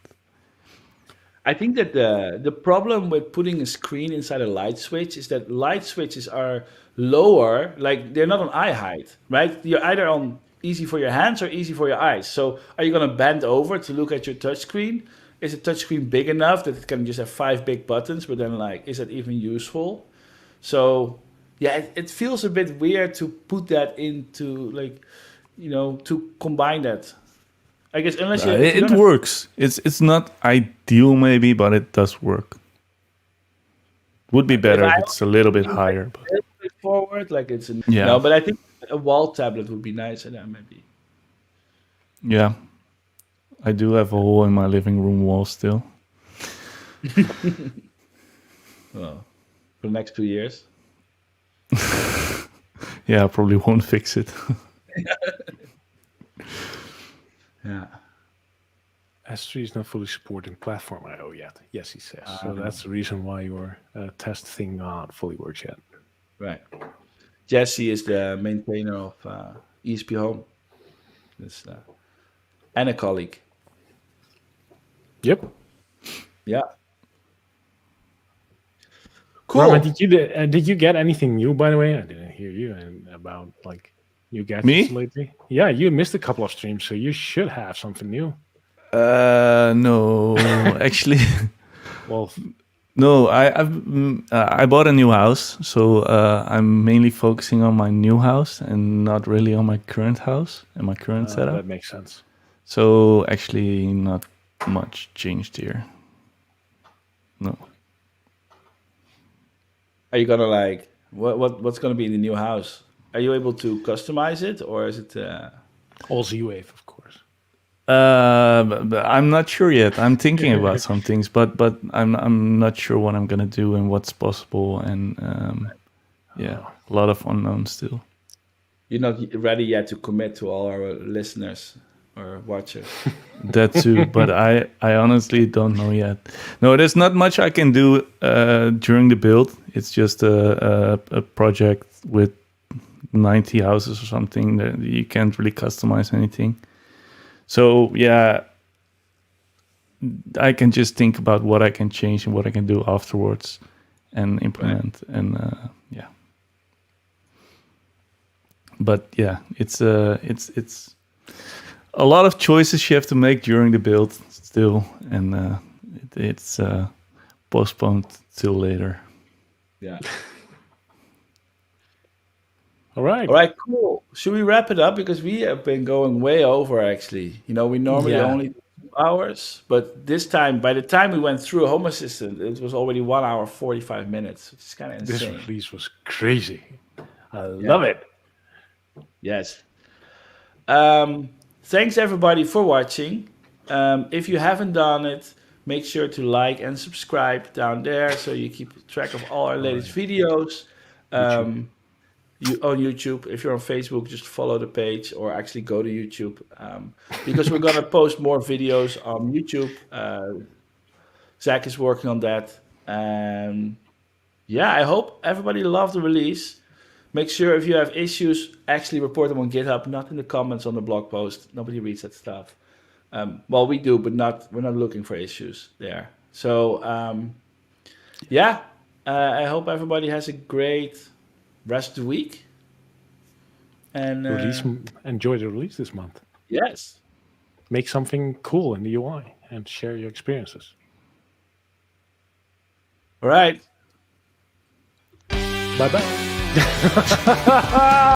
I think that the problem with putting a screen inside a light switch is that light switches are lower, like they're not on eye height, right? You're either on easy for your hands or easy for your eyes? So are you going to bend over to look at your touchscreen? Is the touchscreen big enough that it can just have 5 big buttons? But then, like, is that even useful? So yeah, it feels a bit weird to put that into, like, to combine that. I guess unless you, if you It don't have- works. It's not ideal maybe, but it does work. Would be better if it's a little bit higher. But a little bit forward, like it's Yeah. no, but I think a wall tablet would be nicer than maybe. yeah, I do have a hole in my living room wall still. Well, for the next 2 years. Yeah, I probably won't fix it. Yeah. S3 is not fully supporting platform I/O yet. Yes, he says. So that's the reason why your test thing not fully works yet. Right. Jesse is the maintainer of ESP Home. That's, and a colleague. Yep. Yeah. Cool. Roman, did you get anything new, by the way? I didn't hear you about like new gadgets Me? lately. Yeah, you missed a couple of streams, so you should have something new. No, actually, Well, no. I bought a new house, so I'm mainly focusing on my new house and not really on my current house and my current setup. that makes sense. So actually, not much changed here. No. Are you gonna like what's gonna be in the new house? Are you able to customize it, or is it? All Z-Wave, of course. But I'm not sure yet. I'm thinking about some things, but I'm not sure what I'm gonna do and what's possible, and yeah, a lot of unknowns still. You're not ready yet to commit to all our listeners or watchers. That too, but I honestly don't know yet. No, there's not much I can do during the build. It's just a project with 90 houses or something that you can't really customize anything. So yeah, I can just think about what I can change and what I can do afterwards and implement. Right. And yeah, but yeah, it's a lot of choices you have to make during the build still, and it's postponed till later. Yeah. All right. All right, cool. Should we wrap it up? Because we have been going way over, actually. We normally only 2 hours, but this time, by the time we went through Home Assistant, it was already 1 hour, 45 minutes, which is kind of insane. This release was crazy. I love it. Yes. Thanks, everybody, for watching. If you haven't done it, make sure to like and subscribe down there so you keep track of all our latest videos. On YouTube. If you're on Facebook, just follow the page or actually go to YouTube, because we're going to post more videos on YouTube. Zach is working on that. Yeah, I hope everybody loved the release. Make sure if you have issues, actually report them on GitHub, not in the comments on the blog post. Nobody reads that stuff. Well, we do, but we're not looking for issues there. So, yeah, I hope everybody has a great rest of the week. And enjoy the release this month. Yes. Make something cool in the UI and share your experiences. All right. Bye-bye.